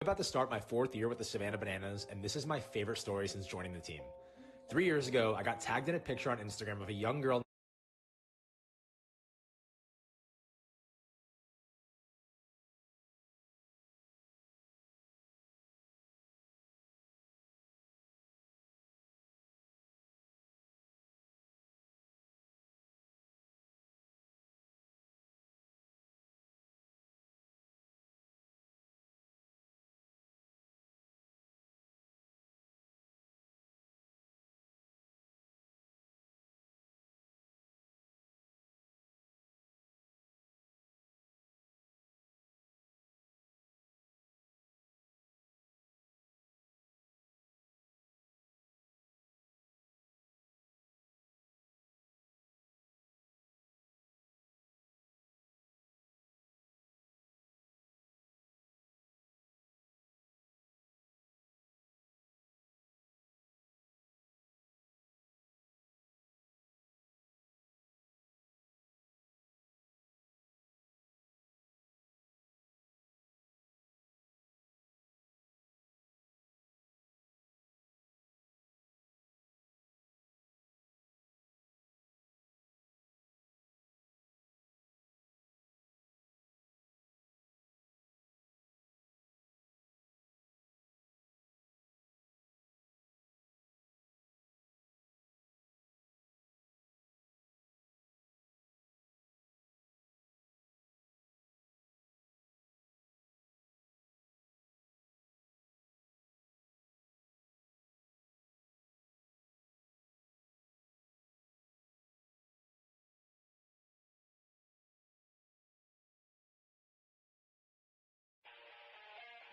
About to start my 4th year with the Savannah Bananas, and this is my favorite story since joining the team. 3 years ago, I got tagged in a picture on Instagram of a young girl.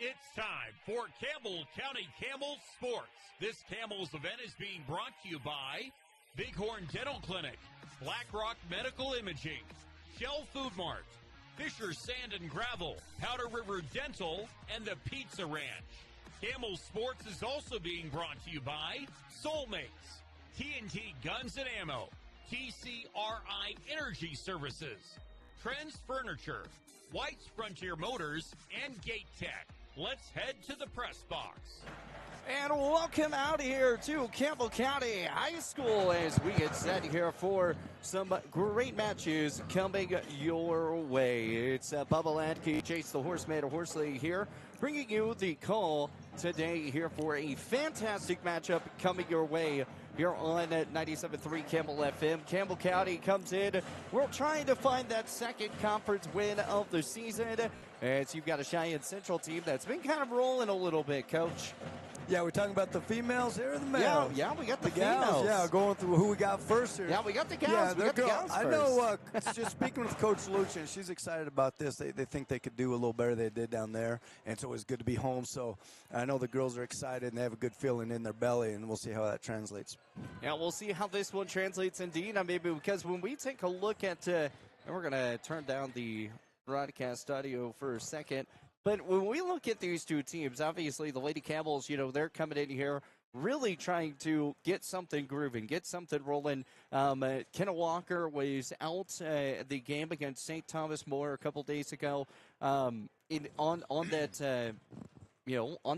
It's time for Campbell County Camel Sports. This Camels event is being brought to you by Bighorn Dental Clinic, Black Rock Medical Imaging, Shell Food Mart, Fisher Sand and Gravel, Powder River Dental, and the Pizza Ranch. Camel Sports is also being brought to you by Soulmates, TNT Guns and Ammo, TCRI Energy Services, Trends Furniture, White's Frontier Motors, and Gate Tech. Let's head to the press box. And welcome out here to Campbell County High School as we get set here for some great matches coming your way. It's Bubba Latke, Chase the Horseman of Horsley here, bringing you the call today here for a fantastic matchup coming your way here on 97.3 Campbell FM. Campbell County comes in. We're trying to find that second conference win of the season. As you've got a Cheyenne Central team that's been kind of rolling a little bit, Coach. Yeah, we're talking about the females here or the males? Yeah, we got the gals. females. Yeah, going through who we got first here. Yeah, we got the gals. Yeah, we got the gals I first. know, just speaking with Coach Lucien, she's excited about this. They think they could do a little better than they did down there, and so it's good to be home. So I know the girls are excited, and they have a good feeling in their belly, and we'll see how that translates. Yeah, we'll see how this one translates indeed. Maybe because when we take a look at, and we're going to turn down the broadcast audio for a second, but when we look at these two teams, obviously the Lady Camels, they're coming in here really trying to get something grooving, get something rolling. Kenna Walker was out the game against St. Thomas More a couple days ago on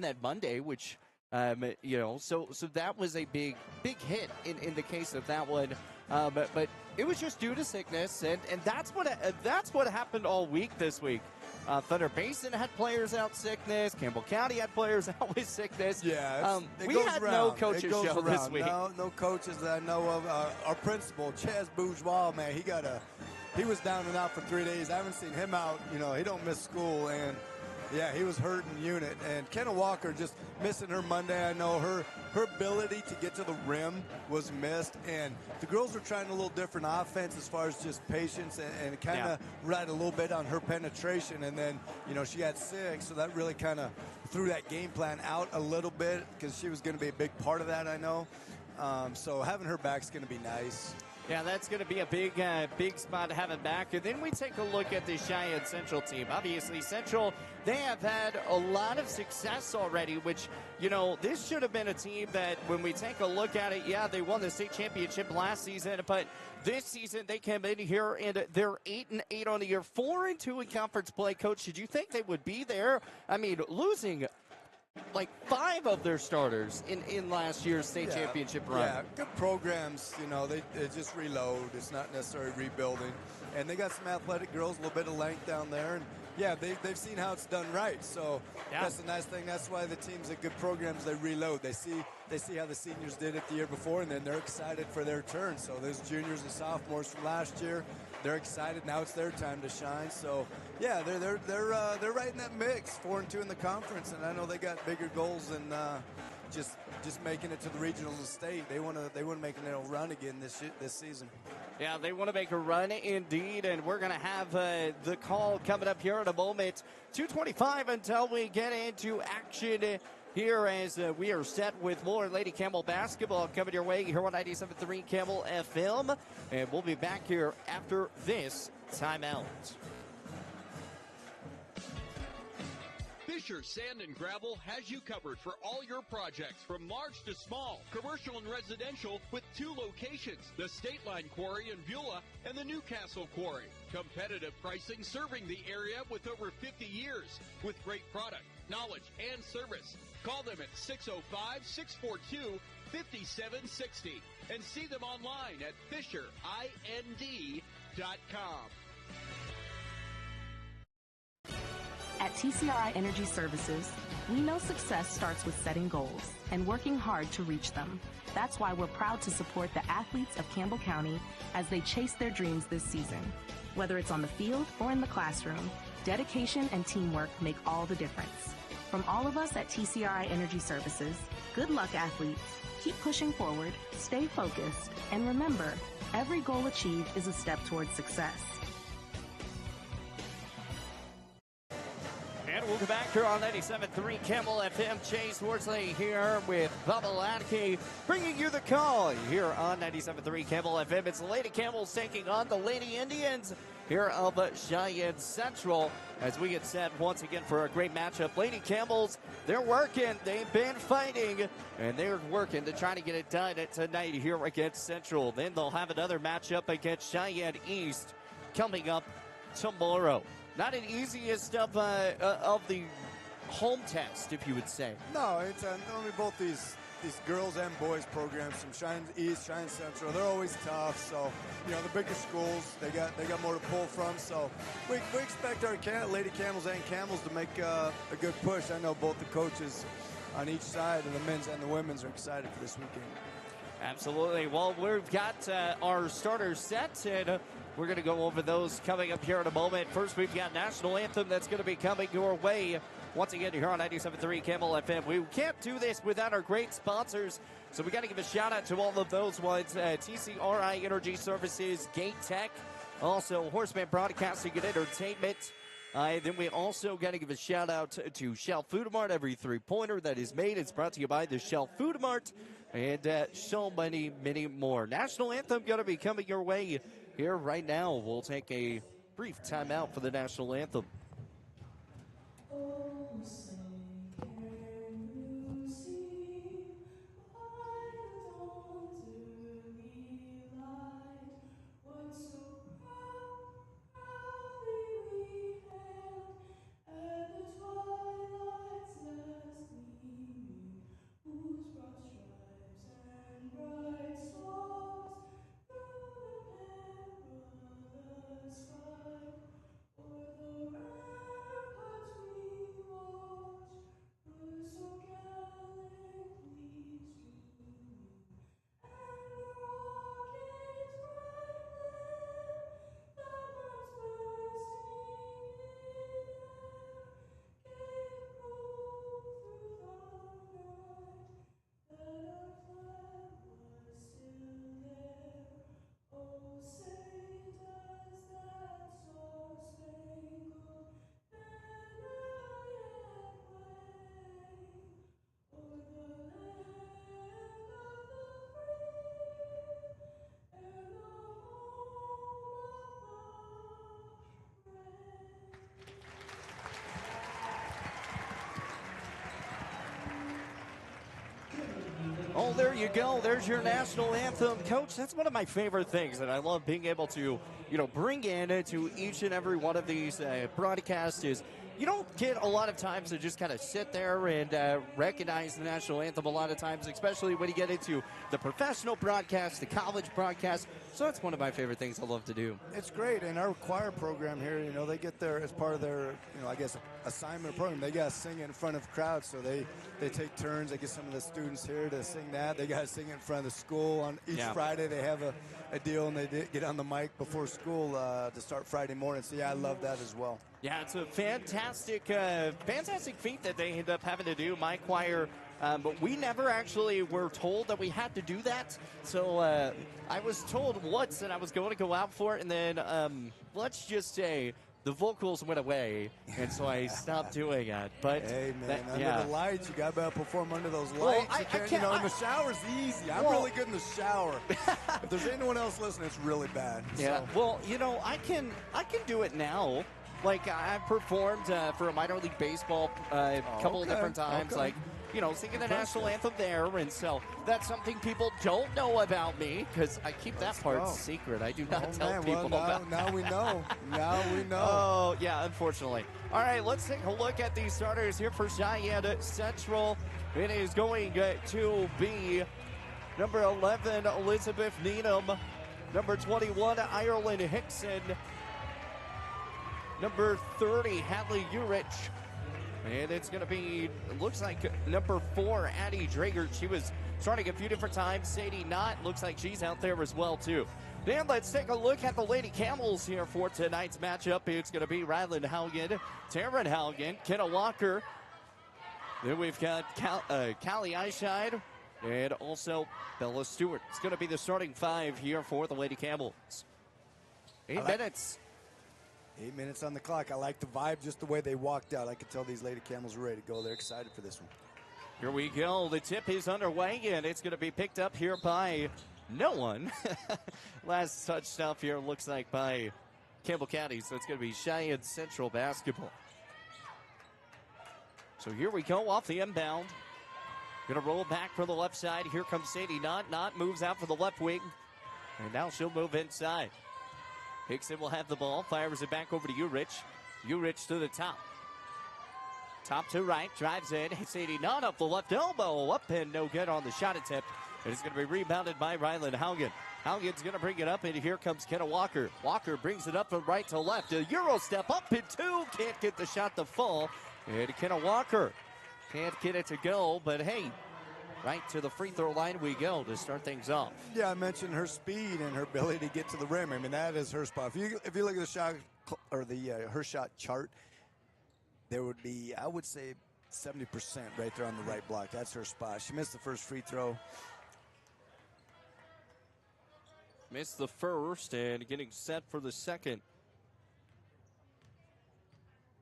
that Monday, which so that was a big hit in the case of that one. But it was just due to sickness, and that's what happened all week this week. Thunder Basin had players out sickness. Campbell County had players out with sickness. Yeah, we had no coaches show this week. No coaches that I know of. Our principal, Chaz Bourgeois, man, he was down and out for 3 days. I haven't seen him out. He don't miss school, and yeah, he was hurt in unit. And Kenna Walker just missing her Monday. I know her ability to get to the rim was missed. And the girls are trying a little different offense as far as just patience and kind of ride a little bit on her penetration. And then, she got sick, so that really kind of threw that game plan out a little bit because she was going to be a big part of that, I know. So having her back is going to be nice. Yeah, that's going to be a big spot to have it back. And then we take a look at the Cheyenne Central team. Obviously, Central, they have had a lot of success already, which, this should have been a team that when we take a look at it, yeah, they won the state championship last season, but this season they came in here and they're 8-8 on the year, 4-2 in conference play. Coach, did you think they would be there? I mean, losing like 5 of their starters in last year's state championship run. Yeah, good programs. You know, they just reload. It's not necessarily rebuilding. And they got some athletic girls, a little bit of length down there. And, yeah, they've seen how it's done right. So that's the nice thing. That's why the teams at good programs, they reload. They see how the seniors did it the year before, and then they're excited for their turn. So those juniors and sophomores from last year, they're excited. Now it's their time to shine. So, yeah, they're right in that mix, 4-2 in the conference. And I know they got bigger goals than just making it to the regionals and state. They want to make a little run again this season. Yeah, they want to make a run indeed, and we're going to have the call coming up here in a moment. 2:25 until we get into action here as we are set with more Lady Campbell basketball coming your way here on 97.3 Campbell FM, and we'll be back here after this timeout. Fisher Sand and Gravel has you covered for all your projects from large to small, commercial and residential, with 2 locations, the State Line Quarry in Beulah and the Newcastle Quarry. Competitive pricing serving the area with over 50 years, with great product, knowledge, and service. Call them at 605-642-5760 and see them online at FisherIND.com. At TCRI Energy Services, we know success starts with setting goals and working hard to reach them. That's why we're proud to support the athletes of Campbell County as they chase their dreams this season. Whether it's on the field or in the classroom, dedication and teamwork make all the difference. From all of us at TCRI Energy Services, good luck, athletes. Keep pushing forward, stay focused, and remember, every goal achieved is a step towards success. And we'll come back here on 97.3 Campbell FM. Chase Worsley here with Bubba Latke, bringing you the call here on 97.3 Campbell FM. It's the Lady Campbells taking on the Lady Indians here of Cheyenne Central as we get set once again for a great matchup. Lady Campbells, they're working. They've been fighting, and they're working to try to get it done tonight here against Central. Then they'll have another matchup against Cheyenne East coming up tomorrow. Not an easiest of the home test, if you would say. No, it's only both these girls and boys programs from Cheyenne East, Cheyenne Central. They're always tough. So, you know, the bigger schools, they got more to pull from. So we expect our Lady Campbells and Camels to make a good push. I know both the coaches on each side, and the men's and the women's, are excited for this weekend. Absolutely. Well, we've got our starters set, and we're going to go over those coming up here in a moment. First, we've got National Anthem that's going to be coming your way once again here on 97.3 Campbell FM. We can't do this without our great sponsors, so we got to give a shout out to all of those ones. TCRI Energy Services, Gate Tech, also Horseman Broadcasting and Entertainment. Then we also got to give a shout out to Shell Food Mart. Every 3-pointer that is made is brought to you by the Shell Food Mart, and so many, many more. National Anthem going to be coming your way here right now. We'll take a brief timeout for the National Anthem. Oh, there you go. There's your National Anthem. Coach, that's one of my favorite things, and I love being able to, bring in to each and every one of these broadcasts is you don't get a lot of times to just kind of sit there and recognize the national anthem a lot of times, especially when you get into the professional broadcast, the college broadcast. So it's one of my favorite things I love to do. It's great. And our choir program here, you know, they get there as part of their, you know, I guess, assignment program. They got to sing it in front of crowds. So they take turns. They get some of the students here to sing that. They got to sing it in front of the school. On each Friday, they have a deal, and they get on the mic before school to start Friday morning. So, yeah, I love that as well. Yeah, it's a fantastic feat that they end up having to do, my choir. But we never actually were told that we had to do that. So I was told once that I was going to go out for it, and then let's just say the vocals went away, and so I stopped doing it. But hey, man, under the lights, you got to perform under those lights. Well, you can't, in the shower's easy. I'm really good in the shower. If there's anyone else listening, it's really bad. Yeah. So. Well, you know, I can do it now. Like, I've performed for a minor league baseball a couple of different times, like, you know, singing the national anthem there. And so that's something people don't know about me because I keep that part secret. I do not tell people about now we know. Now we know. Oh, yeah, unfortunately. All right, let's take a look at these starters here for Cheyenne Central. It is going to be number 11, Elizabeth Needham. Number 21, Ireland Hickson. Number 30, Hadley Urich. And it's going to be, looks like number 4, Addie Dragert. She was starting a few different times. Sadie Knott, looks like she's out there as well, too. Then let's take a look at the Lady Camels here for tonight's matchup. It's going to be Ryland Haugen, Taryn Haugen, Kenna Walker. Then we've got Callie Eichscheid and also Bella Stewart. It's going to be the starting 5 here for the Lady Camels. 8 minutes. 8 minutes on the clock. I like the vibe, just the way they walked out. I could tell these Lady Camels are ready to go. They're excited for this one. Here we go. The tip is underway, and it's going to be picked up here by no one. Last touch stuff here looks like by Campbell County, so it's going to be Cheyenne Central basketball. So here we go off the inbound. Going to roll back from the left side. Here comes Sadie Knott. Knott moves out for the left wing, and now she'll move inside. Hickson will have the ball, fires it back over to Urich. Urich to the top. Top to right, drives in. Sadie Knott up the left elbow, up and no good on the shot attempt. And it's going to be rebounded by Ryland Haugen. Haugen's going to bring it up, and here comes Kenna Walker. Walker brings it up from right to left. A Euro step up and 2. Can't get the shot to fall. And Kenna Walker can't get it to go, but hey, right to the free throw line we go to start things off. Yeah, I mentioned her speed and her ability to get to the rim. I mean, that is her spot. If you look at the shot or the her shot chart, there would be, I would say, 70% right there on the right block. That's her spot. She missed the first free throw. Missed the first and getting set for the second.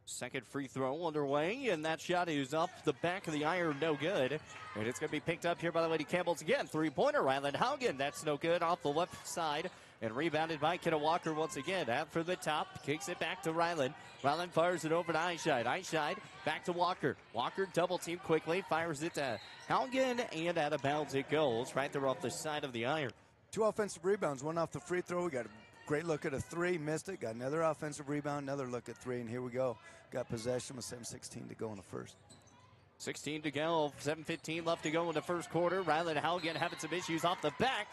Second free throw underway, and that shot is off the back of the iron, no good. And it's going to be picked up here by the Lady Campbells again. Three-pointer, Ryland Haugen. That's no good off the left side. And rebounded by Kenna Walker once again. Out for the top, kicks it back to Ryland. Ryland fires it over to Eichscheid. Eichscheid back to Walker. Walker double team quickly, fires it to Haugen, and out of bounds it goes. Right there off the side of the iron. 2 offensive rebounds, 1 off the free throw. We got a great look at a 3, missed it. Got another offensive rebound, another look at 3, and here we go. Got possession with 7:16 to go in the first. 16 to go, 7:15 left to go in the first quarter. Ryland Haugen having some issues off the back.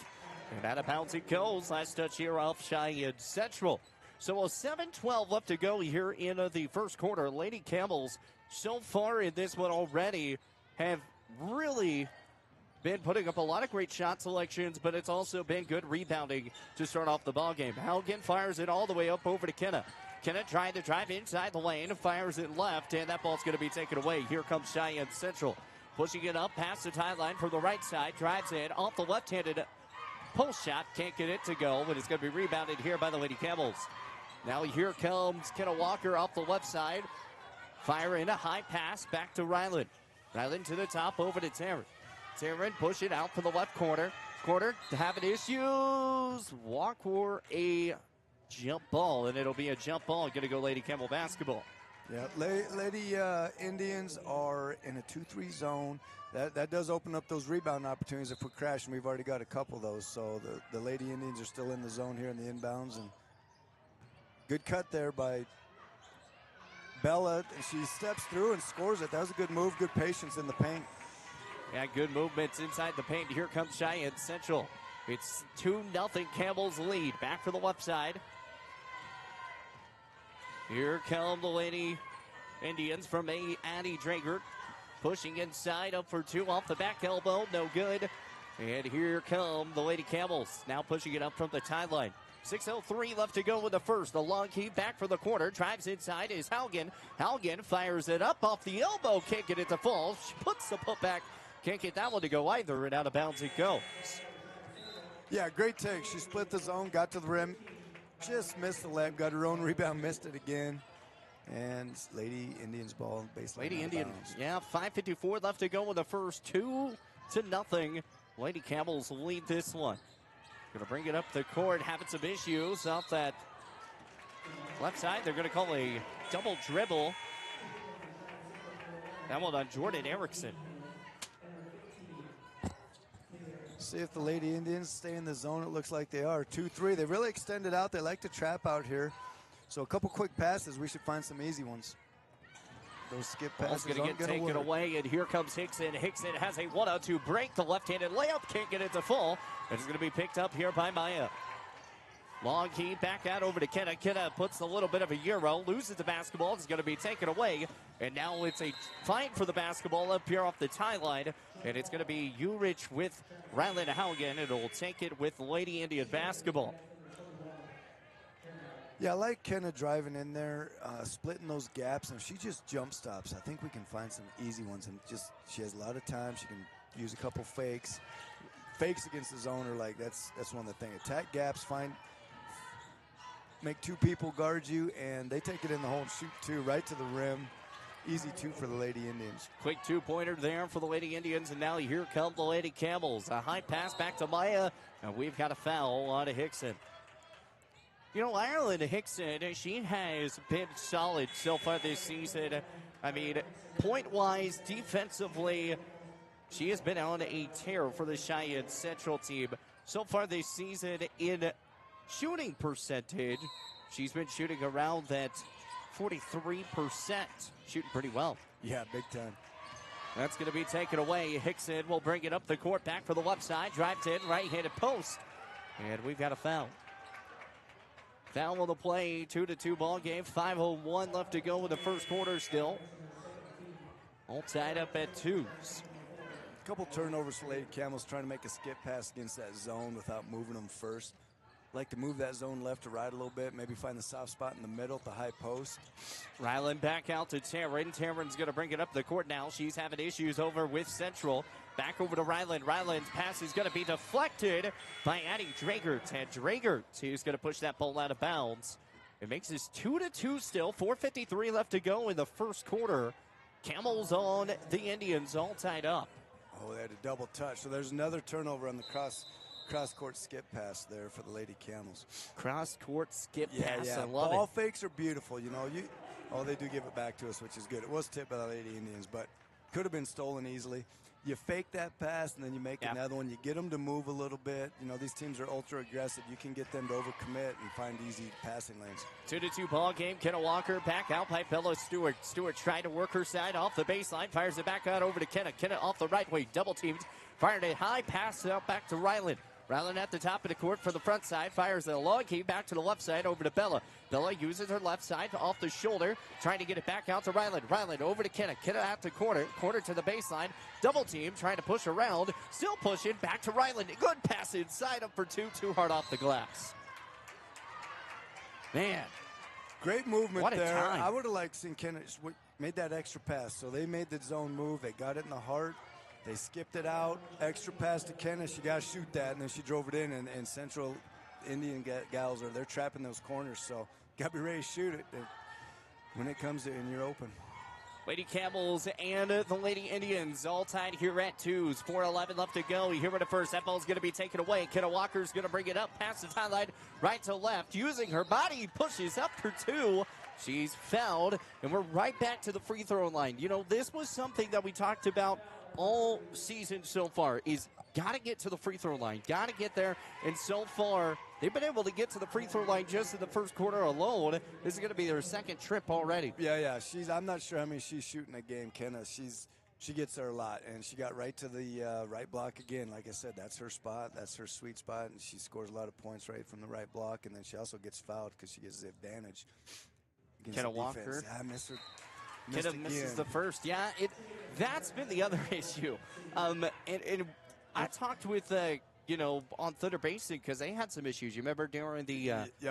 And out of bounds it goes. Last touch here off Cheyenne Central. So a 7:12 left to go here in the first quarter. Lady Camels so far in this one already have really been putting up a lot of great shot selections, but it's also been good rebounding to start off the ballgame. Haugen fires it all the way up over to Kenna. Kenna trying to drive inside the lane, fires it left, and that ball's going to be taken away. Here comes Cheyenne Central. Pushing it up past the tie line from the right side, drives in off the left-handed post shot. Can't get it to go, but it's going to be rebounded here by the Lady Camels. Now here comes Kenna Walker off the left side. Firing a high pass back to Ryland. Ryland to the top, over to Taryn. Taryn push it out for the left corner. Having issues. Walk for a jump ball, and it'll be a jump ball. Going to go Lady Campbell basketball. Yeah, Lady Indians are in a 2-3 zone. That does open up those rebound opportunities if we're crashing. We've already got a couple of those. So the Lady Indians are still in the zone here in the inbounds. And good cut there by Bella, she steps through and scores it. That was a good move, good patience in the paint. Yeah, good movements inside the paint. Here comes Cheyenne Central. It's 2-0 Campbell's lead. Back for the left side. Here come the Lady Indians from Addie Drager. Pushing inside, up for two off the back elbow. No good. And here come the Lady Camels. Now pushing it up from the timeline. 6:03 left to go in the first. The long key back for the corner. Drives inside is Haugen. Haugen fires it up off the elbow. Can't get it to fall. She puts the putback. Can't get that one to go either. And out of bounds it goes. Yeah, great take. She split the zone, got to the rim. Just missed the layup. Got her own rebound, missed it again. And Lady Indians ball on the baseline. Lady Indians, yeah, 5:54 left to go in the first. 2-0. Lady Camels lead this one. Going to bring it up the court, having some issues off that left side. They're going to call a double dribble. That one on Jordan Erickson. See if the Lady Indians stay in the zone. It looks like they are. 2-3. They really extended out. They like to trap out here. So a couple quick passes. We should find some easy ones. Those skip passes going to get taken away, and here comes Hickson. Hickson has a 1-on-2 break. The left-handed layup can't get it to fall. It's going to be picked up here by Maya. Long key back out over to Kenna. Kenna puts a little bit of a euro, loses the basketball. It's going to be taken away, and now it's a fight for the basketball up here off the tie line, and it's going to be Urich with Ryland Haugen. It'll take it with Lady Indian basketball. Yeah, I like Kenna driving in there, splitting those gaps, and if she just jump stops, I think we can find some easy ones. And just she has a lot of time. She can use a couple fakes. Fakes against the zone are like that's one of the things. Attack gaps, make two people guard you, and they take it in the hole and shoot two right to the rim. Easy two for the Lady Indians. Quick two-pointer there for the Lady Indians, and now here come the Lady Camels. A high pass back to Maya, and we've got a foul on Hickson. You know, Ireland Hickson, she has been solid so far this season. I mean, point-wise, defensively, she has been on a tear for the Cheyenne Central team. So far this season, in shooting percentage, she's been shooting around that 43%. Shooting pretty well. Yeah, big time. That's going to be taken away. Hickson will bring it up the court, back for the left side. Drives in, right-handed post. And we've got a foul. Foul on the play, 2-2 ball game. 5:01 left to go in the first quarter still. All tied up at twos. A couple turnovers for Lady Camels trying to make a skip pass against that zone without moving them first. Like to move that zone left to right a little bit, maybe find the soft spot in the middle at the high post. Ryland back out to Taryn. Taryn's going to bring it up the court now. She's having issues over with Central. Back over to Ryland. Ryland's pass is going to be deflected by Addie Dragert. And Dragert, who's going to push that ball out of bounds. It makes this 2-2 still. 4:53 left to go in the first quarter. Camels on the Indians, all tied up. Oh, they had a double touch. So there's another turnover on the cross-court skip pass there for the Lady Camels. Cross-court skip pass, yeah. I love Ball it. fakes are beautiful, you know. They do give it back to us, which is good. It was tipped by the Lady Indians, but could have been stolen easily. You fake that pass, and then you make another one. You get them to move a little bit. You know, these teams are ultra-aggressive. You can get them to overcommit and find easy passing lanes. 2-2 ball game. Kenna Walker back out by Bella Stewart. Stewart trying to work her side off the baseline. Fires it back out over to Kenna. Kenna off the right wing. Double teamed. Fired a high pass out back to Ryland. Ryland at the top of the court for the front side. Fires a long key back to the left side over to Bella. Bella uses her left side off the shoulder. Trying to get it back out to Ryland. Ryland over to Kenna. Kenna at the corner. Corner to the baseline. Double team trying to push around. Still pushing back to Ryland. Good pass inside up for two. Too hard off the glass. Man. Great movement what a there. time. I would have liked seeing Kenna made that extra pass. So they made the zone move. They got it in the heart. They skipped it out. Extra pass to Kenna. She got to shoot that, and then she drove it in. And Central Indian gals they're trapping those corners. So got to be ready to shoot it when it comes to and you're open. Lady Camels and the Lady Indians all tied here at twos. 4:11 left to go. Here in the first. That ball's going to be taken away. Kenna Walker's going to bring it up past the timeline, right to left. Using her body, pushes up for two. She's fouled, and we're right back to the free throw line. You know, this was something that we talked about all season so far, is got to get to the free throw line. Got to get there, and so far They've been able to get to the free throw line just in the first quarter alone. This is going to be their second trip already. Yeah. I'm not sure how many she's shooting a game, Kenna. She gets there a lot, and she got right to the right block again. Like I said, that's her spot. That's her sweet spot, and she scores a lot of points right from the right block, and then she also gets fouled because she gets the advantage. Kenna Walker. I miss her. Kenna misses the first. Yeah, that's been the other issue. And I talked with, on Thunder Basin because they had some issues. You remember during the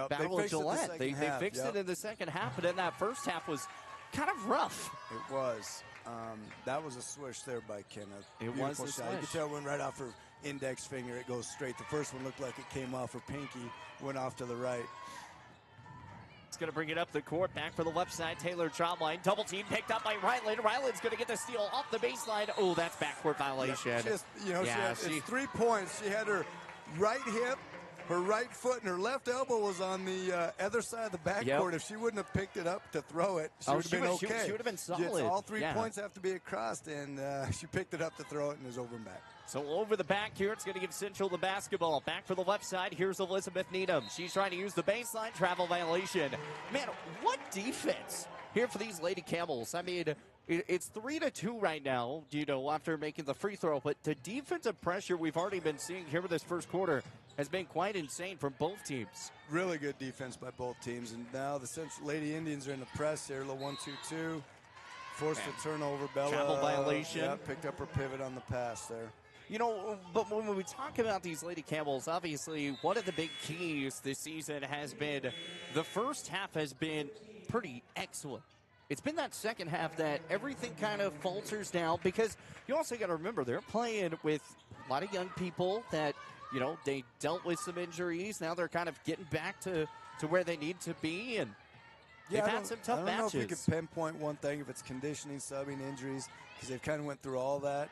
Battle of Gillette? They fixed it in the second half, but then that first half was kind of rough. It was. That was a swish there by Kenna. It was a shot. You could tell it went right off her index finger. It goes straight. The first one looked like it came off her pinky, went off to the right. It's going to bring it up the court. Back for the left side. Taylor Trotline. Double team picked up by Ryland. Ryland's going to get the steal off the baseline. Oh, that's backcourt violation. It's 3 points. She had her right hip, her right foot, and her left elbow was on the other side of the backcourt. If she wouldn't have picked it up to throw it, she would have been okay. She would have been solid. All 3 points have to be across, and she picked it up to throw it and is over and back. So over the back here, it's going to give Central the basketball. Back for the left side, here's Elizabeth Needham. She's trying to use the baseline, travel violation. Man, what defense here for these Lady Camels. I mean, it's 3-2 right now, after making the free throw. But the defensive pressure we've already been seeing here for this first quarter has been quite insane from both teams. Really good defense by both teams. And now the Central Lady Indians are in the press here. A little 1-2-2. Forced a turnover. Bella. Travel violation. Yeah, picked up her pivot on the pass there. But when we talk about these Lady Campbells, obviously one of the big keys this season has been the first half has been pretty excellent. It's been that second half that everything kind of falters down because you also got to remember they're playing with a lot of young people that, they dealt with some injuries. Now they're kind of getting back to where they need to be, and they've had some tough matches. I don't know if we could pinpoint one thing, if it's conditioning, subbing, injuries, because they've kind of went through all that.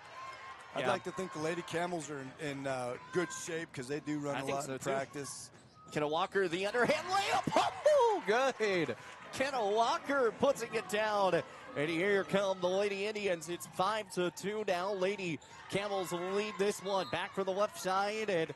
I'd like to think the Lady Camels are in good shape because they do run a lot in practice. Kenna Walker, the underhand layup. Oh, good. Kenna Walker puts it down. And here come the Lady Indians. It's 5-2 now. Lady Camels lead this one. Back for the left side, and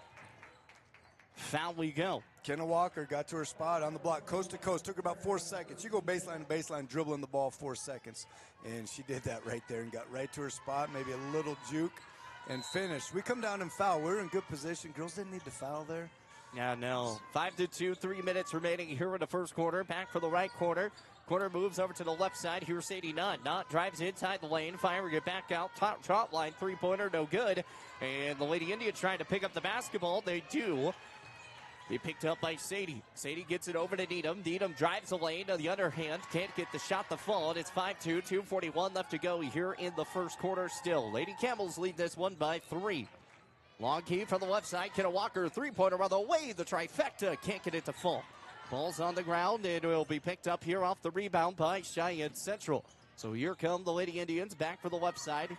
foul we go. Kenna Walker got to her spot on the block, coast to coast. Took her about 4 seconds. You go baseline to baseline, dribbling the ball 4 seconds. And she did that right there and got right to her spot, maybe a little juke, and finished. We come down and foul. We're in good position. Girls didn't need to foul there. Yeah, no. 5-2, 3 minutes remaining here in the first quarter. Back for the right corner. Corner moves over to the left side. Here's Sadie Nutt. Nutt drives inside the lane, firing it back out. Top line, three-pointer, no good. And the Lady Indians trying to pick up the basketball. They do. Be picked up by Sadie. Sadie gets it over to Needham. Needham drives the lane to the underhand. Can't get the shot to fall. And it's 5-2, 2:41 left to go here in the first quarter still. Lady Camels lead this one by 3. Long key from the left side. Kenna Walker, three-pointer on the way. The trifecta can't get it to fall. Ball's on the ground, and it will be picked up here off the rebound by Cheyenne Central. So here come the Lady Indians back for the left side.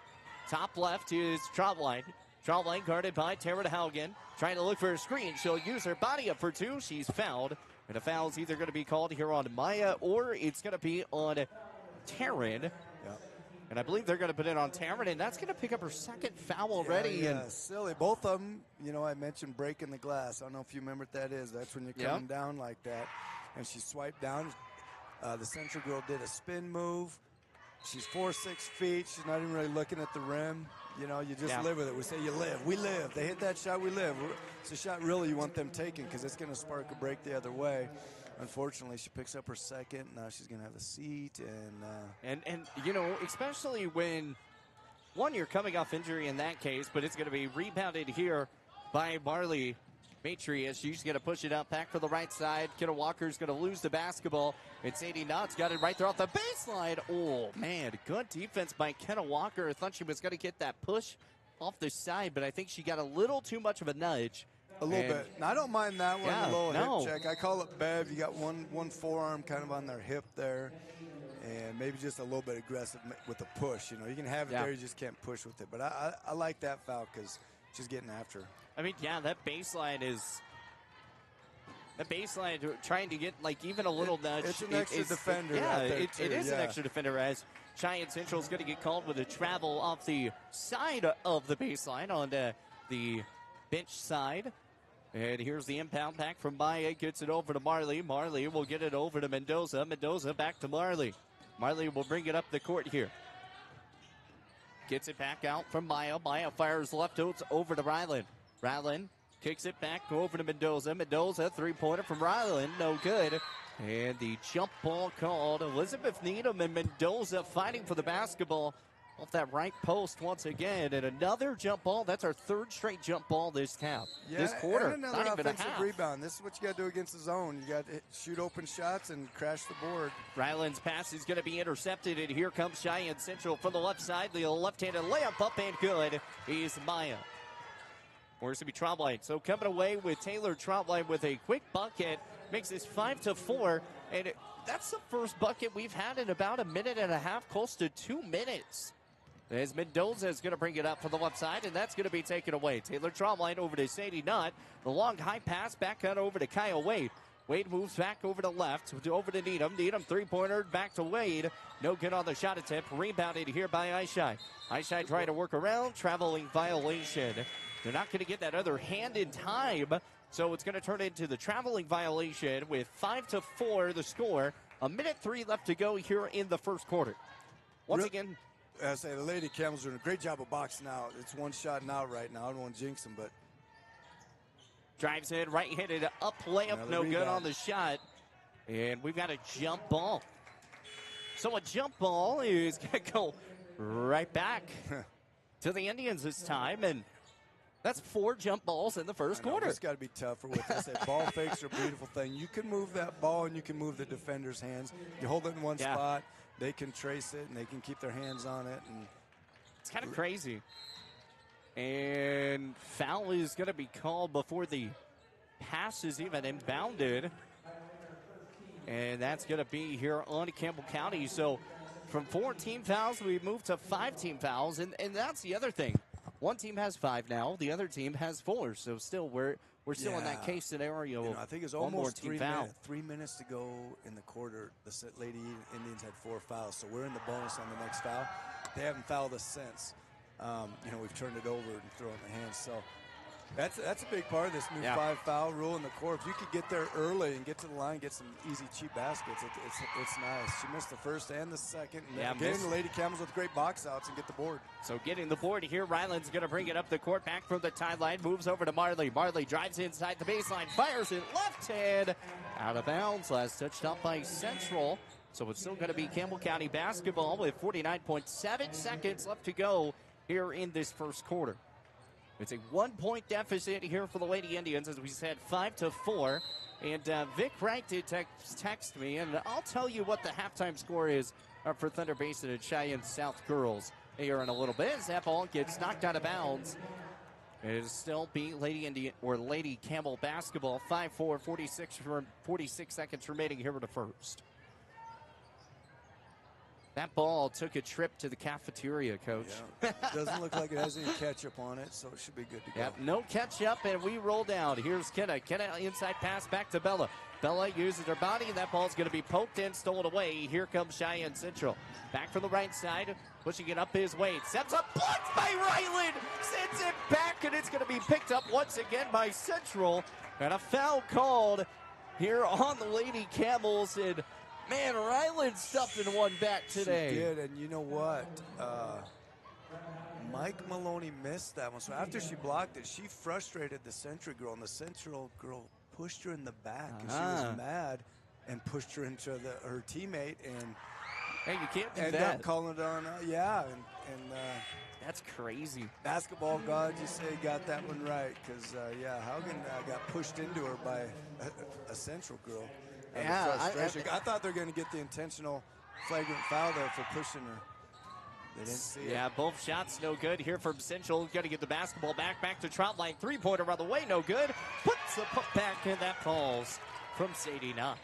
Top left is Trotline. Trotline guarded by Taryn Haugen. Trying to look for a screen. She'll use her body up for 2. She's fouled. And a foul's either going to be called here on Maya or it's going to be on Taryn. Yeah. And I believe they're going to put it on Taryn, and that's going to pick up her second foul already. Yeah, silly. Both of them, I mentioned breaking the glass. I don't know if you remember what that is. That's when you're coming down like that. And she swiped down. The Central girl did a spin move. She's 4'6" feet. She's not even really looking at the rim. You just live with it. We say you live. We live. They hit that shot, we live. It's a shot really you want them taking because it's going to spark a break the other way. Unfortunately, she picks up her second. Now she's going to have a seat. And especially when, one, you're coming off injury in that case, but it's going to be rebounded here by Marley Matry as she's going to push it out back for the right side. Kenna Walker's going to lose the basketball. And Sadie Knott's got it right there off the baseline. Oh, man, good defense by Kenna Walker. I thought she was going to get that push off the side, but I think she got a little too much of a nudge. A little bit. Now, I don't mind that one, a little hip check. I call it Bev. You got one forearm kind of on their hip there, and maybe just a little bit aggressive with the push. You can have it there, you just can't push with it. But I like that foul because she's getting after her. I mean, that baseline is... The baseline trying to get, even a little nudge. It's an extra defender. It is an extra defender as Cheyenne Central is going to get called with a travel off the side of the baseline on the bench side. And here's the impound back from Maya. Gets it over to Marley. Marley will get it over to Mendoza. Mendoza back to Marley. Marley will bring it up the court here. Gets it back out from Maya. Maya fires left over to Ryland. Ryland kicks it back over to Mendoza. Mendoza, three-pointer from Ryland. No good. And the jump ball called. Elizabeth Needham and Mendoza fighting for the basketball off that right post once again. And another jump ball. That's our third straight jump ball this this quarter. And another not even a offensive half. rebound. This is what you got to do against the zone. You got to shoot open shots and crash the board. Ryland's pass is going to be intercepted, and here comes Cheyenne Central from the left side. The left-handed layup up and good is Maya. Or it's going to be Trautwein. So coming away with Taylor Trautwein with a quick bucket. Makes this 5-4. And that's the first bucket we've had in about a minute and a half, close to 2 minutes. As Mendoza is going to bring it up for the left side, and that's going to be taken away. Taylor Trautwein over to Sadie Nutt. The long high pass back out over to Kyle Wade. Wade moves back over to left, over to Needham. Needham three-pointer back to Wade. No good on the shot attempt. Rebounded here by Ishai. Ishai trying to work around. Traveling violation. They're not going to get that other hand in time, so it's going to turn into the traveling violation with 5-4 the score. 1:03 left to go here in the first quarter. Once again, I say the Lady Camels doing a great job of boxing out. It's one shot and out right now. I don't want to jinx them, but drives in, right-handed up layup, another no good rebound on the shot. And we've got a jump ball. So a jump ball is going to go right back to the Indians this time. And that's 4 jump balls in the first quarter. It's got to be tougher with this. Ball fakes are a beautiful thing. You can move that ball and you can move the defender's hands. You hold it in one spot, they can trace it and they can keep their hands on it. And it's kind of crazy. And foul is going to be called before the pass is even inbounded. And that's going to be here on Campbell County. So from 4 team fouls, we moved to 5 team fouls. And that's the other thing. One team has 5 now. The other team has 4. So still, we're still in that case scenario. I think it's almost 3 minutes to go in the quarter. The Lady Indians had 4 fouls. So we're in the bonus on the next foul. They haven't fouled us since. We've turned it over and thrown it in the hands. So that's a big part of this new 5-foul rule in the court. If you could get there early and get to the line, get some easy, cheap baskets, it's nice. She missed the first and the second. And getting the Lady Camels with great box outs and get the board. So getting the board here, Ryland's going to bring it up the court, back from the timeline, moves over to Marley. Marley drives inside the baseline, fires it left hand, out of bounds. Last touched up by Central. So it's still going to be Campbell County basketball with 49.7 seconds left to go here in this first quarter. It's a 1-point deficit here for the Lady Indians, as we said, 5-4. And Vic Wright did text me, and I'll tell you what the halftime score is for Thunder Basin and Cheyenne South girls here in a little bit. As that ball gets knocked out of bounds, it'll still be Lady Campbell basketball. 5-4, 46 seconds remaining here in the first. That ball took a trip to the cafeteria, Coach. Yeah. Doesn't look like it has any ketchup on it, so it should be good to go. Yep, no ketchup, and we roll down. Here's Kenna. Kenna inside pass back to Bella. Bella uses her body, and that ball's going to be poked and stolen away. Here comes Cheyenne Central. Back from the right side, pushing it up his way. Steps up, blocked by Ryland. Sends it back, and it's going to be picked up once again by Central. And a foul called here on the Lady Camels, and man, Ryland stuffing one back today. She did, and you know what? Mike Maloney missed that one. So after she blocked it, she frustrated the Central girl, and the Central girl pushed her in the back, and she was mad and pushed her into her teammate, and hey, you can't do ended that. up calling it on. That's crazy. Basketball gods, you say, got that one right, because Haugen got pushed into her by a Central girl. Yeah, I thought they were going to get the intentional flagrant foul there for pushing her. They didn't see it. Yeah, both shots no good here from Central. Got to get the basketball back to Trautwein. Three-pointer around the way, no good. Puts the put back, and that falls from Sadie Knott.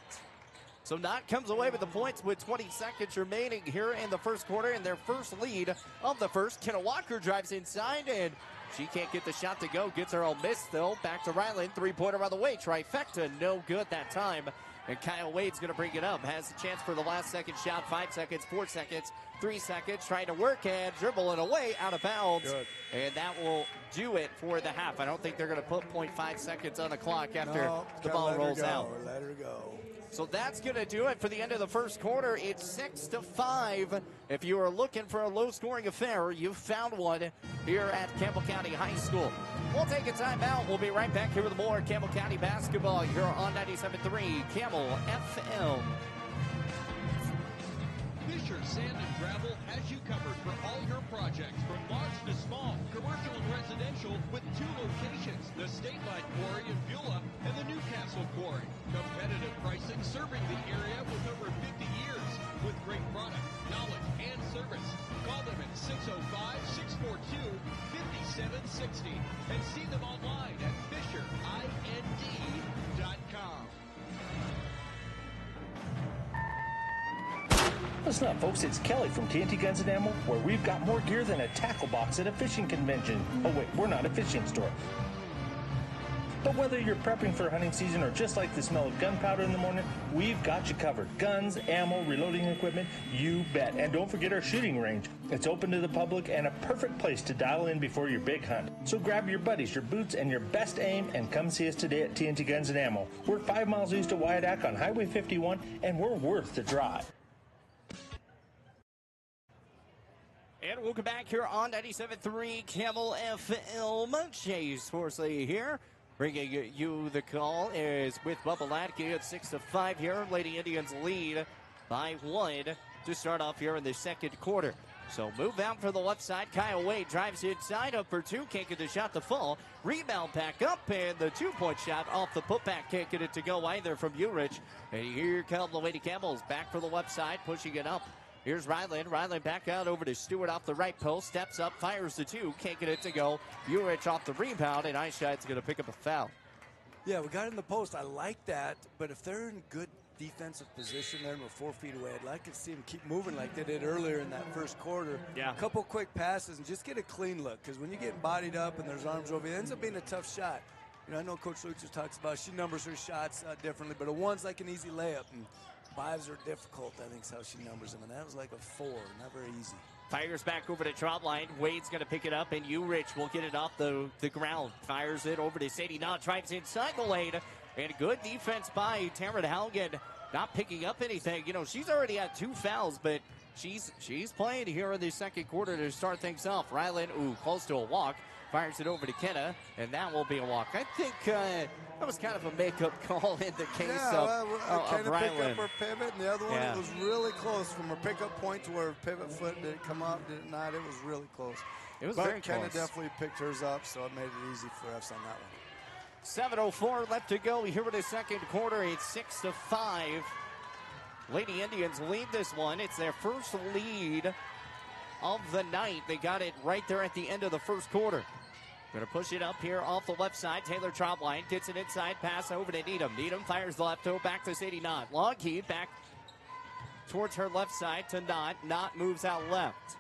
So Knott comes away with the points with 20 seconds remaining here in the first quarter, and their first lead of the first. Kenna Walker drives inside, and she can't get the shot to go. Gets her own miss, though. Back to Ryland. Three-pointer on the way. Trifecta, no good that time. And Kyle Wade's going to bring it up. Has a chance for the last second shot. 5 seconds, 4 seconds, 3 seconds. Trying to work and dribble it away out of bounds. Good. And that will do it for the half. I don't think they're going to put 0.5 seconds on the clock after the ball rolls out. Let her go. So that's going to do it for the end of the first quarter. It's 6-5. If you are looking for a low-scoring affair, you've found one here at Campbell County High School. We'll take a timeout. We'll be right back here with more Campbell County basketball here on 97.3 Campbell FM. Fisher Sand and Gravel has you covered for all your projects, from large to small, commercial and residential, with 2 locations, the State Line Quarry in Beulah and the Newcastle Quarry. Competitive pricing serving the area with over 50 years, with great product, knowledge, and service. Call them at 605-642-5760 and see them online at FisherIND.com. Listen up, folks. It's Kelly from TNT Guns and Ammo, where we've got more gear than a tackle box at a fishing convention. Oh, wait, we're not a fishing store. But whether you're prepping for hunting season or just like the smell of gunpowder in the morning, we've got you covered. Guns, ammo, reloading equipment, you bet. And don't forget our shooting range. It's open to the public and a perfect place to dial in before your big hunt. So grab your buddies, your boots, and your best aim and come see us today at TNT Guns and Ammo. We're 5 miles east of Wyandotte on Highway 51, and we're worth the drive. And welcome back here on 97.3 Campbell FM. Chase Horsley here, bringing you the call is with Bubba Latke at 6-5 here. Lady Indians lead by 1 to start off here in the second quarter. So move out for the left side. Kyle Wade drives inside, up for 2. Can't get the shot to fall. Rebound back up, and the 2-point shot off the putback. Can't get it to go either from Urich. And here comes the Lady Campbell's back for the left side, pushing it up. Here's Ryland. Ryland back out over to Stewart off the right post. Steps up, fires the 2. Can't get it to go. Urich off the rebound, and Eisheid's going to pick up a foul. Yeah, we got in the post. I like that, but if they're in good defensive position there and we're 4 feet away, I'd like to see them keep moving like they did earlier in that first quarter. Yeah. A couple quick passes and just get a clean look, because when you get bodied up and there's arms over, it ends up being a tough shot. You know, I know Coach Lucher talks about she numbers her shots differently, but a 1's like an easy layup, and 5s are difficult, I think, is how she numbers them. And that was like a 4, not very easy. Fires back over to drop line. Wade's going to pick it up, and Urich will get it off the ground. Fires it over to Sadie Knott. Drives inside the lane. And good defense by Taryn Haugen. Not picking up anything. You know, she's already had 2 fouls, but she's playing here in the second quarter to start things off. Ryland, close to a walk. Fires it over to Kenna, and that will be a walk. I think that was kind of a makeup call in the case of Kenna Ryland. picked up her pivot, and the other one, it was really close from her pickup point to where her pivot foot did it come up, did it not? It was really close. It was but very Kenna close. definitely picked hers up, so it made it easy for us on that one. 7:04 left to go here in the second quarter. It's 6-5. Lady Indians lead this one. It's their first lead of the night. They got it right there at the end of the first quarter. Going to push it up here off the left side. Taylor Trotline gets it inside, pass over to Needham. Needham fires the left toe back to Sadie Knott. Long heave back towards her left side to Knott. Knott moves out left.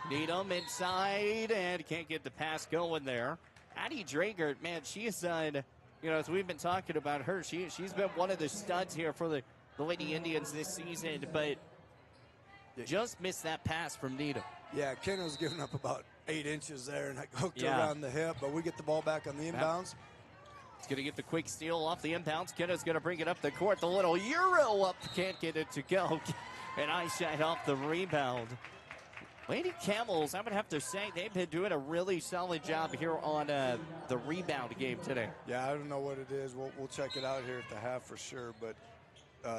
Needham inside and can't get the pass going there. Addie Dragert, man, she is, you know, as we've been talking about her, she's been one of the studs here for the Lady Indians this season, but just missed that pass from Needham. Yeah, Kenna was giving up about 8 inches there and hooked her around the hip, but we get the ball back on the inbounds. It's going to get the quick steal off the inbounds. Kenna's going to bring it up the court. The little Euro up. Can't get it to go. And Eyeshine off the rebound. Lady Camels, I would have to say, they've been doing a really solid job here on the rebound game today. Yeah, I don't know what it is. We'll check it out here at the half for sure, but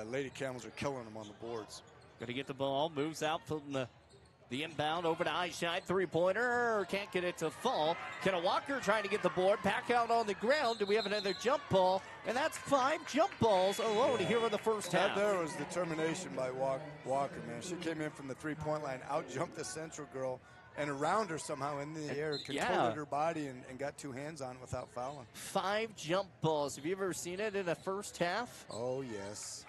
Lady Camels are killing them on the boards. Going to get the ball. Moves out from the inbound over to Eyeshine. Three-pointer. Can't get it to fall. Kenna Walker trying to get the board. Back out on the ground. Do we have another jump ball? And that's 5 jump balls alone here in the first half. That there was determination by Walker, man. She came in from the three-point line, out-jumped the Central girl, and around her somehow in the air, controlled her body and got 2 hands on without fouling. 5 jump balls. Have you ever seen it in a first half? Oh, yes.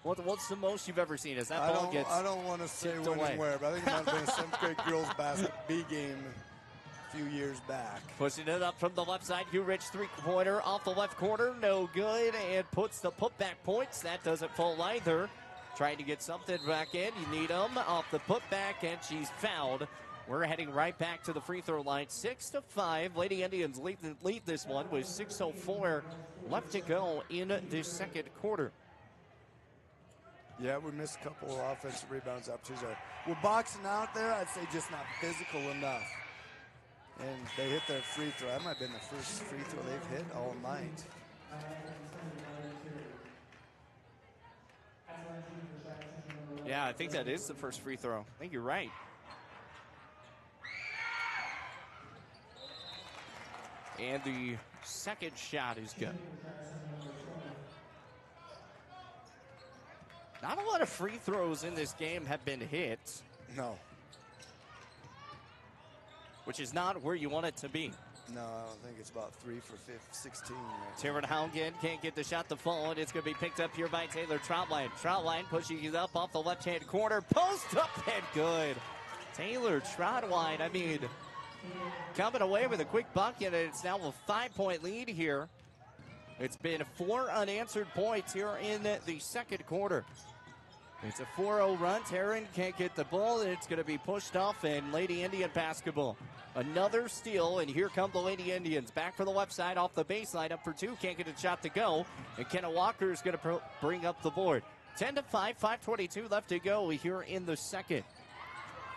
What's the most you've ever seen? Is that ball I don't want to say when away. and where, but I think it might have been a 7th grade girls basket B game few years back. Pushing it up from the left side. Hugh-Rich three-pointer off the left corner. No good. And puts the putback points. That doesn't fall either. Trying to get something back in. You need them off the putback, and she's fouled. We're heading right back to the free throw line. 6-5. Lady Indians lead this one with 6:04 left to go in the second quarter. Yeah, we missed a couple of offensive rebounds up. We're boxing out there. I'd say just not physical enough. And they hit their free throw. That might have been the first free throw they've hit all night. Yeah, I think that is the first free throw. I think you're right. And the second shot is good. Not a lot of free throws in this game have been hit. No. Which is not where you want it to be. No, I don't think it's about 3 for 16. Taryn Haugen can't get the shot to fall, and it's going to be picked up here by Taylor Troutline. Troutline pushing it up off the left-hand corner. Post up and good. Taylor Troutline, I mean, coming away with a quick bucket, and it's now a 5-point lead here. It's been 4 unanswered points here in the second quarter. It's a 4-0 run. Taryn can't get the ball, and it's going to be pushed off, and Lady Indian basketball. Another steal, and here come the Lady Indians. Back for the left side off the baseline, up for 2. Can't get a shot to go, and Kenna Walker is going to bring up the board. 10-5, 5:22 left to go here in the second.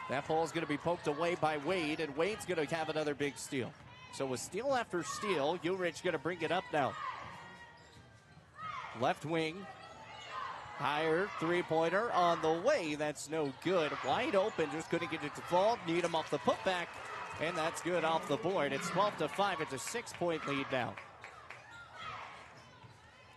That ball is going to be poked away by Wade, and Wade's going to have another big steal. So a steal after steal. Ulrich going to bring it up now. Left wing. Higher three-pointer on the way. That's no good. Wide open. Just couldn't get it to fall. Need him off the putback. And that's good off the board. It's 12-5. It's a 6-point lead now.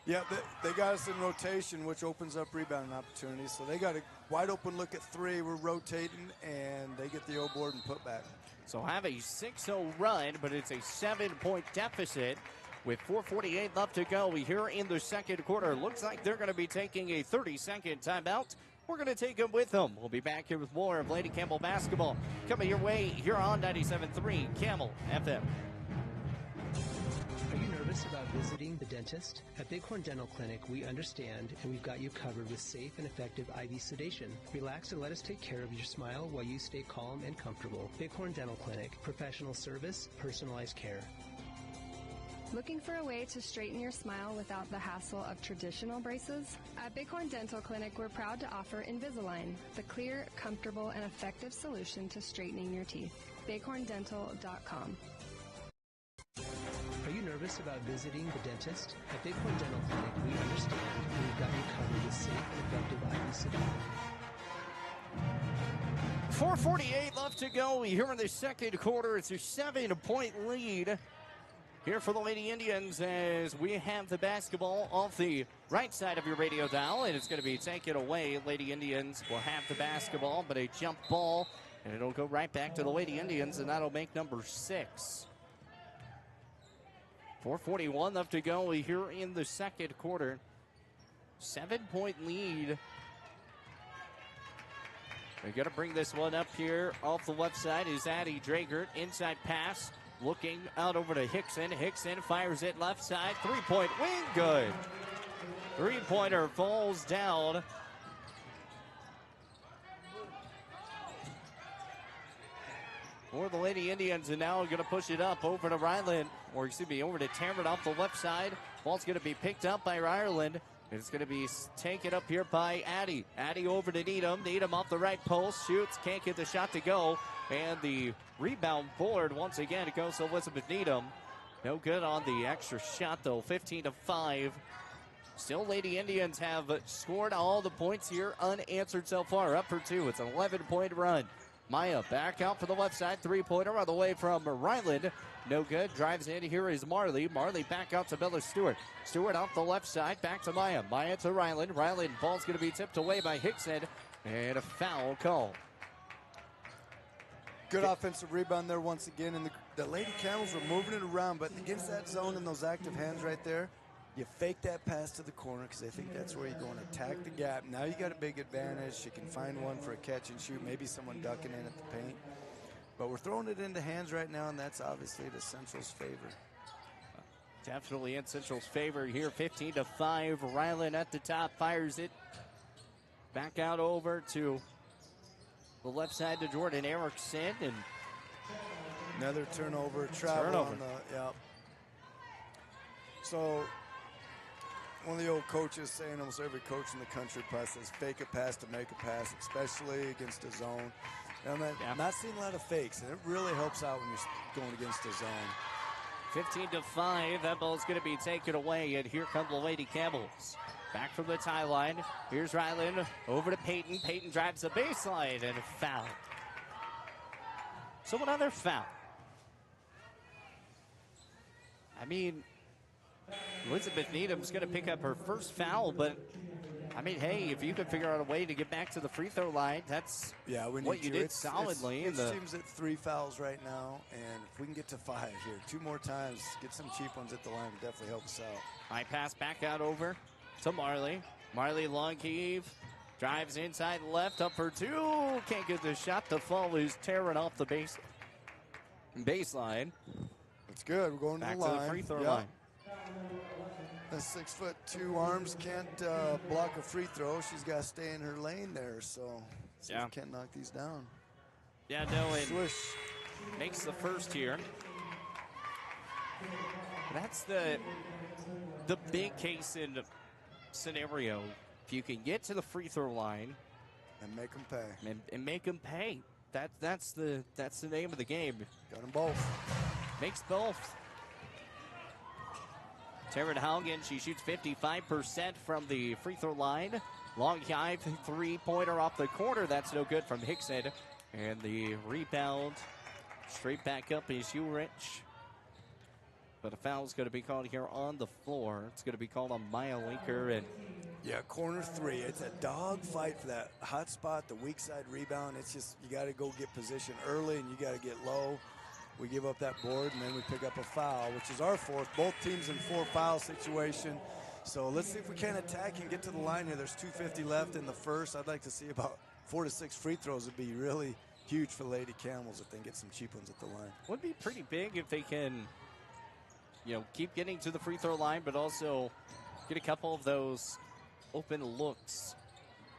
Yeah, they got us in rotation, which opens up rebounding opportunities. So they got a wide open look at 3. We're rotating, and they get the O board and put back. So have a 6-0 run, but it's a 7-point deficit with 4:48 left to go here in the second quarter. Looks like they're going to be taking a 30-second timeout. We're going to take them with them. We'll be back here with more of Lady Campbell basketball coming your way here on 97.3 Camel FM. Are you nervous about visiting the dentist? At Bighorn Dental Clinic, we understand, and we've got you covered with safe and effective IV sedation. Relax and let us take care of your smile while you stay calm and comfortable. Bighorn Dental Clinic, professional service, personalized care. Looking for a way to straighten your smile without the hassle of traditional braces? At Bighorn Dental Clinic, we're proud to offer Invisalign, the clear, comfortable, and effective solution to straightening your teeth. BighornDental.com. Are you nervous about visiting the dentist? At Bighorn Dental Clinic, we understand, and we've got you covered with safe and effective IV sedation. 4:48 left to go here in the second quarter. It's a 7-point lead here for the Lady Indians as we have the basketball off the right side of your radio dial, and it's going to be taken away. Lady Indians will have the basketball, but a jump ball, and it'll go right back to the Lady Indians, and that'll make number 6. 4:41 left to go here in the second quarter. 7-point lead. They're going to bring this one up here off the left side is Addie Dragert. Inside pass. Looking out over to Hickson. Hickson fires it left side. 3-point wing. Good. 3-pointer falls down. For the Lady Indians, and now going to push it up over to Ryland. Or excuse me, over to Tarrant off the left side. Ball's going to be picked up by Ireland. It's going to be taken up here by Addie. Addie over to Needham. Needham off the right post. Shoots. Can't get the shot to go. And the rebound board once again. It goes to Elizabeth Needham. No good on the extra shot, though. 15-5. Still, Lady Indians have scored all the points here unanswered so far. Up for 2. It's an 11-point run. Maya back out for the left side. 3-pointer on the way from Ryland. No good. Drives in. Here is Marley. Marley back out to Bella Stewart. Stewart off the left side. Back to Maya. Maya to Ryland. Ryland ball's going to be tipped away by Hickson. And a foul call. Good offensive rebound there once again. And the Lady Camels were moving it around, but against that zone and those active hands right there, you fake that pass to the corner because they think that's where you're going to attack the gap. Now you got a big advantage. You can find one for a catch and shoot. Maybe someone ducking in at the paint. But we're throwing it into hands right now, and that's obviously to Central's favor. Definitely in Central's favor here, 15-5. Ryland at the top fires it back out over to the left side to Jordan Erickson, and another turnover. Travel on the, yep. So one of the old coaches saying, almost every coach in the country probably says, fake a pass to make a pass, especially against a zone. And I'm not seeing a lot of fakes, and it really helps out when you're going against a zone. 15-5. That ball's going to be taken away, and here come the Lady Camels. Back from the tie line. Here's Ryland over to Peyton. Peyton drives the baseline and a foul. So another foul. I mean, Elizabeth Needham's going to pick up her first foul, but I mean, hey, if you can figure out a way to get back to the free throw line, that's what you did solidly. It seems at 3 fouls right now, and if we can get to 5 here, 2 more times, get some cheap ones at the line, would definitely help us out. High pass back out over to Marley. Marley long heave, drives inside left, up for 2. Can't get the shot to fall. He's tearing off the baseline. That's good. We're going back to the line. To the free throw line. The 6'2" arms can't block a free throw. She's got to stay in her lane there, so can't knock these down. Yeah, no, it swish makes the first here. That's the big case in scenario. If you can get to the free throw line and make them pay, and make them pay, that's the name of the game. Got them both. Makes both. Taryn Haugen, she shoots 55% from the free throw line. Long high 3-pointer off the corner. That's no good from Hickson. And the rebound straight back up is Ulrich. But a foul is going to be called here on the floor. It's going to be called on Maya Linker. And corner 3. It's a dog fight for that hot spot, the weak side rebound. It's just you got to go get position early and you got to get low. We give up that board, and then we pick up a foul, which is our 4th. Both teams in 4-foul situation. So let's see if we can attack and get to the line here. There's 2:50 left in the first. I'd like to see about 4 to 6 free throws. Would be really huge for Lady Camels if they can get some cheap ones at the line. Would be pretty big if they can, keep getting to the free throw line, but also get a couple of those open looks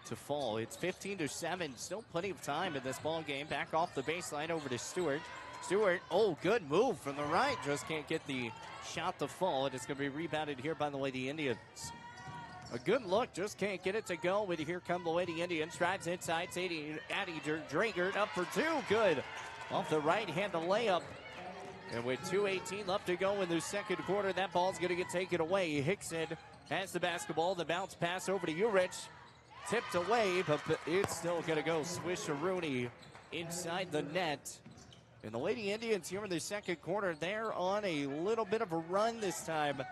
to fall. It's 15-7. Still plenty of time in this ball game. Back off the baseline over to Stewart. Stewart, good move from the right. Just can't get the shot to fall. And it's going to be rebounded here by the Lady Indians. A good look, just can't get it to go. But here come the Lady Indians. Drives inside. Addie Dragert up for 2. Good. Off the right hand, the layup. And with 2:18 left to go in the second quarter, that ball's going to get taken away. Hickson has the basketball. The bounce pass over to Urich. Tipped away, but it's still going to go. Swish-a-rooney inside the net. And the Lady Indians here in the second quarter, they're on a little bit of a run this time.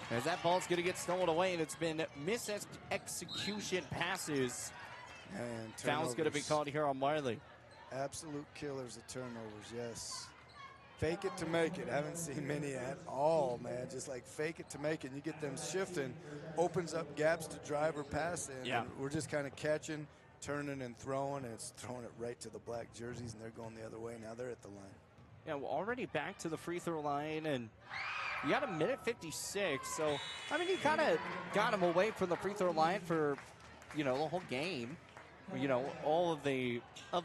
As that ball's going to get stolen away, and it's been mis-execution passes. And foul's going to be called here on Marley. Absolute killers of turnovers, yes. Fake it to make it. Haven't seen many at all, man. Just like fake it to make it. And you get them shifting, opens up gaps to drive or pass in. Yeah. And we're just kind of catching, turning and throwing, and it's throwing it right to the black jerseys, and they're going the other way. Now they're at the line. Yeah, we're already back to the free throw line, and you got a minute 56. So, I mean, you kind of got him away from the free throw line for, the whole game. All of the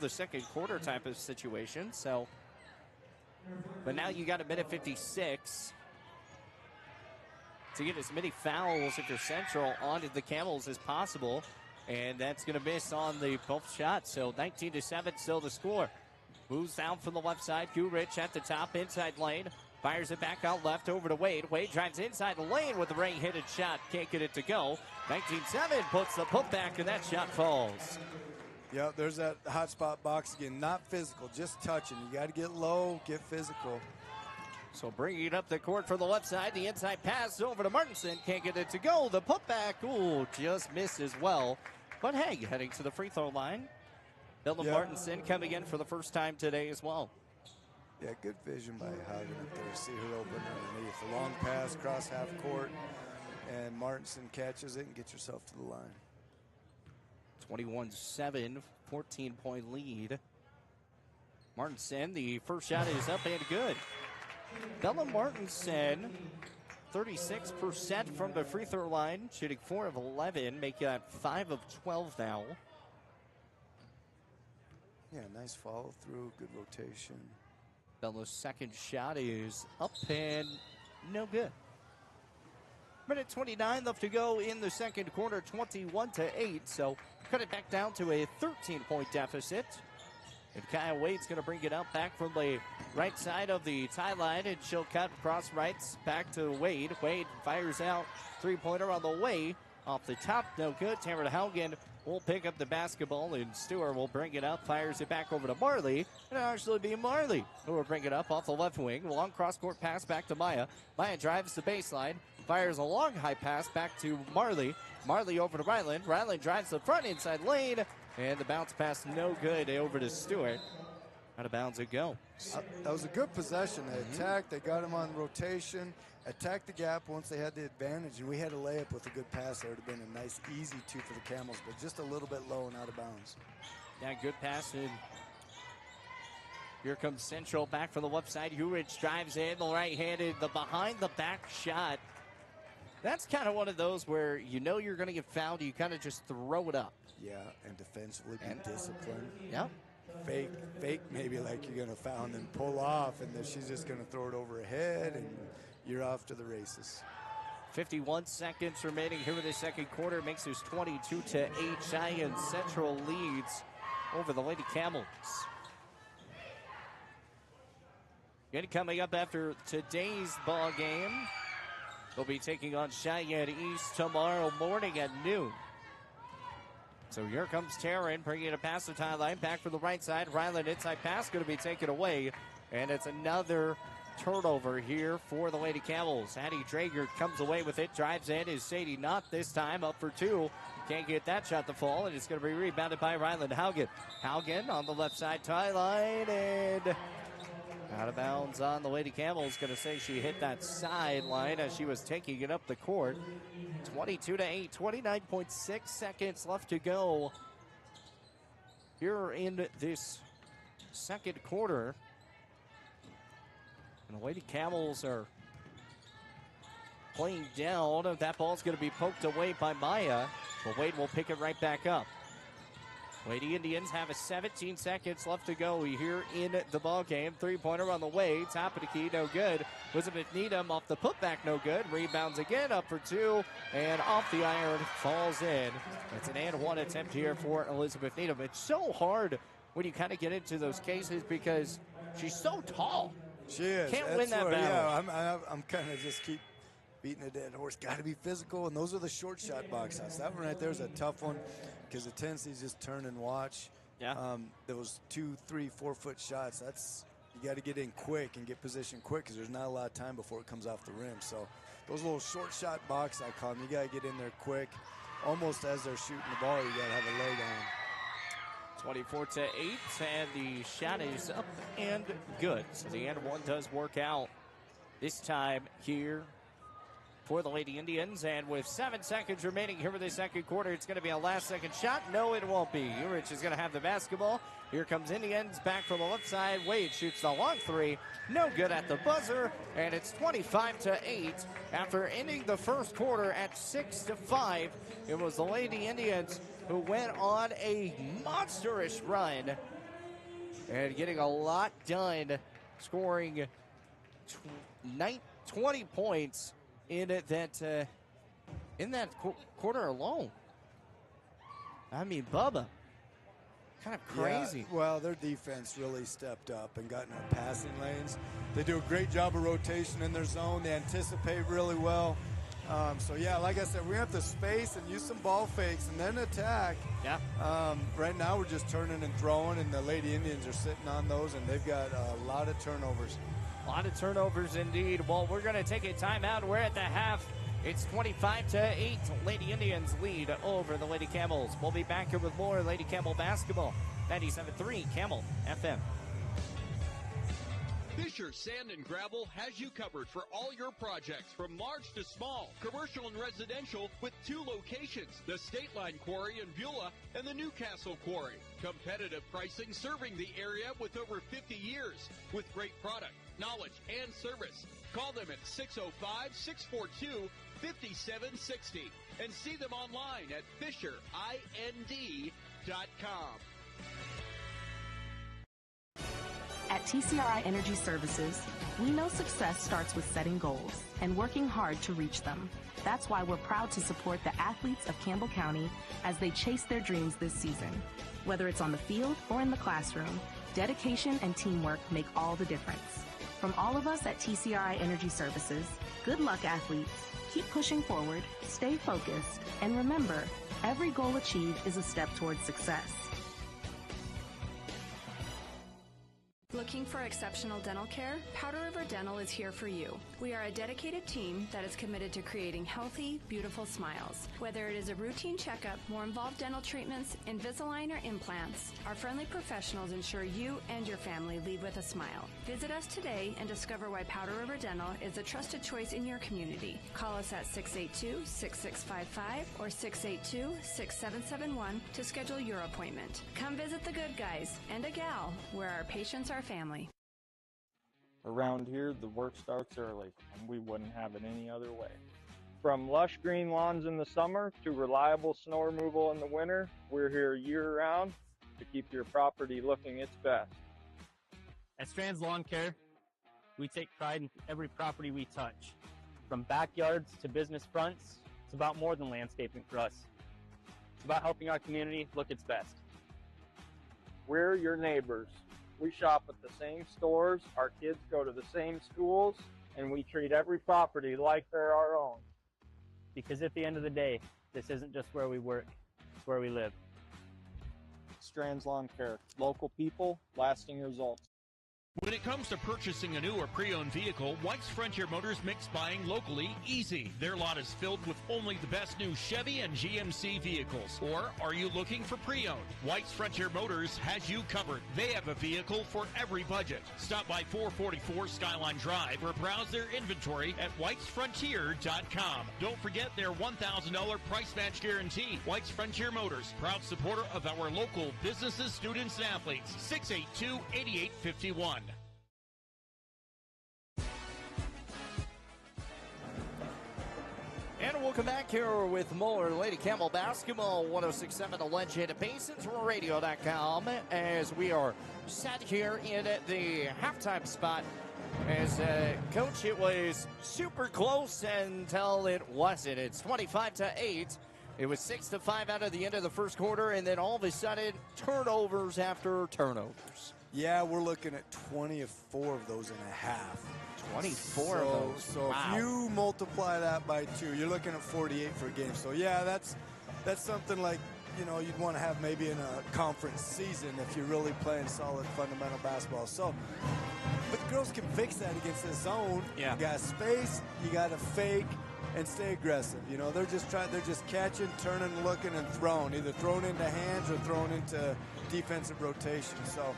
second quarter type of situation. So, but now you got a minute 56 to get as many fouls if you're Central onto the Camels as possible. And that's going to miss on the both shots. So 19-7 still the score. Moves down from the left side. Gurich at the top, inside lane. Fires it back out left over to Wade. Wade drives inside the lane with a right-handed shot. Can't get it to go. 19-7 puts the putback, and that shot falls. Yeah, there's that hot spot box again. Not physical, just touching. You got to get low, get physical. So bringing it up the court for the left side. The inside pass over to Martinson. Can't get it to go. The putback, just missed as well. But hey, heading to the free throw line. Dylan Martinson coming in for the first time today as well. Yeah, good vision by Hagen up there. See her open underneath. A long pass, cross half court, and Martinson catches it and gets herself to the line. 21-7, 14-point lead. Martinson, the first shot is up and good. Bella Martinson, 36% from the free throw line, shooting 4 of 11, making that 5 of 12 now. Yeah, nice follow through, good rotation. Bella's second shot is up and no good. Minute 29 left to go in the second quarter, 21-8. So cut it back down to a 13-point deficit. And Kyle Wade's going to bring it up back from the right side of the tie line, and she'll cut across rights back to Wade. Wade fires out, three-pointer on the way. Off the top, no good. Tamara Haugen will pick up the basketball, and Stewart will bring it up, fires it back over to Marley. And it'll actually be Marley who will bring it up off the left wing. Long cross-court pass back to Maya. Maya drives the baseline, fires a long high pass back to Marley. Marley over to Ryland. Ryland drives the front inside lane, and the bounce pass no good over to Stewart. Out of bounds it goes. That was a good possession. They attacked, they got him on rotation, attacked the gap once they had the advantage, and we had a layup with a good pass there. It would have been a nice, easy two for the Camels, but just a little bit low and out of bounds. Yeah, good pass in. Here comes Central back from the left side. Hurich drives in, the right-handed, the behind-the-back shot. That's kind of one of those where you know you're going to get fouled, you kind of just throw it up. Yeah, and defensively be disciplined. Yeah. Fake maybe like you're going to foul and then pull off, and then she's just going to throw it over her head, and you're off to the races. 51 seconds remaining here in the second quarter. Makes this 22-8. Cheyenne Central leads over the Lady Camels. Again, coming up after today's ball game, they'll be taking on Cheyenne East tomorrow morning at noon. So here comes Taryn, bringing it past the tie line, back from the right side. Ryland inside pass going to be taken away, and it's another turnover here for the Lady Camels. Addie Drager comes away with it, drives in, is Sadie Knott this time, up for two. Can't get that shot to fall, and it's going to be rebounded by Ryland Haugen. Haugen on the left side tie line, and out of bounds on the Lady Camels. Going to say she hit that sideline as she was taking it up the court. 22-8, 29.6 seconds left to go here in this second quarter. And the Lady Camels are playing down. That ball's going to be poked away by Maya, but Wade will pick it right back up. Lady Indians have 17 seconds left to go here in the ball game. Three-pointer on the way. Top of the key, no good. Elizabeth Needham off the putback, no good. Rebounds again, up for two, and off the iron, falls in. It's an and one attempt here for Elizabeth Needham. It's so hard when you kind of get into those cases because she's so tall. She is. Can't win that battle. Yeah, I'm kind of just keep beating a dead horse. Got to be physical, and those are the short shot box outs. That one right there is a tough one because the tendency is just turn and watch. Yeah. Those 2, 3, 4 foot shots, you got to get in quick and get position quick because there's not a lot of time before it comes off the rim. So those little short shot box, I call them, you got to get in there quick. Almost as they're shooting the ball, you got to have a leg on. 24-8, and the shot is up and good. So the and one does work out this time here for the Lady Indians. And with 7 seconds remaining here in the second quarter, it's going to be a last-second shot. No, it won't be. Urich is going to have the basketball. Here comes Indians back from the left side. Wade shoots the long three. No good at the buzzer, and it's 25-8. After ending the first quarter at 6-5, it was the Lady Indians who went on a monsterish run and getting a lot done, scoring 20 points in that quarter alone. I mean, Bubba, kind of crazy. Yeah, well, their defense really stepped up and got in our passing lanes. They do a great job of rotation in their zone. They anticipate really well. So, yeah, like I said, we have to space and use some ball fakes and then attack. Yeah. Right now we're just turning and throwing, and the Lady Indians are sitting on those, and they've got a lot of turnovers. A lot of turnovers indeed. Well, we're going to take a timeout. We're at the half. It's 25-8. Lady Indians lead over the Lady Camels. We'll be back here with more Lady Camel basketball. 97.3 Camel FM. Fisher Sand and Gravel has you covered for all your projects, from large to small, commercial and residential, with 2 locations, the State Line Quarry in Beulah and the Newcastle Quarry. Competitive pricing serving the area with over 50 years, with great product, knowledge, and service. Call them at 605-642-5760 and see them online at FisherIND.com. At TCRI Energy Services, we know success starts with setting goals and working hard to reach them. That's why we're proud to support the athletes of Campbell County as they chase their dreams this season. Whether it's on the field or in the classroom, dedication and teamwork make all the difference. From all of us at TCRI Energy Services, good luck, athletes. Keep pushing forward, stay focused, and remember, every goal achieved is a step towards success. Looking for exceptional dental care? Powder River Dental is here for you. We are a dedicated team that is committed to creating healthy, beautiful smiles. Whether it is a routine checkup, more involved dental treatments, Invisalign, or implants, our friendly professionals ensure you and your family leave with a smile. Visit us today and discover why Powder River Dental is a trusted choice in your community. Call us at 682-6655 or 682-6771 to schedule your appointment. Come visit the good guys and a gal where our patients are family. Around here, the work starts early, and we wouldn't have it any other way. From lush green lawns in the summer to reliable snow removal in the winter, we're here year-round to keep your property looking its best. At Strands Lawn Care, we take pride in every property we touch. From backyards to business fronts, it's about more than landscaping for us. It's about helping our community look its best. We're your neighbors. We shop at the same stores, our kids go to the same schools, and we treat every property like they're our own. Because at the end of the day, this isn't just where we work, it's where we live. Strands Lawn Care. Local people, lasting results. When it comes to purchasing a new or pre-owned vehicle, White's Frontier Motors makes buying locally easy. Their lot is filled with only the best new Chevy and GMC vehicles. Or are you looking for pre-owned? White's Frontier Motors has you covered. They have a vehicle for every budget. Stop by 444 Skyline Drive or browse their inventory at whitesfrontier.com. Don't forget their $1,000 price match guarantee. White's Frontier Motors, proud supporter of our local businesses, students, and athletes. 682-8851. And welcome back here with more Lady Campbell Basketball, 106.7 The Legend, BasensRadio.com, as we are sat here in the halftime spot. As Coach, it was super close until it wasn't. It's 25-8. It was 6-5 out of the end of the first quarter, and then all of a sudden, turnovers after turnovers. Yeah, we're looking at 24 of those in a half. 24 of those. So wow. If you multiply that by 2, you're looking at 48 for a game. So yeah, that's something like, you know, you'd want to have maybe in a conference season if you're really playing solid fundamental basketball. So, but the girls can fix that against the zone. Yeah. You got space, you got to fake and stay aggressive. You know, they're just catching, turning, looking, and throwing. Either thrown into hands or thrown into defensive rotation. So,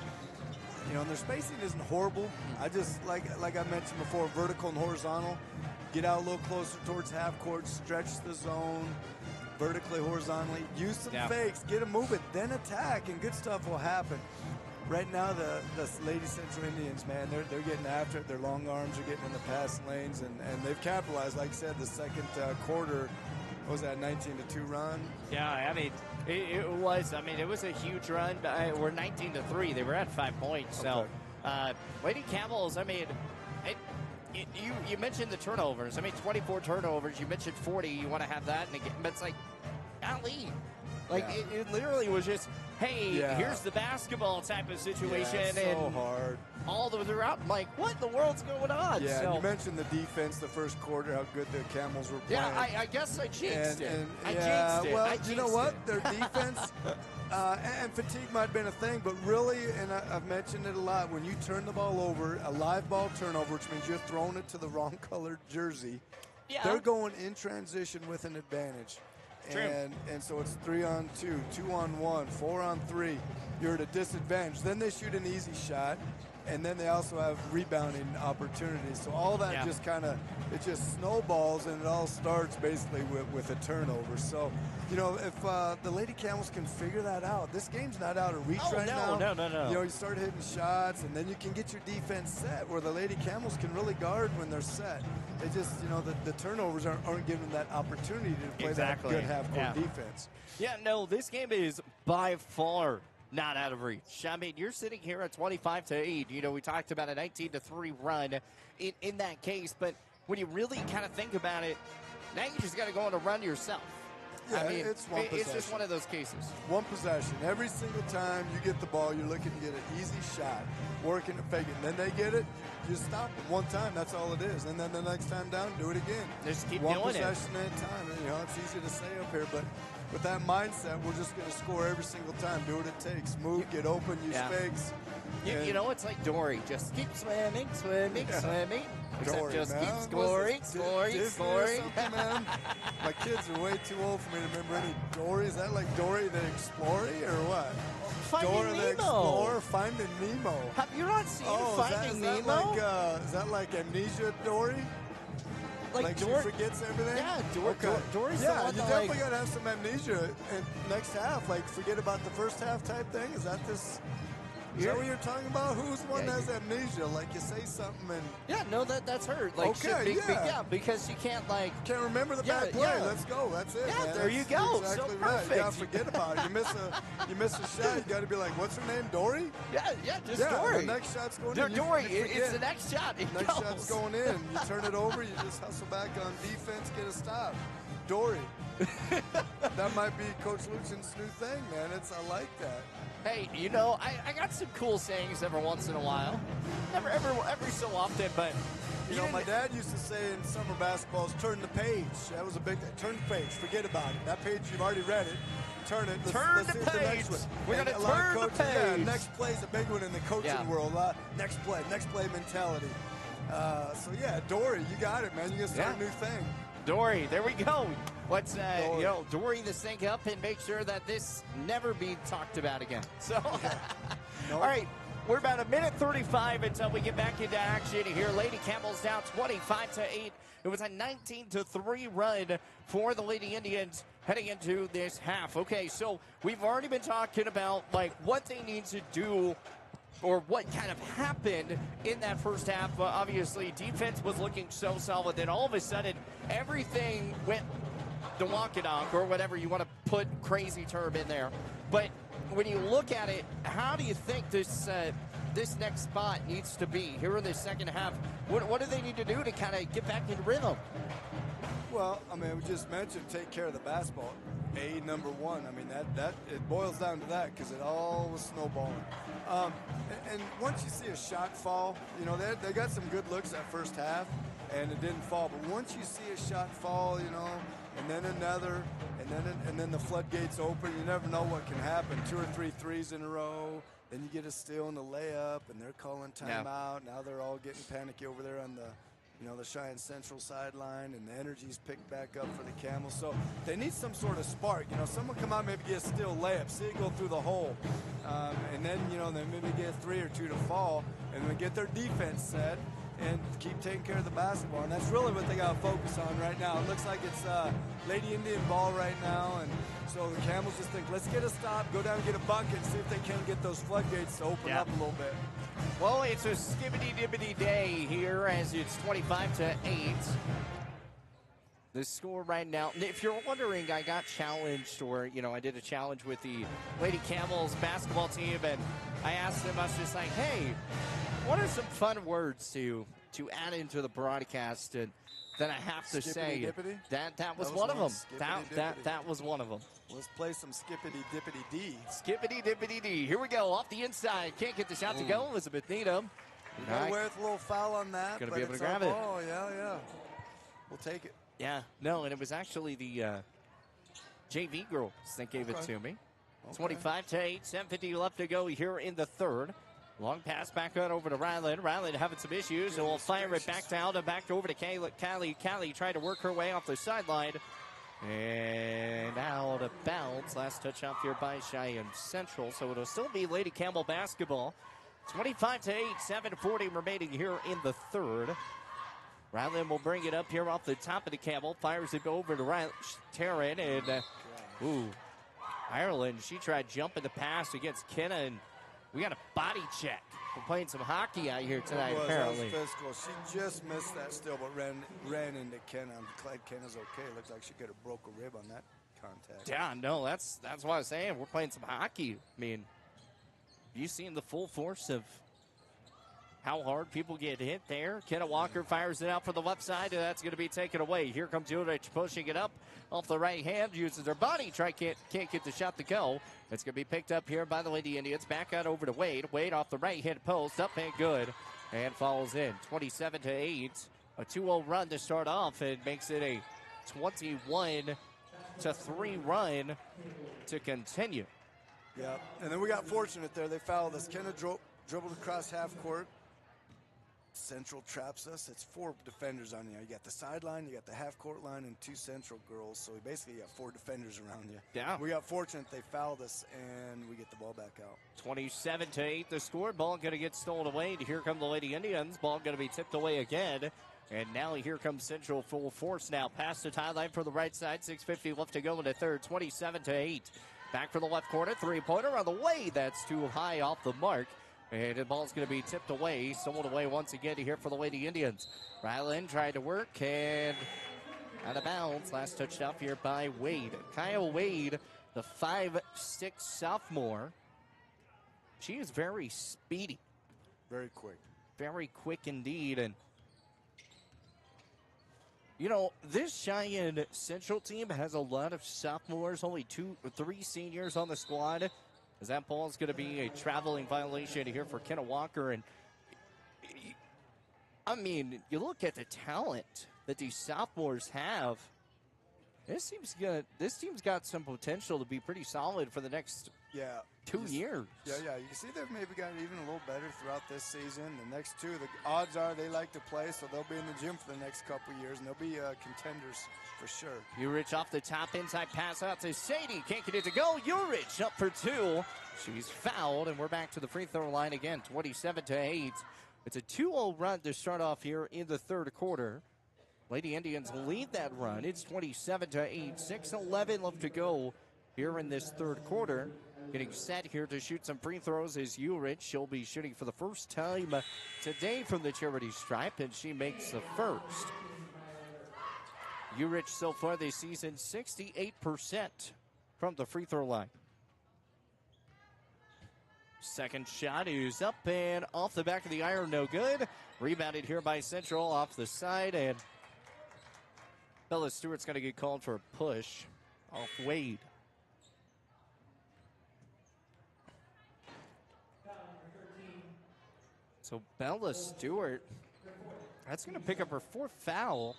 you know, and their spacing isn't horrible. I just, like I mentioned before, vertical and horizontal. Get out a little closer towards half court, stretch the zone, vertically, horizontally. Use some fakes, get them moving, then attack, and good stuff will happen. Right now, the Lady Central Indians, man, they're getting after it. Their long arms are getting in the passing lanes, and they've capitalized. Like I said, the second quarter, what was that, 19-2 run? Yeah, I mean, it was a huge run. We're 19-3. They were at 5 points. So, Lady Camels, I mean, you mentioned the turnovers. I mean, 24 turnovers. You mentioned 40. You want to have that, but it's like, golly. Like, it literally was just, hey, here's the basketball type of situation. Yeah, so hard. All those are out. I'm like, what in the world's going on? Yeah, so, you mentioned the defense the first quarter, how good the Camels were playing. Yeah, I guess I jinxed it. I jinxed it. Well, you know what? Their defense and fatigue might have been a thing, but really, and I've mentioned it a lot, when you turn the ball over, a live ball turnover, which means you're throwing it to the wrong colored jersey, they're going in transition with an advantage. And so it's 3-on-2, 2-on-1, 4-on-3. You're at a disadvantage. Then they shoot an easy shot. and then they also have rebounding opportunities. So all that just kind of, it just snowballs, and it all starts basically with a turnover. So, you know, if the Lady Camels can figure that out, this game's not out of reach now. No. You know, you start hitting shots, and then you can get your defense set where the Lady Camels can really guard when they're set. They just, you know, the turnovers aren't giving them that opportunity to play that good half-court defense. Yeah, no, this game is by far not out of reach. I mean, you're sitting here at 25-8. You know, we talked about a 19-3 run in that case, but when you really kind of think about it, now you just got to go on a run yourself. Yeah, I mean, it's one possession. It's just one of those cases. One possession. Every single time you get the ball, you're looking to get an easy shot, working and faking. Then they get it, you stop it one time. That's all it is. And then the next time down, do it again. Just keep one doing it. One possession at a time. And, you know, it's easy to say up here, but with that mindset, we're just going to score every single time. Do what it takes. Move, get open, use fakes. You know, it's like Dory. Just keep swimming. Dory, just man. keep scoring. Man? My kids are way too old for me to remember any Dory. Is that like Dory the Explorer or what? Finding Dora Nemo. the Explorer, Finding Nemo. Have you not seen Finding Nemo? Is that like Amnesia Dory? Like she forgets everything? Yeah, Dory's yeah, the one you that, definitely got to have some amnesia in next half. Like, forget about the first half type thing. Is that this? Is that what you're talking about? Who's the one that has amnesia? Like, you say something and... Yeah, no, that's her. Like, because you can't, like... Can't remember the bad play. Yeah. Let's go. That's it, Yeah, man. there you go. Exactly So right. perfect. You got to forget about it. You miss a shot, you got to be like, what's her name, Dory? Yeah, just Dory. The next shot's going in. Dory, it's the next shot. Next shot's going in. You turn it over, you just hustle back on defense, get a stop. Dory. That might be Coach Luchen's new thing, man. I like that. Hey, you know, I got some cool sayings every once in a while. Every so often, but... You know, my dad used to say in summer basketball, turn the page. That was a big thing. Turn the page. Forget about it. That page, you've already read it. Turn it. Let's see the next one. We're going to turn the page. Yeah, next play's a big one in the coaching world. Next play mentality. So, yeah, Dory, you got it, man. You're going to start a new thing. Dory, there we go. Let's, Dory this thing up and make sure that this never be talked about again. So, all right, we're about a minute 35 until we get back into action here. Lady Campbell's down 25-8. It was a 19-3 run for the Lady Indians heading into this half. Okay, so we've already been talking about, like, what they need to do or what kind of happened in that first half. Obviously, defense was looking so solid that all of a sudden everything went the wonk-a-donk, or whatever you want to put crazy term in there. But when you look at it, how do you think this next spot needs to be here in the second half? What do they need to do to kind of get back in rhythm? Well, I mean, we just mentioned take care of the basketball. Number one. I mean, that it boils down to that because it all was snowballing. And once you see a shot fall, you know, they got some good looks that first half, and it didn't fall. But once you see a shot fall, you know, and then another, and then the floodgates open, you never know what can happen. 2 or 3 threes in a row, then you get a steal and a layup, and they're calling timeout. Now they're all getting panicky over there on the Cheyenne Central sideline, and the energy's picked back up for the Camels. So they need some sort of spark. You know, someone come out, maybe get a steal layup, see it go through the hole. And then, you know, they maybe get 3 or 2 to fall, and then get their defense set and keep taking care of the basketball. And that's really what they got to focus on right now. It looks like it's Lady Indian ball right now, and so the Camels just think, let's get a stop, go down and get a bucket, and see if they can get those floodgates to open up a little bit. Well, it's a skibbity-dibbity day here as it's 25-8. The score right now, if you're wondering, I got challenged, or, you know, I did a challenge with the Lady Camels basketball team, and I asked them, I was just like, hey, what are some fun words to add into the broadcast? And then I have to say that was one of them. That was one of them. Let's play some skippity-dippity-dee. Skippity-dippity-dee. Here we go, off the inside. Can't get the shot to go. Elizabeth Needham. Got away with a little foul on that. Going to be able to grab it. Oh, yeah. We'll take it. Yeah, no, and it was actually the JV girls that gave it to me. 25-8, 7:50 left to go here in the third. Long pass back on over to Ryland. Ryland having some issues, and we'll fire it back down and back over to Callie. Callie trying to work her way off the sideline. And out of bounds. Last touch off here by Cheyenne Central. So it'll still be Lady Campbell basketball. 25-8, 7:40 remaining here in the third. Ryland will bring it up here off the top of the Campbell. Fires it over to Taryn. And, Ireland, she tried jumping the pass against Kenna. And we got a body check. We're playing some hockey out here tonight, apparently. That was physical. She just missed that still, but ran into Kenna. I'm glad Kenna's okay. Looks like she could have broke a rib on that contact. Yeah, no, that's what I was saying. We're playing some hockey. I mean, you've seen the full force of how hard people get hit there. Kenna Walker fires it out for the left side, and that's going to be taken away. Here comes Ulrich pushing it up off the right hand, uses her body, can't get the shot to go. It's going to be picked up here by the Lady Indians. Back out over to Wade. Wade off the right hand post, up and good, and falls in. 27-8, a 2-0 run to start off, and makes it a 21-3 run to continue. Yeah, and then we got fortunate there. They fouled us. Kenna dribbled across half court. Central traps us. It's 4 defenders on you. You got the sideline, you got the half-court line, and 2 Central girls. So we basically got 4 defenders around you. Yeah. We got fortunate they fouled us, and we get the ball back out. 27-8, the score. Ball going to get stolen away. Here come the Lady Indians. Ball going to be tipped away again. And now here comes Central full force now. Past the tie line for the right side. 6:50 left to go in the third. 27-8. Back for the left corner. Three-pointer on the way. That's too high off the mark. And the ball's going to be tipped away, stolen away once again here for the Lady Indians. Ryland tried to work and out of bounds. Last touched off here by Wade. Kyle Wade, the 5'6" sophomore. She is very speedy. Very quick. Very quick indeed. And, you know, this Cheyenne Central team has a lot of sophomores, only 2 or 3 seniors on the squad. As that ball is going to be a traveling violation here for Kenna Walker. And, I mean, you look at the talent that these sophomores have. This team's got some potential to be pretty solid for the next 2 years. Yeah. You can see they've maybe gotten even a little better throughout this season. The next 2, the odds are they like to play, so they'll be in the gym for the next couple years, and they'll be contenders for sure. Urich off the top, inside pass out to Sadie. Can't get it to go. Urich up for 2. She's fouled, and we're back to the free throw line again, 27-8. It's a 2-0 run to start off here in the third quarter. Lady Indians lead that run. It's 27-8. 6:11 left to go here in this third quarter. Getting set here to shoot some free throws is Urich. She'll be shooting for the first time today from the charity stripe, and she makes the first. Urich so far this season, 68% from the free throw line. Second shot is up and off the back of the iron, no good. Rebounded here by Central off the side, and Bella Stewart's going to get called for a push off Wade. So Bella Stewart, that's going to pick up her 4th foul.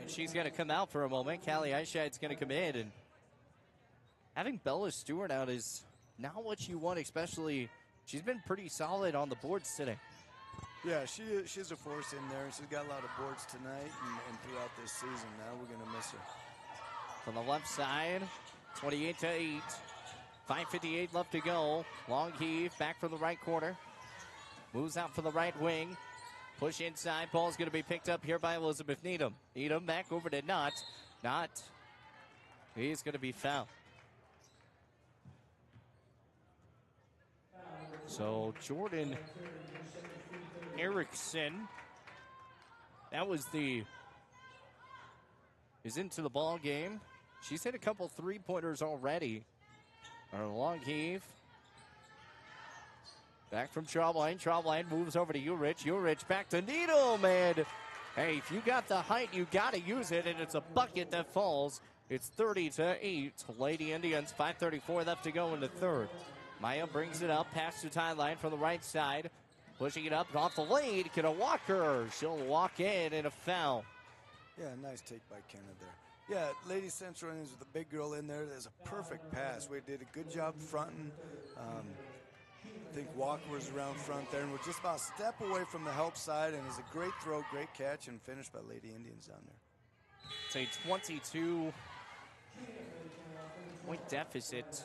And she's going to come out for a moment. Callie Eichheid's going to come in. And having Bella Stewart out is not what you want, especially she's been pretty solid on the boards today. Yeah, she's a force in there. She's got a lot of boards tonight and throughout this season. Now we're going to miss her. From the left side, 28-8. 5:58 left to go. Long heave, back from the right corner. Moves out for the right wing. Push inside. Ball's going to be picked up here by Elizabeth Needham. Needham back over to Knott. Knott. He's going to be fouled. So Jordan Erickson. That was is into the ball game. She's hit a couple 3-pointers already. Our long heave. Back from Traubline. Traubline moves over to Urich. Urich back to Needham. And, hey, if you got the height, you got to use it. And it's a bucket that falls. It's 30-8. Lady Indians, 5:34 left to go in the third. Maya brings it up past the tie line from the right side. Pushing it up off the lane. Kenna Walker. She'll walk in and a foul. Yeah, nice take by Kenna there. Yeah, Lady Central Indians with a big girl in there. There's a perfect pass. We did a good job fronting. I think Walker was around front there, and we're just about a step away from the help side, and it's a great throw, great catch, and finished by Lady Indians down there. It's a 22-point deficit.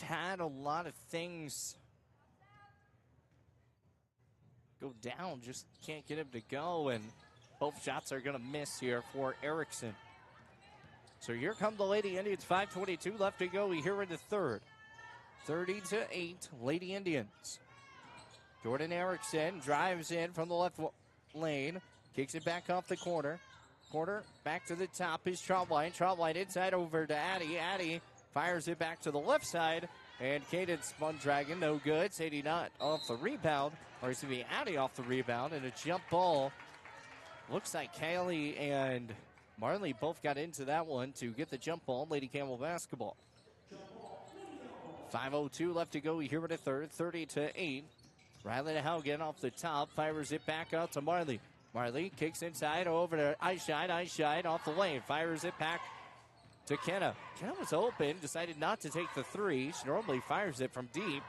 have had a lot of things go down. Just can't get him to go, and both shots are going to miss here for Erickson. So here come the Lady Indians. 5:22 left to go here in the third. 30-8, Lady Indians. Jordan Erickson drives in from the left lane. Kicks it back off the corner. Corner back to the top is Troutline. Troutline inside over to Addy. Addy fires it back to the left side. And Cadence Mondragon, no good. Sadie Knott off the rebound. Or excuse me, Addy off the rebound. And a jump ball. Looks like Kaylee and Marley both got into that one to get the jump ball. Lady Campbell basketball. 5:02 left to go here in the third. 30-8. Riley Haugen off the top. Fires it back out to Marley. Marley kicks inside over to Eyeshine. Eyeshine off the lane. Fires it back to Kenna. Kenna was open. Decided not to take the three. She normally fires it from deep.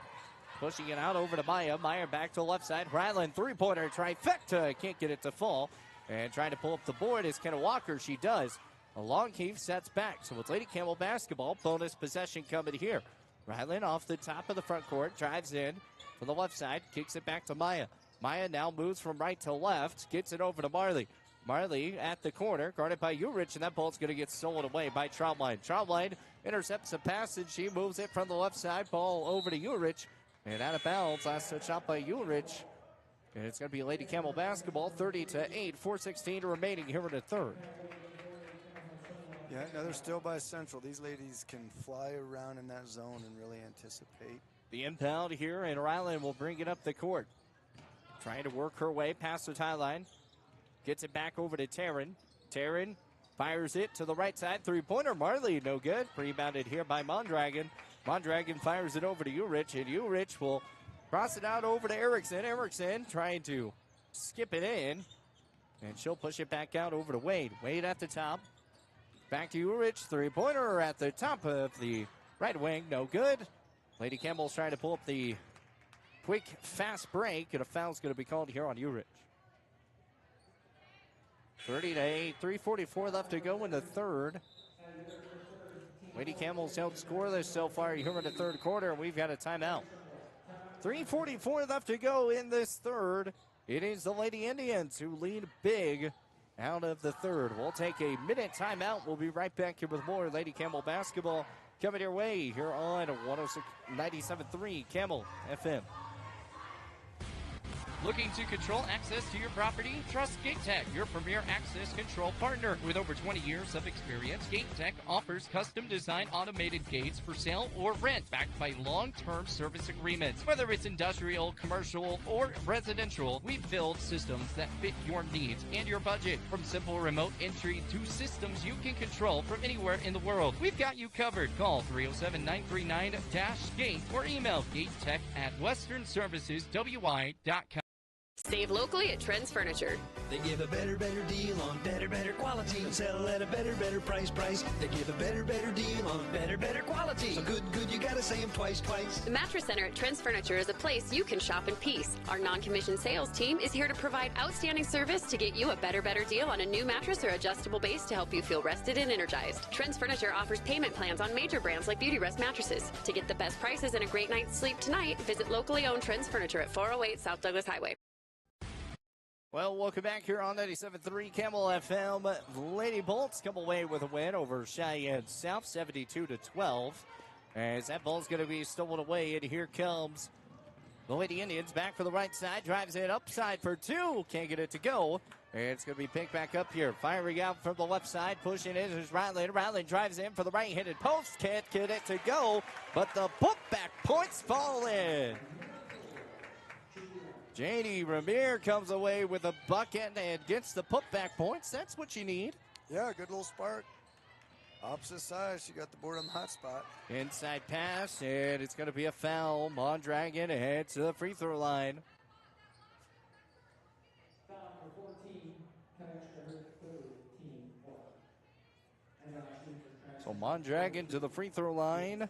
Pushing it out over to Maya. Maya back to the left side. Ryland three-pointer trifecta. Can't get it to fall. And trying to pull up the board is Kenna Walker. She does. A long heave sets back. So with Lady Campbell basketball, bonus possession coming here. Ryland off the top of the front court. Drives in from the left side. Kicks it back to Maya. Maya now moves from right to left. Gets it over to Marley. Marley at the corner. Guarded by Urich. And that ball's going to get stolen away by Troutline. Troutline intercepts the pass. And she moves it from the left side. Ball over to Urich. And out of bounds. Last touch out by Urich. And it's going to be Lady Campbell basketball. 30-8. 4:16 remaining here in the third. Yeah, no, they're still by Central. These ladies can fly around in that zone and really anticipate. The inbound here, and Ryland will bring it up the court. Trying to work her way past the tie line. Gets it back over to Taryn. Taryn fires it to the right side. Three-pointer, Marley, no good. Rebounded here by Mondragon. Mondragon fires it over to Urich, and Urich will cross it out over to Erickson. Erickson trying to skip it in, and she'll push it back out over to Wade. Wade at the top. Back to Urich. Three-pointer at the top of the right wing, no good. Lady Campbell's trying to pull up the quick, fast break, and a foul's going to be called here on Urich. 30-8, 3:44 left to go in the third. Lady Campbell's held scoreless so far here in the third quarter, and we've got a timeout. 3:44 left to go in this third. It is the Lady Indians who lead big out of the third. We'll take a minute timeout. We'll be right back here with more Lady Campbell basketball coming your way here on 97.3 Campbell FM. Looking to control access to your property? Trust GateTech, your premier access control partner. With over 20 years of experience, GateTech offers custom design automated gates for sale or rent, backed by long-term service agreements. Whether it's industrial, commercial, or residential, we build systems that fit your needs and your budget. From simple remote entry to systems you can control from anywhere in the world, we've got you covered. Call 307-939-GATE or email gatetech@westernserviceswi.com. Save locally at Trends Furniture. They give a better deal on better quality. Sell at a better price. They give a better deal on better quality. So good, you gotta say them twice. The Mattress Center at Trends Furniture is a place you can shop in peace. Our non-commissioned sales team is here to provide outstanding service to get you a better deal on a new mattress or adjustable base to help you feel rested and energized. Trends Furniture offers payment plans on major brands like Beauty Rest mattresses. To get the best prices and a great night's sleep tonight, visit locally owned Trends Furniture at 408 South Douglas Highway. Well, welcome back here on 97.3 Campbell FM. Lady Bolts come away with a win over Cheyenne South, 72-12. As that ball's going to be stolen away, and here comes the Lady Indians back for the right side. Drives it upside for two. Can't get it to go. And it's going to be picked back up here. Firing out from the left side. Pushing in is Ryland. Ryland drives in for the right-handed post. Can't get it to go. But the putback points fall in. Janie Ramir comes away with a bucket and gets the putback points. That's what you need. Yeah, good little spark. Opposite side, she got the board on the hot spot. Inside pass, and it's going to be a foul. Mondragon heads to the free throw line. So Mondragon to the free throw line.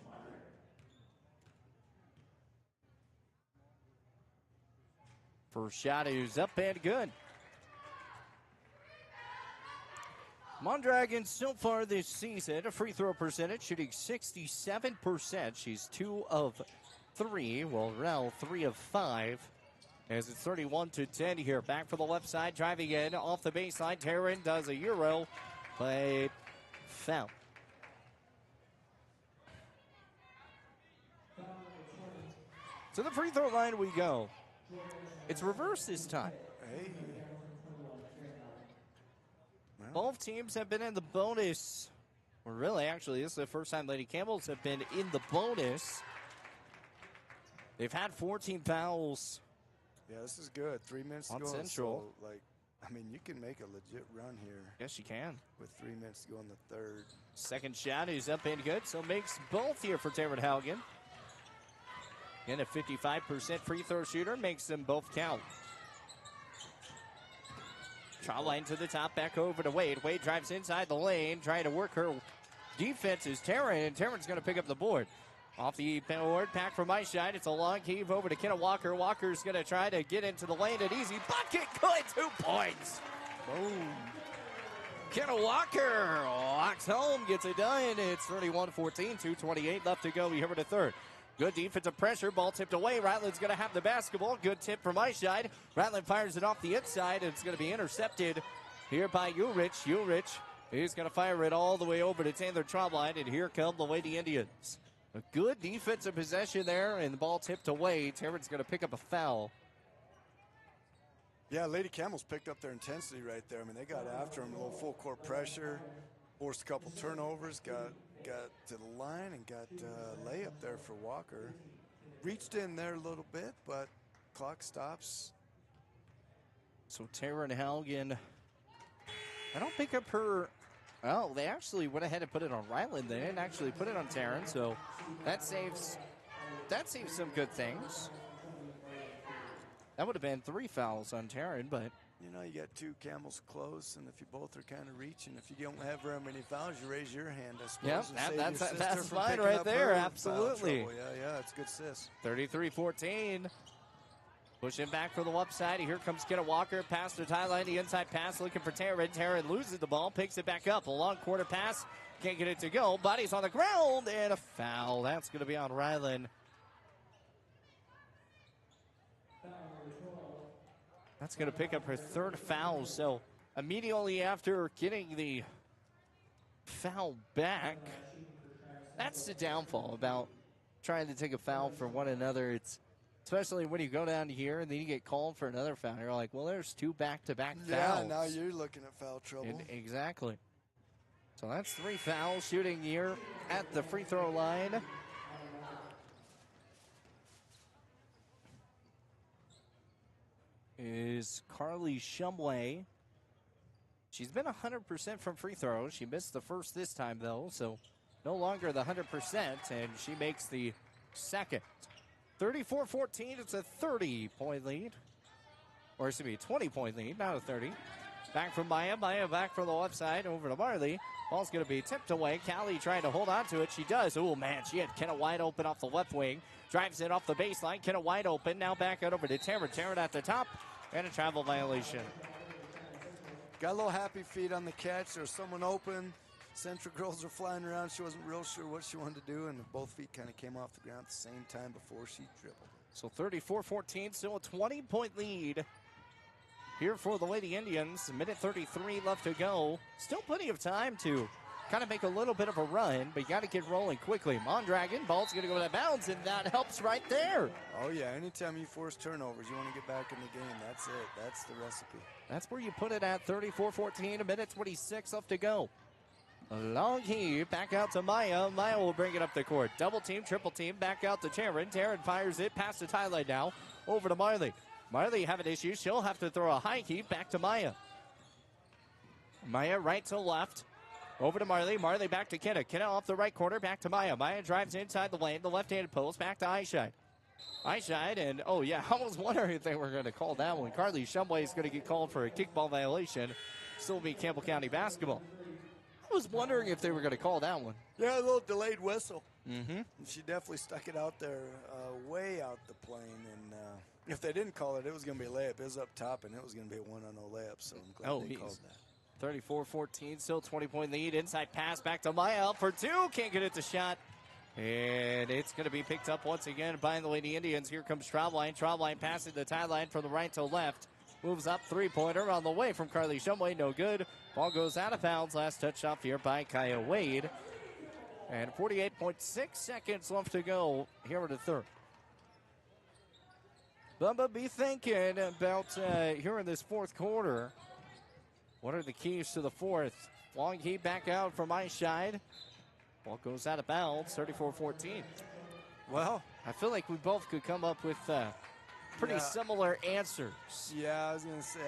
First shot is up and good. Mondragon so far this season, a free throw percentage shooting 67%. She's 2 of 3. Well, Rel 3 of 5. As it's 31-10 here. Back for the left side, driving in off the baseline. Taryn does a Euro, but foul. To the free throw line we go. It's reversed this time. Hey. Both teams have been in the bonus. Well, really, actually, this is the first time Lady Campbells have been in the bonus. They've had 14 fouls. Yeah, this is good. 3 minutes to On go. Central. So, I mean, you can make a legit run here. Yes, you can. With 3 minutes to go in the third. Second shot is up and good, so makes both here for Taryn Haugen. And a 55% free throw shooter makes them both count. Trial line to the top, back over to Wade. Wade drives inside the lane, trying to work her defense is Taryn, and Taryn's going to pick up the board. Off the board, pack from my side. It's a long heave over to Kenna Walker. Walker's going to try to get into the lane. An easy bucket. Good, 2 points. Boom. Kenna Walker walks home, gets it done. It's 31-14, 2:28 left to go here in the third. Good defensive pressure. Ball tipped away. Ratlin's going to have the basketball. Good tip from my side. Ratlin fires it off the inside, and it's going to be intercepted here by Ulrich. Ulrich is going to fire it all the way over to Taylor Traubline, and here come the Lady Indians. A good defensive possession there, and the ball tipped away. Taryn's going to pick up a foul. Yeah, Lady Camels picked up their intensity right there. I mean, they got after him, a little full court pressure, forced a couple turnovers, got to the line and got a layup there for Walker. Reached in there a little bit, but clock stops. So Taryn Haugen, I don't pick up her. Oh, they actually went ahead and put it on Ryland. They didn't actually put it on Taryn, so that saves some good things. That would have been 3 fouls on Taryn, but You know, you got 2 Camels close, and if you both are kind of reaching, if you don't have very many fouls, you raise your hand, I suppose. Yep, that's fine right there, absolutely. Yeah, it's a good sis. 33-14. Pushing back for the left side. Here comes Kenna Walker. Pass to Tyline. The inside pass looking for Taryn. Taryn loses the ball. Picks it back up. A long quarter pass. Can't get it to go. Body's on the ground. And a foul. That's going to be on Ryland. That's going to pick up her 3rd foul. So immediately after getting the foul back, that's the downfall about trying to take a foul for one another. It's especially when you go down here and then you get called for another foul. You're like, well, there's 2 back-to-back fouls. Yeah, now you're looking at foul trouble. Exactly. So that's 3 fouls shooting here at the free throw line. Is Carly Shumway. She's been 100% from free throws. She missed the first this time, though, so no longer the 100%, and she makes the second. 34-14, it's a 30-point lead. Or excuse me, 20-point lead, not a 30. Back from Maya. Maya back from the left side over to Marley. Ball's going to be tipped away. Callie trying to hold on to it. She does. Oh, man, she had Kenna wide open off the left wing. Drives it off the baseline. Kenna wide open. Now back out over to Taryn. Taryn at the top. And a travel violation. Got a little happy feet on the catch. There's someone open. Central girls are flying around. She wasn't real sure what she wanted to do, and both feet kind of came off the ground at the same time before she dribbled. So 34-14, still a 20-point lead here for the Lady Indians. A minute 33 left to go. Still plenty of time to kind of make a little bit of a run, but you got to get rolling quickly. Mondragon, ball's going to go to bounds, and that helps right there. Oh, yeah, anytime you force turnovers, you want to get back in the game. That's it. That's the recipe. That's where you put it at 34-14, a minute 26 left to go. A long heave, back out to Maya. Maya will bring it up the court. Double team, triple team, back out to Taryn. Taryn fires it, past the tie-line now, over to Marley. Marley having issues. She'll have to throw a high heave back to Maya. Maya right to left. Over to Marley. Marley back to Kenna. Kenna off the right corner. Back to Maya. Maya drives inside the lane. The left-handed post. Back to Eyeshine. Eyeshine, and oh yeah, I was wondering if they were going to call that one. Carly Shumway is going to get called for a kickball violation. Still be Campbell County basketball. I was wondering if they were going to call that one. Yeah, a little delayed whistle. Mm-hmm. She definitely stuck it out there way out the plane, and if they didn't call it, it was going to be a layup. It was up top, and it was going to be a 1-0 layup, so I'm glad they called that. 34-14, still 20-point lead. Inside pass back to Maya, up for two. Can't get it to shot. And it's going to be picked up once again by the Lady Indians. Here comes Traubline. Traubline passing the tie line from the right to left. Moves up, three-pointer on the way from Carly Shumway. No good. Ball goes out of bounds. Last touch off here by Kaya Wade. And 48.6 seconds left to go here in the third. Bubba, be thinking about here in this fourth quarter. What are the keys to the fourth? Long heat back out from Eyeshide. Ball goes out of bounds, 34-14. Well, I feel like we both could come up with pretty similar answers. Yeah, I was going to say,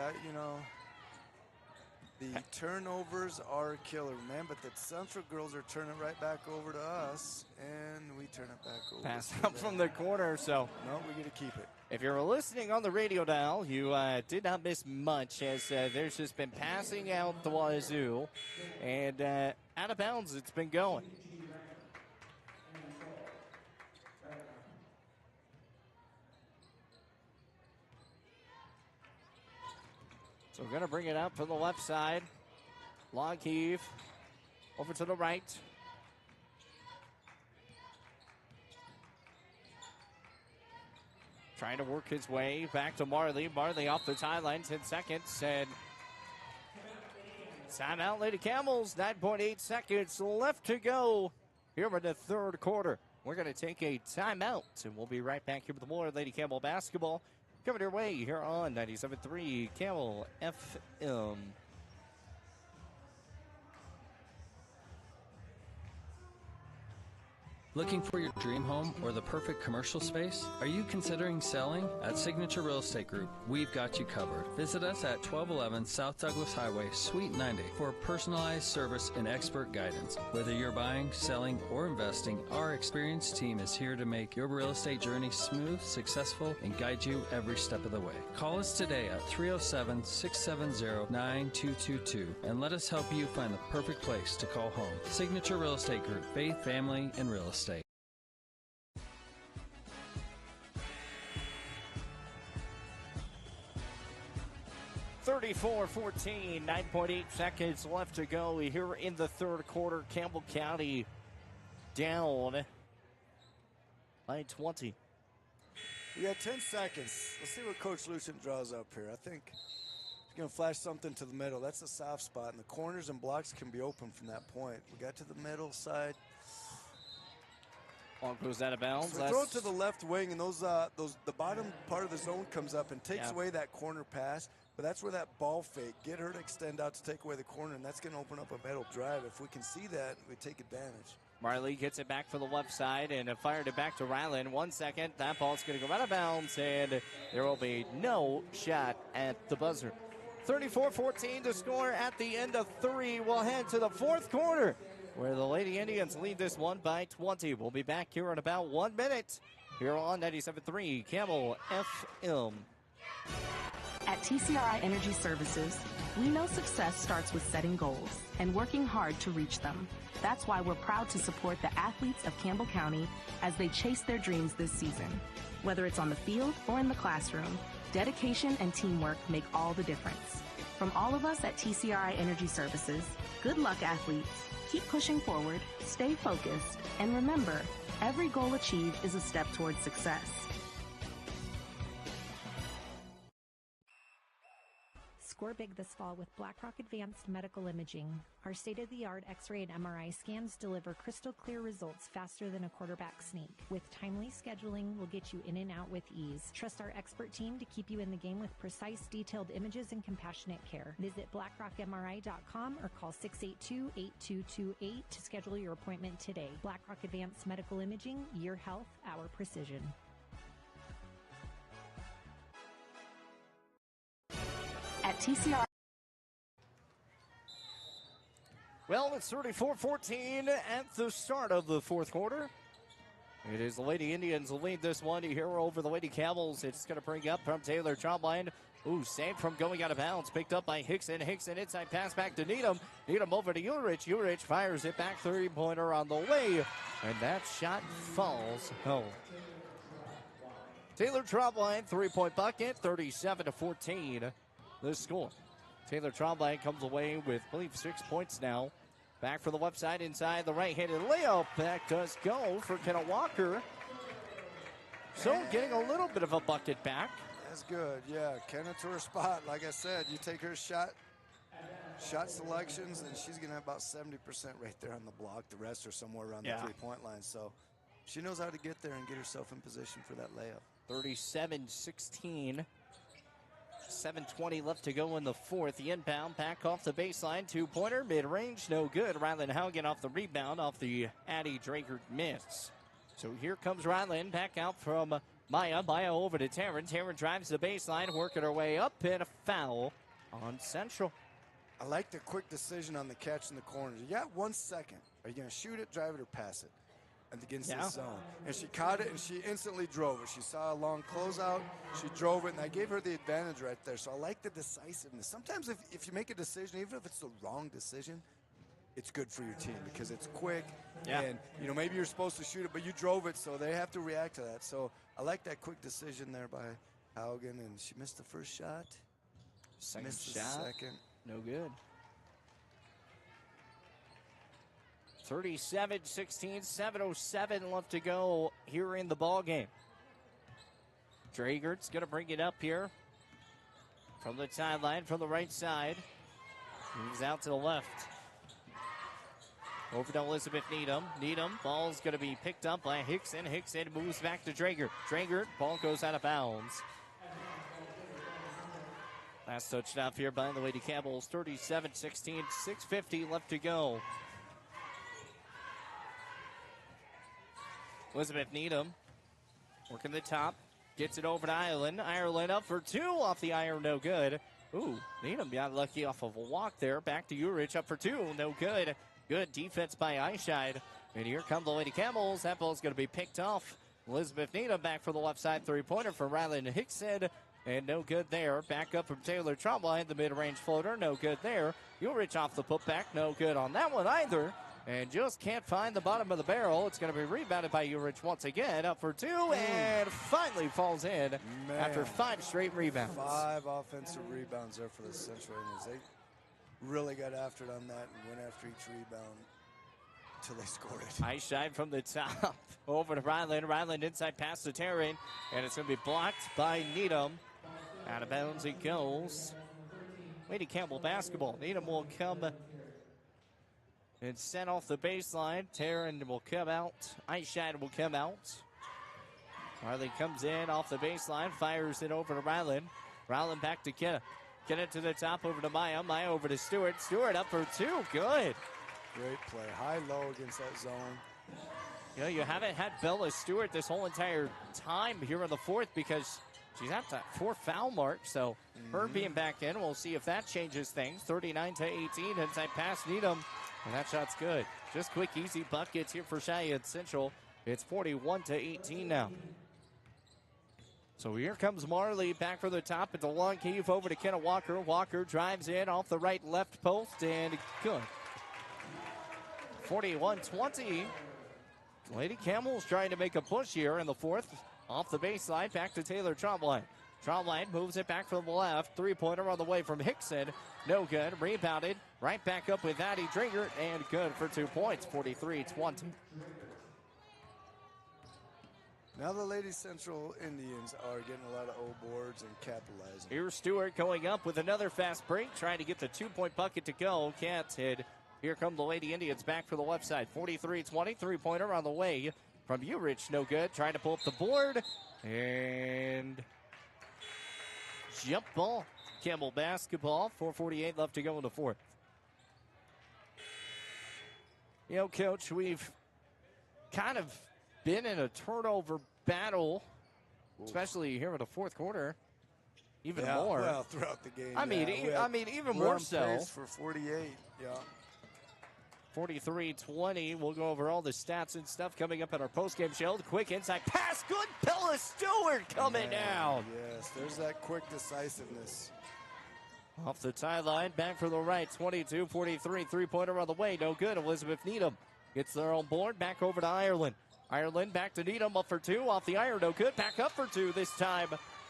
the turnovers are killer, man, but the Central girls are turning right back over to us, and we turn it back over. Pass up from the corner, so. No, we get to keep it. If you're listening on the radio dial, you did not miss much, as there's just been passing out the wazoo, and out of bounds it's been going. So we're going to bring it up from the left side. Long heave over to the right. Trying to work his way back to Marley. Marley off the tie line, 10 seconds. And timeout, Lady Camels. 9.8 seconds left to go here in the third quarter. We're going to take a timeout, and we'll be right back here with more Lady Campbell basketball coming your way here on 97.3 Camel FM. Looking for your dream home or the perfect commercial space? Are you considering selling? At Signature Real Estate Group, we've got you covered. Visit us at 1211 South Douglas Highway, Suite 90 for personalized service and expert guidance. Whether you're buying, selling, or investing, our experienced team is here to make your real estate journey smooth, successful, and guide you every step of the way. Call us today at 307-670-9222 and let us help you find the perfect place to call home. Signature Real Estate Group, faith, family, and real estate. 34-14, 9.8 seconds left to go here in the third quarter. Campbell County down by 20. We got 10 seconds. Let's see what Coach Lucent draws up here. I think he's going to flash something to the middle. That's a soft spot, and the corners and blocks can be open from that point. We got to the middle side. Ball goes out of bounds. So throw it to the left wing, and the bottom part of the zone comes up and takes away that corner pass. But that's where that ball fake, get her to extend out to take away the corner, and that's going to open up a middle drive. If we can see that, we take advantage. Marley gets it back for the left side and fired it back to Ryland. 1 second, that ball's going to go out of bounds, and there will be no shot at the buzzer. 34-14 to score at the end of three. We'll head to the fourth quarter, where the Lady Indians lead this one by 20. We'll be back here in about 1 minute here on 97.3 Camel FM. At TCRI Energy Services, we know success starts with setting goals and working hard to reach them. That's why we're proud to support the athletes of Campbell County as they chase their dreams this season. Whether it's on the field or in the classroom, dedication and teamwork make all the difference. From all of us at TCRI Energy Services, good luck, athletes. Keep pushing forward, stay focused, and remember, every goal achieved is a step towards success. Score big this fall with BlackRock Advanced Medical Imaging. Our state-of-the-art X-ray and MRI scans deliver crystal clear results faster than a quarterback sneak. With timely scheduling, we'll get you in and out with ease. Trust our expert team to keep you in the game with precise, detailed images and compassionate care. Visit blackrockmri.com or call 682-8228 to schedule your appointment today. BlackRock Advanced Medical Imaging, your health, our precision. At TCR. Well, it's 34-14 at the start of the fourth quarter. It is the Lady Indians lead this one here over the Lady Camels. It's going to bring up from Taylor Traubline. Ooh, saved from going out of bounds. Picked up by Hickson. Hickson inside pass back to Needham. Needham over to Urich. Urich fires it back, three-pointer on the way. And that shot falls home. Taylor Traubline, three-point bucket, 37-14. The score. Taylor Trombley comes away with, I believe, 6 points now. Back for the left side, inside the right-handed layup. That does go for Kenna Walker. So getting a little bit of a bucket back. That's good, yeah. Kenna to her spot. Like I said, you take her shot selections, and she's going to have about 70% right there on the block. The rest are somewhere around the three-point line. So she knows how to get there and get herself in position for that layup. 37-16. 7:20 left to go in the fourth. The inbound back off the baseline. Two-pointer, mid-range, no good. Ryland Haugen off the rebound off the Addie Drager miss. So here comes Ryland back out from Maya. Maya over to Taryn. Taryn drives the baseline, working her way up, and a foul on Central. I like the quick decision on the catch in the corners. You got 1 second. Are you going to shoot it, drive it, or pass it against this zone? And she caught it, and she instantly drove it. She saw a long closeout. She drove it, and I gave her the advantage right there. So I like the decisiveness. Sometimes if you make a decision, even if it's the wrong decision, it's good for your team because it's quick. And, you know, maybe you're supposed to shoot it, but you drove it, so they have to react to that. So I like that quick decision there by Haugen, and she missed the first shot. Missed the shot. second. No good. 37-16, 7:07 left to go here in the ball game. Dragert's going to bring it up here from the sideline, from the right side. Moves out to the left. Over to Elizabeth Needham. Needham, ball's going to be picked up by Hickson. Hickson moves back to Dragert. Dragert, ball goes out of bounds. Last touchdown here, by the way, to Campbell's 37-16, 6:50 left to go. Elizabeth Needham working the top, gets it over to Ireland. Ireland up for two off the iron, no good. Ooh, Needham got lucky off of a walk there. Back to Urich, up for two, no good. Good defense by Eyeshide. And here comes the Lady Campbells. That ball's going to be picked off. Elizabeth Needham back for the left side three-pointer from Ryland Hickson. And no good there. Back up from Taylor Trombley, the mid-range floater. No good there. Urich off the putback. No good on that one either. And just can't find the bottom of the barrel. It's going to be rebounded by Urich once again. Up for two and finally falls in after 5 straight rebounds. 5 offensive rebounds there for the Central Indians. They really got after it on that and went after each rebound until they scored it. Eyeshine from the top over to Ryland. Ryland inside pass to Taryn. And it's going to be blocked by Needham. Out of bounds it goes. Lady Campbell basketball. Needham will come and sent off the baseline. Taryn will come out. Eyeshine will come out. Marley comes in off the baseline. Fires it over to Ryland. Ryland back to Kenna. Kenna to the top over to Maya. Maya over to Stewart. Stewart up for two. Good. Great play. High-low against that zone. You know, you haven't had Bella Stewart this whole entire time here in the fourth because she's at that 4 foul mark. So her being back in, we'll see if that changes things. 39-18. Inside pass Needham. And that shot's good. Just quick, easy buckets here for Cheyenne Central. It's 41-18 now. So here comes Marley back for the top. It's a long heave over to Kenna Walker. Walker drives in off the right left post and good. 41-20. Lady Campbell's trying to make a push here in the fourth. Off the baseline, back to Taylor Trombley. Trombley moves it back from the left. Three-pointer on the way from Hickson. No good. Rebounded. Right back up with Addie Dringer. And good for 2 points. 43-20. Now the Lady Central Indians are getting a lot of O boards and capitalizing. Here's Stewart going up with another fast break. Trying to get the 2-point bucket to go. Can't hit. Here come the Lady Indians back for the left side. 43-20. Three-pointer on the way from Urich. No good. Trying to pull up the board. And jump ball. Campbell basketball. 4:48 left to go in the fourth. You know, Coach, we've kind of been in a turnover battle, especially here in the fourth quarter. Even more. Well, throughout the game. I mean, even more so. For 48, yeah. 43-20. We'll go over all the stats and stuff coming up at our postgame show. The quick inside pass. Good. Bella Stewart coming down. Yes, there's that quick decisiveness. Off the sideline, back for the right, 22-43, three-pointer on the way, no good. Elizabeth Needham gets their own board, back over to Ireland. Ireland back to Needham, up for two, off the iron, no good. Back up for two this time,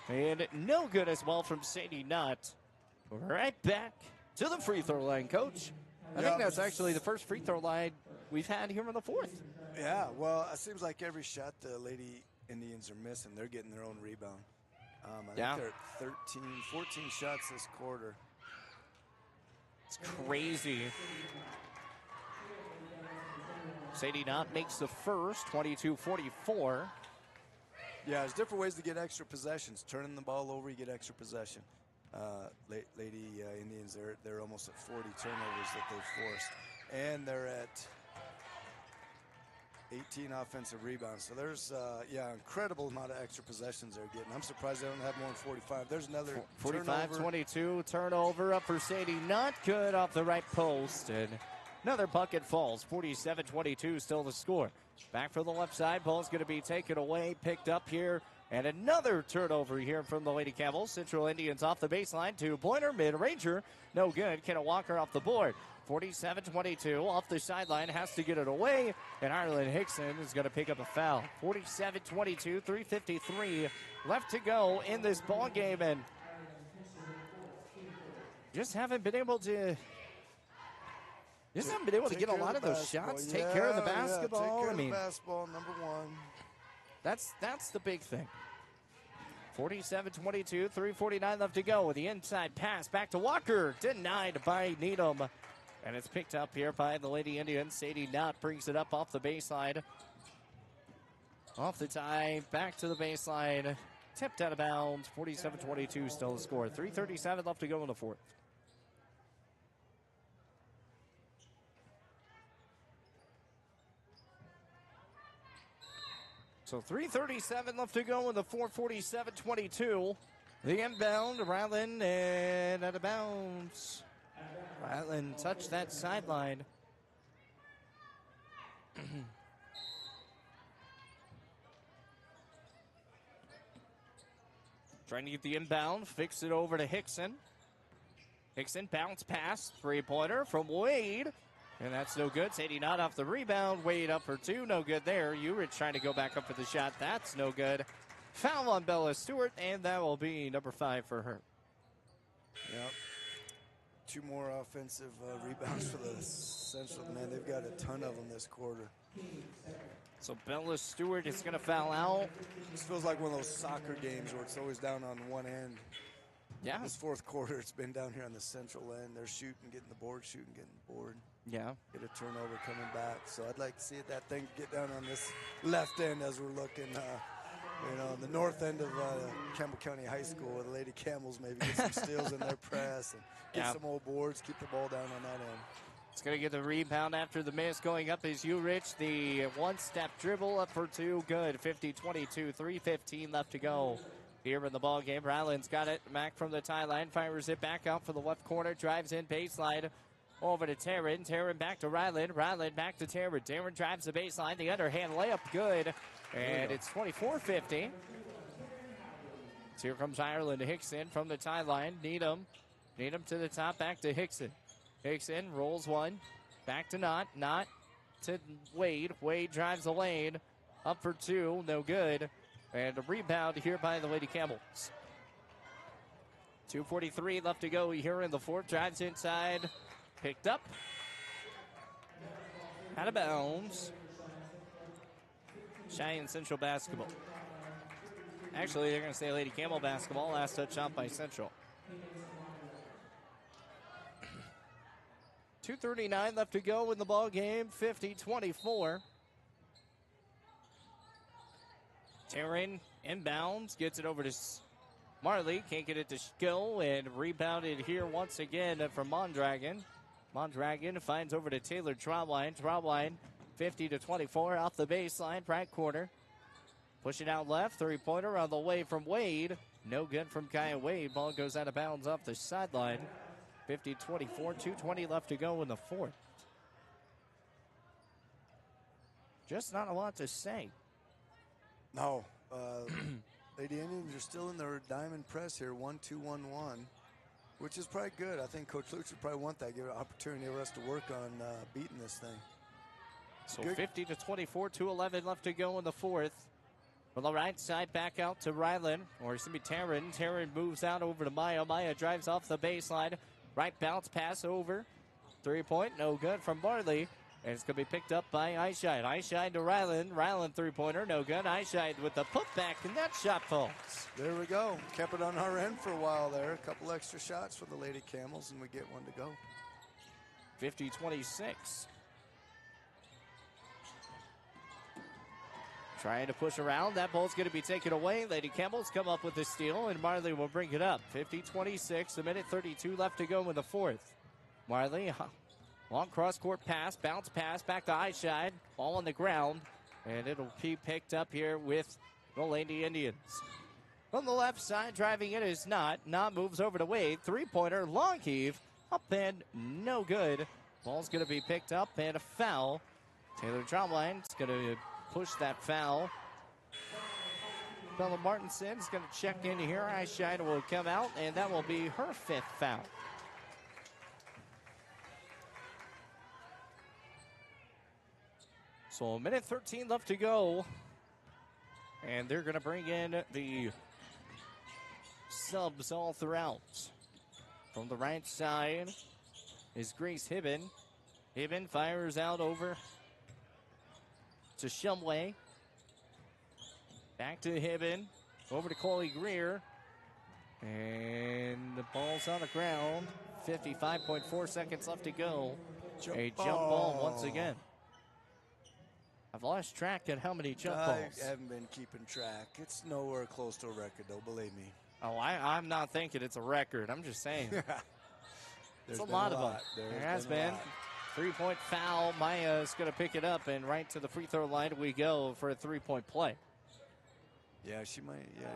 and no good as well from Sadie Nutt. right back to the free throw line, Coach. I think that's actually the first free throw line we've had here in the fourth. Yeah, well, it seems like every shot the Lady Indians are missing, they're getting their own rebound. I think they're at 14 shots this quarter. It's crazy. Sadie Knott makes the first, 22-44. Yeah, there's different ways to get extra possessions. Turning the ball over, you get extra possession. Lady Indians, they're almost at 40 turnovers that they've forced. And they're at 18 offensive rebounds. So there's, incredible amount of extra possessions they're getting. I'm surprised they don't have more than 45. There's another 45-22 turnover up for Sadie. Not good off the right post. And another bucket falls. 47-22 still the score. Back for the left side. Ball's going to be taken away, picked up here. And another turnover here from the Lady Campbell. Central Indians off the baseline. Two-pointer, mid-ranger. No good. Kenna Walker off the board. 47-22 off the sideline, has to get it away, and Ireland Hickson is going to pick up a foul. 47-22, 3:53 left to go in this ball game, and just haven't been able to get a lot of those shots. Take care of the basketball. Take care of the basketball, number one. That's the big thing. 47-22, 3:49 left to go with the inside pass back to Walker, denied by Needham. And it's picked up here by the Lady Indians. Sadie Knott brings it up off the baseline. Off the tie, back to the baseline. Tipped out of bounds. 47-22 still the score. 3:37 left to go in the fourth. So 3:37 left to go in the fourth. 47-22. The inbound, Ryland, and out of bounds. Ryland touched that sideline. Trying to get the inbound, fix it over to Hickson. Hickson bounce pass, three-pointer from Wade. And that's no good. Sadie Knott off the rebound. Wade up for two, no good there. Urich trying to go back up for the shot. That's no good. Foul on Bella Stewart, and that will be number 5 for her. Yep. 2 more offensive rebounds for the Central. Man, they've got a ton of them this quarter. So Bella Stewart is going to foul out. This feels like one of those soccer games where it's always down on one end. Yeah. This fourth quarter, it's been down here on the Central end. They're shooting, getting the board, Yeah. Get a turnover coming back. So I'd like to see that thing get down on this left end as we're looking, the north end of Campbell County High School, where the Lady Camels maybe get some steals in their press and get some old boards, keep the ball down on that end. It's going to get the rebound after the miss. Going up is Urich. The one-step dribble up for two. Good. 50-22. 3:15 left to go here in the ball game. Ryland's got it. Mack from the tie line. Fires it back out for the left corner. Drives in baseline. Over to Taryn. Taryn back to Ryland. Ryland back to Taryn. Taryn drives the baseline. The underhand layup. Good. And it's 24-50. So here comes Ireland Hickson from the tie line. Needham to the top. Back to Hickson. Hickson rolls one. Back to Knott. Knott to Wade. Wade drives the lane. Up for two. No good. And a rebound here by the Lady Camels. 2:43 left to go here in the fourth. Drives inside. Picked up. Out of bounds. Cheyenne Central basketball. Actually, they're going to say Lady Campbell basketball. Last touch shot by Central. 2:39 left to go in the ball game. 50-24. Taryn inbounds. Gets it over to Marley. Can't get it to Skill. And rebounded here once again from Mondragon. Mondragon finds over to Taylor Traubline. Traubline 50-24 off the baseline, right corner. Pushing out left, three-pointer on the way from Wade. No good from Kaya Wade. Ball goes out of bounds off the sideline. 50-24, 2:20 left to go in the fourth. Just not a lot to say. No. Lady Indians are still in their diamond press here, 1-2-1-1, which is probably good. I think Coach Luch would probably want that, give an opportunity for us to work on beating this thing. So good. 50-24, 2:11 left to go in the fourth. From the right side, back out to Ryland, or it's going to be Taryn. Taryn moves out over to Maya. Maya drives off the baseline. Right bounce pass over. 3-point, no good from Barley. And it's going to be picked up by Eyeshine. Eyeshine to Ryland. Ryland 3-pointer, no good. Eyeshine with the putback, and that shot falls. There we go. Kept it on our end for a while there. A couple extra shots for the Lady Camels, and we get one to go. 50-26. Trying to push around. That ball's going to be taken away. Lady Campbell's come up with the steal, and Marley will bring it up. 50-26, a minute 32 left to go in the fourth. Marley, long cross-court pass, bounce pass, back to Eyeshine. Ball on the ground, and it'll be picked up here with the Lady Indians. From the left side, driving it is Knott. Knott moves over to Wade. Three-pointer, long heave, up and no good. Ball's going to be picked up, and a foul. Taylor Drumline's going to push that foul. Bella Martinson's going to check in here. Eyeshine will come out, and that will be her fifth foul. So a minute 13 left to go. And they're going to bring in the subs all throughout. From the right side is Grace Hibben. Hibben fires out over to Shumway. Back to Hibben. Over to Coley Greer. And the ball's on the ground. 55.4 seconds left to go. A jump ball once again. I've lost track at how many jump balls. I haven't been keeping track. It's nowhere close to a record, though, believe me. Oh, I'm not thinking it's a record. I'm just saying. There's a lot of them. There has been. 3-point foul. Maya's going to pick it up, and right to the free throw line we go for a 3-point play. Yeah, she might. Yeah,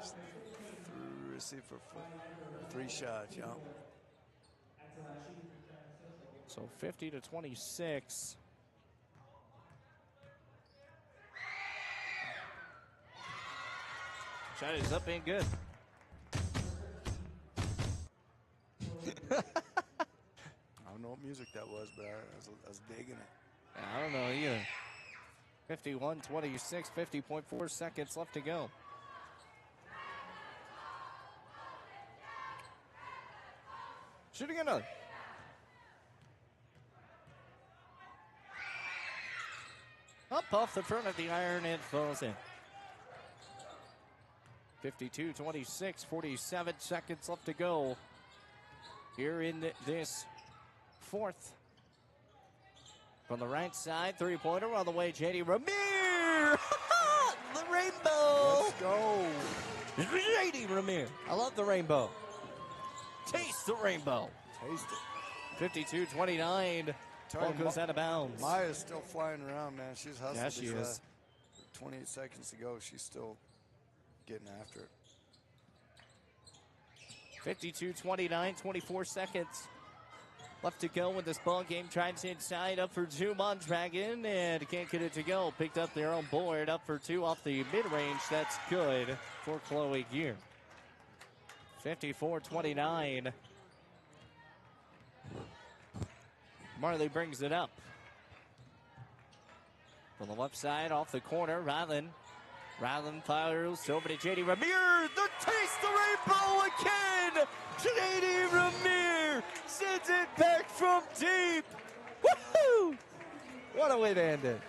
receive for 3 shots. Yeah. So 50-26. Shot is up and good. I don't know what music that was, but I was digging it. I don't know either. 51-26, 50.4 seconds left to go. Shooting another. Up off the front of the iron, it falls in. 52-26, 47 seconds left to go here in this fourth. From the right side, three-pointer on the way, J.D. Ramir! The rainbow! Let's go! J.D. Ramir. I love the rainbow. Taste the rainbow. Taste it. 52-29. Ball goes out of bounds. Maya's still flying around, man. She's hustling. Yeah, she is. 28 seconds to go. She's still getting after it. 52-29, 24 seconds left to go with this ball game. Tries inside, up for two, Mondragon, and can't get it to go. Picked up their own board, up for two off the mid-range. That's good for Chloe Gear. 54-29. Marley brings it up. From the left side, off the corner, Ryland fires over to J.D. Ramir. The taste the rainbow again. J.D. Ramir sends it back from deep. Woohoo! What a way to end it.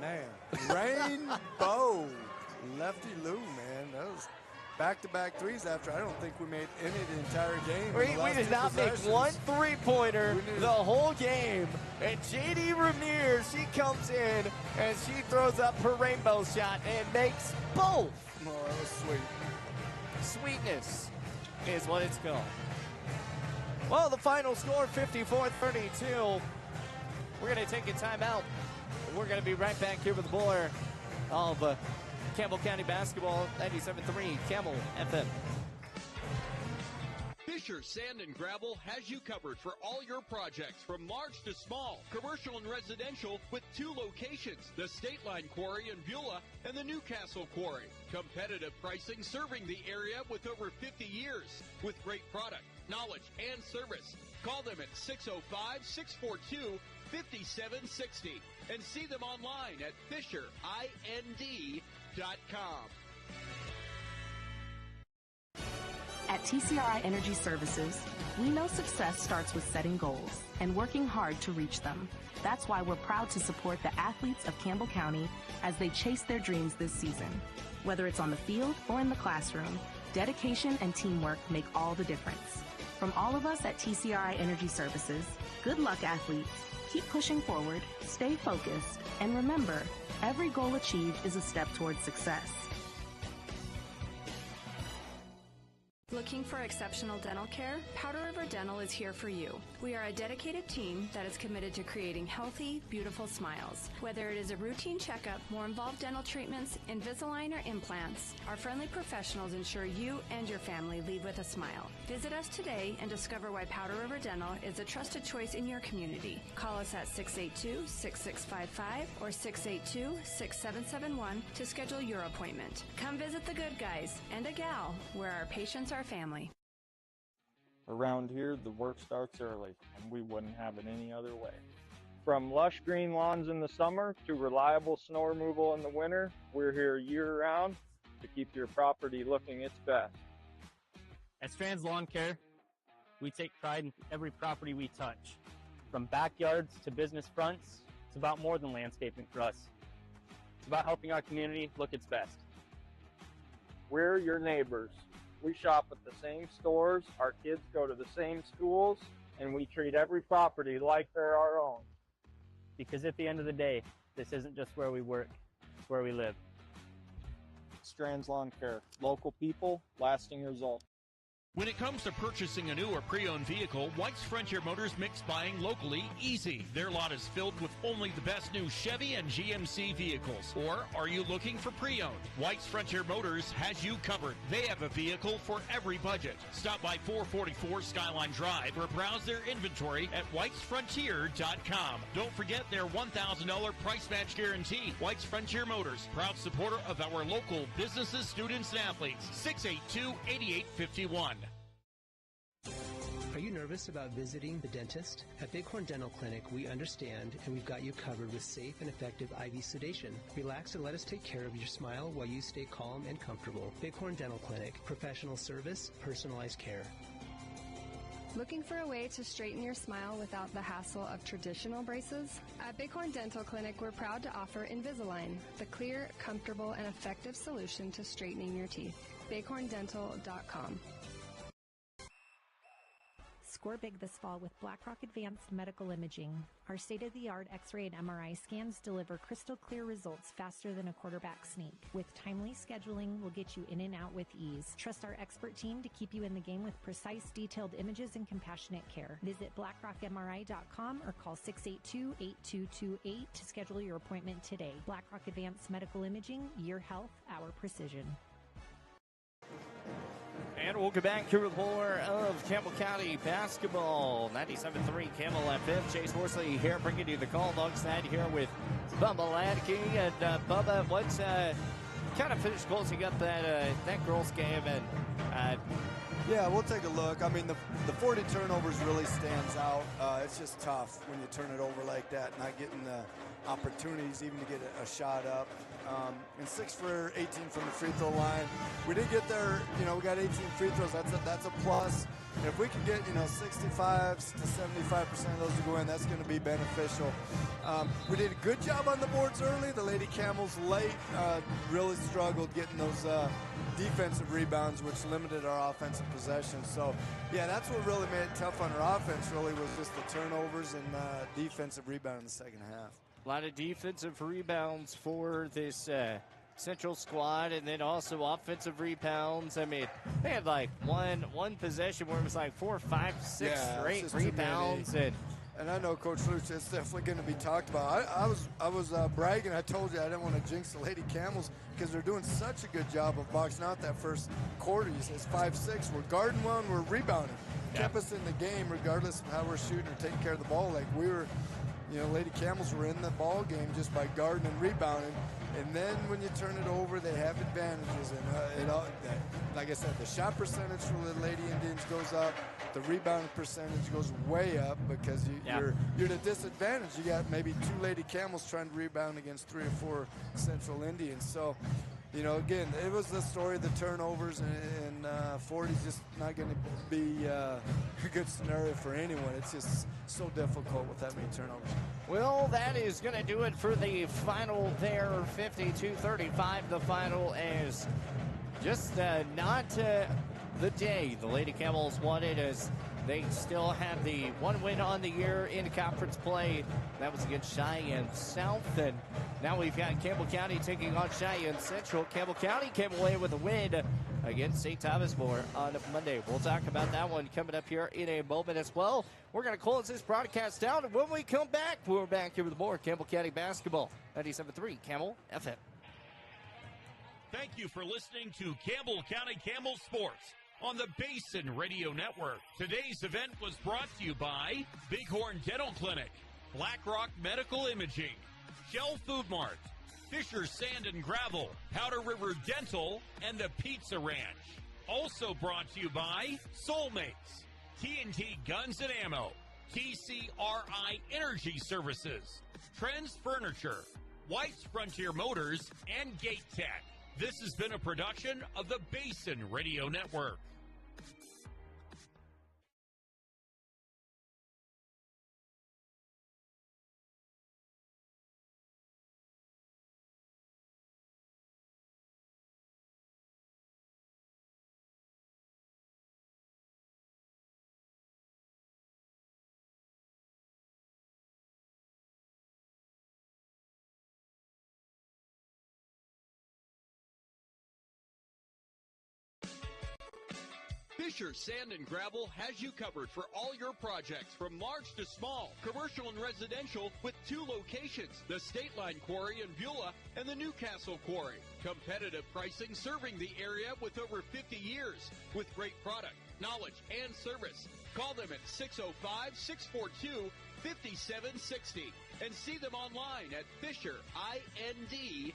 Man, rainbow. Lefty Lou, man. That was back-to-back threes after I don't think we made any the entire game. We did not make one three-pointer the whole game. And J.D. Ramir, she comes in and she throws up her rainbow shot and makes both. Oh, that was sweet. Sweetness is what it's called. Well, the final score, 54-32. We're going to take a timeout. And we're going to be right back here with more of Campbell County Basketball, 97.3 Campbell FM. Fisher Sand and Gravel has you covered for all your projects, from large to small, commercial and residential, with 2 locations, the State Line Quarry in Beulah and the Newcastle Quarry. Competitive pricing serving the area with over 50 years, with great product, knowledge, and service. Call them at 605-642-5760 and see them online at FisherInd.com. At TCRI Energy Services, we know success starts with setting goals and working hard to reach them. That's why we're proud to support the athletes of Campbell County as they chase their dreams this season. Whether it's on the field or in the classroom, dedication and teamwork make all the difference. From all of us at TCRI Energy Services, good luck, athletes. Keep pushing forward, stay focused, and remember, every goal achieved is a step towards success. Looking for exceptional dental care? Powder River Dental is here for you. We are a dedicated team that is committed to creating healthy, beautiful smiles. Whether it is a routine checkup, more involved dental treatments, Invisalign, or implants, our friendly professionals ensure you and your family leave with a smile. Visit us today and discover why Powder River Dental is a trusted choice in your community. Call us at 682-6655 or 682-6771 to schedule your appointment. Come visit the good guys and a gal where our patients are family. Around here, the work starts early, and we wouldn't have it any other way. From lush green lawns in the summer to reliable snow removal in the winter, we're here year-round to keep your property looking its best. At Strands Lawn Care, we take pride in every property we touch. From backyards to business fronts, it's about more than landscaping for us. It's about helping our community look its best. We're your neighbors. We shop at the same stores, our kids go to the same schools, and we treat every property like they're our own. Because at the end of the day, this isn't just where we work, it's where we live. Strands Lawn Care. Local people, lasting results. When it comes to purchasing a new or pre-owned vehicle, White's Frontier Motors makes buying locally easy. Their lot is filled with only the best new Chevy and GMC vehicles. Or are you looking for pre-owned? White's Frontier Motors has you covered. They have a vehicle for every budget. Stop by 444 Skyline Drive or browse their inventory at whitesfrontier.com. Don't forget their $1,000 price match guarantee. White's Frontier Motors, proud supporter of our local businesses, students, and athletes. 682-8851. Are you nervous about visiting the dentist? At Bighorn Dental Clinic, we understand and we've got you covered with safe and effective IV sedation. Relax and let us take care of your smile while you stay calm and comfortable. Bighorn Dental Clinic, professional service, personalized care. Looking for a way to straighten your smile without the hassle of traditional braces? At Bighorn Dental Clinic, we're proud to offer Invisalign, the clear, comfortable, and effective solution to straightening your teeth. bighorndental.com. Score big this fall with BlackRock Advanced Medical Imaging. Our state-of-the-art X-ray and MRI scans deliver crystal clear results faster than a quarterback sneak. With timely scheduling, we'll get you in and out with ease. Trust our expert team to keep you in the game with precise, detailed images and compassionate care. Visit blackrockmri.com or call 682-8228 to schedule your appointment today. BlackRock Advanced Medical Imaging, your health, our precision. And we'll get back here with more of Campbell County basketball. 97.3 Campbell FM. Chase Horsley here bringing you the call alongside here with Bubba Ladke. And Bubba, what's kind of finished closing up that girls game? And yeah, we'll take a look. I mean, the 40 turnovers really stands out. It's just tough when you turn it over like that, not getting the opportunities even to get a shot up. And 6 for 18 from the free throw line. We did get there, we got 18 free throws. That's a plus. And if we can get, 65 to 75% of those to go in, that's going to be beneficial. We did a good job on the boards early. The Lady Camels late really struggled getting those defensive rebounds, which limited our offensive possession. So, yeah, that's what really made it tough on our offense, really, was just the turnovers and defensive rebound in the second half. A lot of defensive rebounds for this Central squad, and then also offensive rebounds. I mean, they had like one possession where it was like 4, 5, 6 straight rebounds. And I know, Coach Luch, it's definitely going to be talked about. I was bragging. I told you I didn't want to jinx the Lady Camels because they're doing such a good job of boxing out that first quarter. You say it's 5-6. We're guarding well and we're rebounding. Kept us in the game regardless of how we're shooting or taking care of the ball. Like we were, Lady Camels were in the ball game just by guarding and rebounding. And then when you turn it over, they have advantages. And like I said, the shot percentage for the Lady Indians goes up. The rebound percentage goes way up because you're at a disadvantage. You got maybe 2 Lady Camels trying to rebound against 3 or 4 Central Indians. So, Again, it was the story of the turnovers, and 40 is just not going to be a good scenario for anyone. It's just so difficult with that many turnovers. Well, that is going to do it for the final there, 52-35. The final is just not the day the Lady Camels wanted, as they still have the one win on the year in conference play. That was against Cheyenne South. And now we've got Campbell County taking on Cheyenne Central. Campbell County came away with a win against St. Thomas More on Monday. We'll talk about that one coming up here in a moment as well. We're going to close this broadcast down, and when we come back, we're back here with more Campbell County basketball. 97.3 Camel FM. Thank you for listening to Campbell County Camel Sports on the Basin Radio Network. Today's event was brought to you by Bighorn Dental Clinic, Black Rock Medical Imaging, Shell Food Mart, Fisher Sand and Gravel, Powder River Dental, and the Pizza Ranch. Also brought to you by Soulmates, TNT Guns and Ammo, TCRI Energy Services, Trends Furniture, White's Frontier Motors, and Gate Tech. This has been a production of the Basin Radio Network. Fisher Sand and Gravel has you covered for all your projects from large to small, commercial and residential, with 2 locations, the State Line Quarry in Beulah and the Newcastle Quarry. Competitive pricing serving the area with over 50 years, with great product, knowledge, and service. Call them at 605-642-5760 and see them online at FisherIND.com.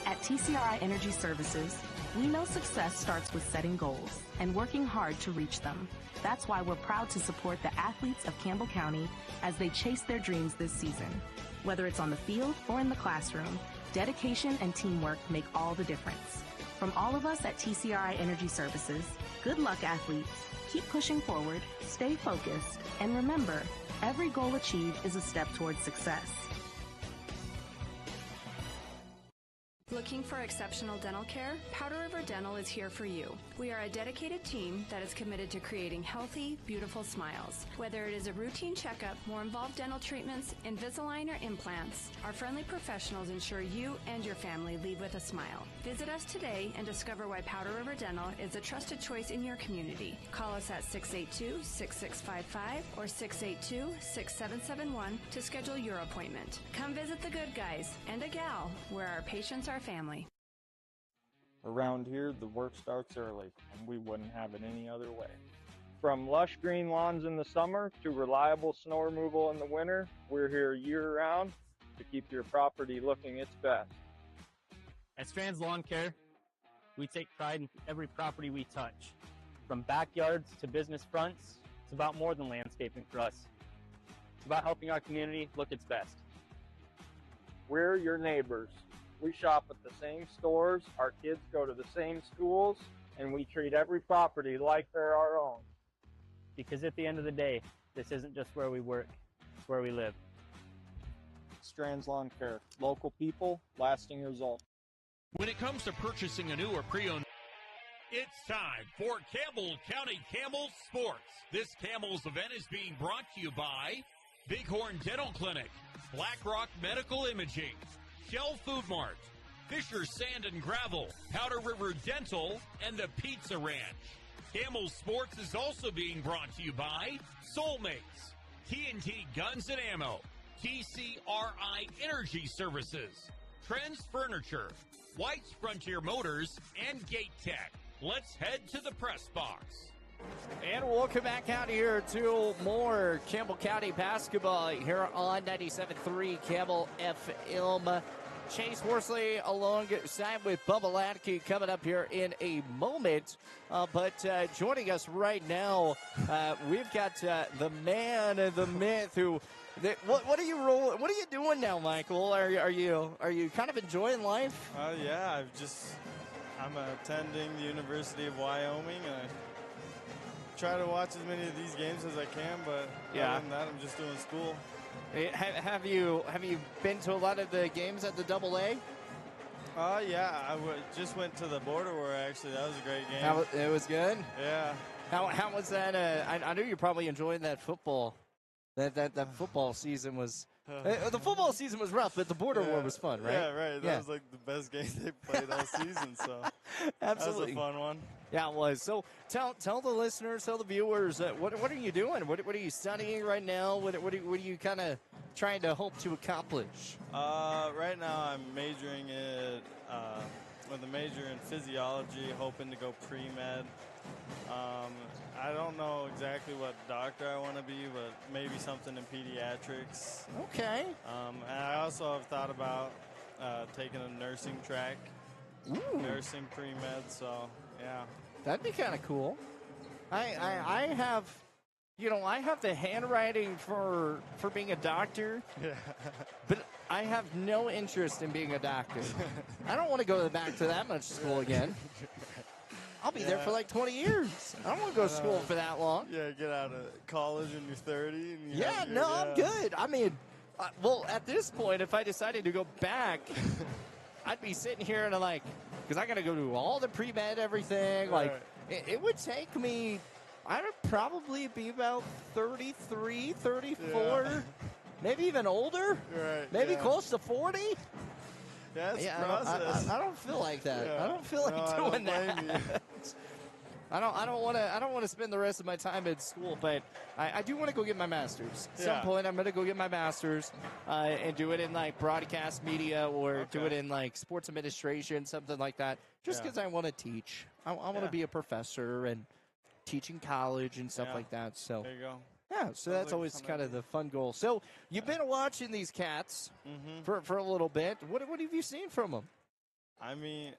At TCRI Energy Services, we know success starts with setting goals and working hard to reach them. That's why we're proud to support the athletes of Campbell County as they chase their dreams this season. Whether it's on the field or in the classroom, dedication and teamwork make all the difference. From all of us at TCRI Energy Services, good luck, athletes. Keep pushing forward, stay focused, and remember, every goal achieved is a step towards success. Looking for exceptional dental care? Powder River Dental is here for you. We are a dedicated team that is committed to creating healthy, beautiful smiles. Whether it is a routine checkup, more involved dental treatments, Invisalign, or implants, our friendly professionals ensure you and your family leave with a smile. Visit us today and discover why Powder River Dental is a trusted choice in your community. Call us at 682-6655 or 682-6771 to schedule your appointment. Come visit the good guys and a gal where our patients are family. Around here, the work starts early, and we wouldn't have it any other way. From lush green lawns in the summer to reliable snow removal in the winter, we're here year-round to keep your property looking its best. At Strands Lawn Care, we take pride in every property we touch. From backyards to business fronts, it's about more than landscaping for us. It's about helping our community look its best. We're your neighbors. We shop at the same stores, our kids go to the same schools, and we treat every property like they're our own. Because at the end of the day, this isn't just where we work, it's where we live. Strands Lawn Care. Local people, lasting results. When it comes to purchasing a new or pre-owned, it's time for Campbell County Camel Sports. This Camels event is being brought to you by Bighorn Dental Clinic, Black Rock Medical Imaging, Shell Food Mart, Fisher Sand and Gravel, Powder River Dental, and the Pizza Ranch. Camel Sports is also being brought to you by Soulmates, TNT Guns and Ammo, TCRI Energy Services, Trends Furniture, White's Frontier Motors, and Gate Tech. Let's head to the press box. And we'll come back out here to more Campbell County basketball here on 97.3 Campbell FM. Chase Horsley alongside with Bubba Latke coming up here in a moment. But joining us right now, we've got the man, the myth, who What are you rolling? What are you doing now, Michael? Are you kind of enjoying life? Yeah, I'm attending the University of Wyoming, and I try to watch as many of these games as I can. But other than that, I'm just doing school. Have you been to a lot of the games at the AA? Yeah, just went to the Border War, actually. That was a great game. It was good? Yeah. How was that? I know you're probably enjoying that football. That football season was the football season was rough, but the Border War was fun, right? Yeah, right. That was like the best game they played all season. So absolutely, that was a fun one. Yeah, it was. So tell the listeners, tell the viewers, what are you doing? What are you studying right now? What are you kind of trying to hope to accomplish? Right now, I'm majoring with a major in physiology, hoping to go pre-med. I don't know exactly what doctor I want to be, but maybe something in pediatrics. Okay. And I also have thought about taking a nursing track, nursing pre-med. So yeah, that'd be kind of cool. I have the handwriting for being a doctor, but I have no interest in being a doctor. I don't want to go back to that much school again. I'll be there for like 20 years. I don't want to go to school for that long. Yeah, get out of college when you're 30. And I'm good. I mean, well, at this point, if I decided to go back, I'd be sitting here and because I got to go do all the pre-med, everything. Right. Like, it would take me, I would probably be about 33, 34, maybe even older. Right. Maybe close to 40. Yeah, it's a process. I don't feel like that. Yeah. I don't feel like doing that. I don't want to spend the rest of my time in school, but I do want to go get my master's. At some point, I'm going to go get my master's and do it in like broadcast media or do it in like sports administration, something like that. Just because I want to teach. I want to be a professor and teaching college and stuff like that. So there you go. Yeah, so that's always kind of the fun goal. So you've been watching these cats for a little bit. What have you seen from them? I mean,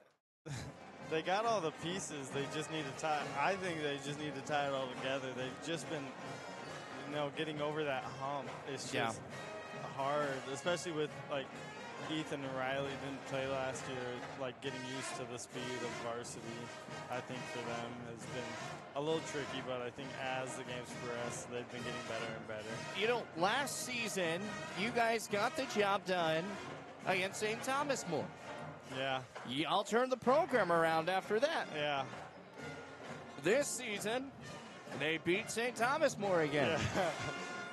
they got all the pieces. They just need to tie. I think they just need to tie it all together. They've just been, getting over that hump. It's just hard, especially with like Ethan and Riley didn't play last year. Like getting used to the speed of varsity, I think for them has been a little tricky, but I think as the games progress, they've been getting better and better. Last season, you guys got the job done against St. Thomas More. Yeah. Y'all turned the program around after that. Yeah. This season, they beat St. Thomas More again.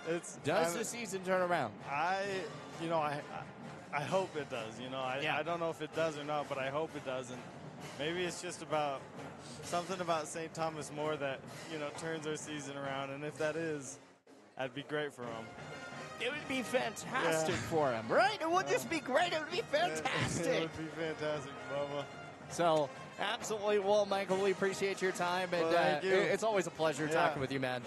Yeah. Does the season turn around? I hope it does. I don't know if it does or not, but I hope it does. And maybe it's just about something about St. Thomas More that, turns our season around. And if that is, that'd be great for them. It would be fantastic for them, right? It wouldn't just be great. It would be fantastic. It would be fantastic, Bubba. So, absolutely. Well, Michael, we appreciate your time. And thank you. It's always a pleasure talking with you, man.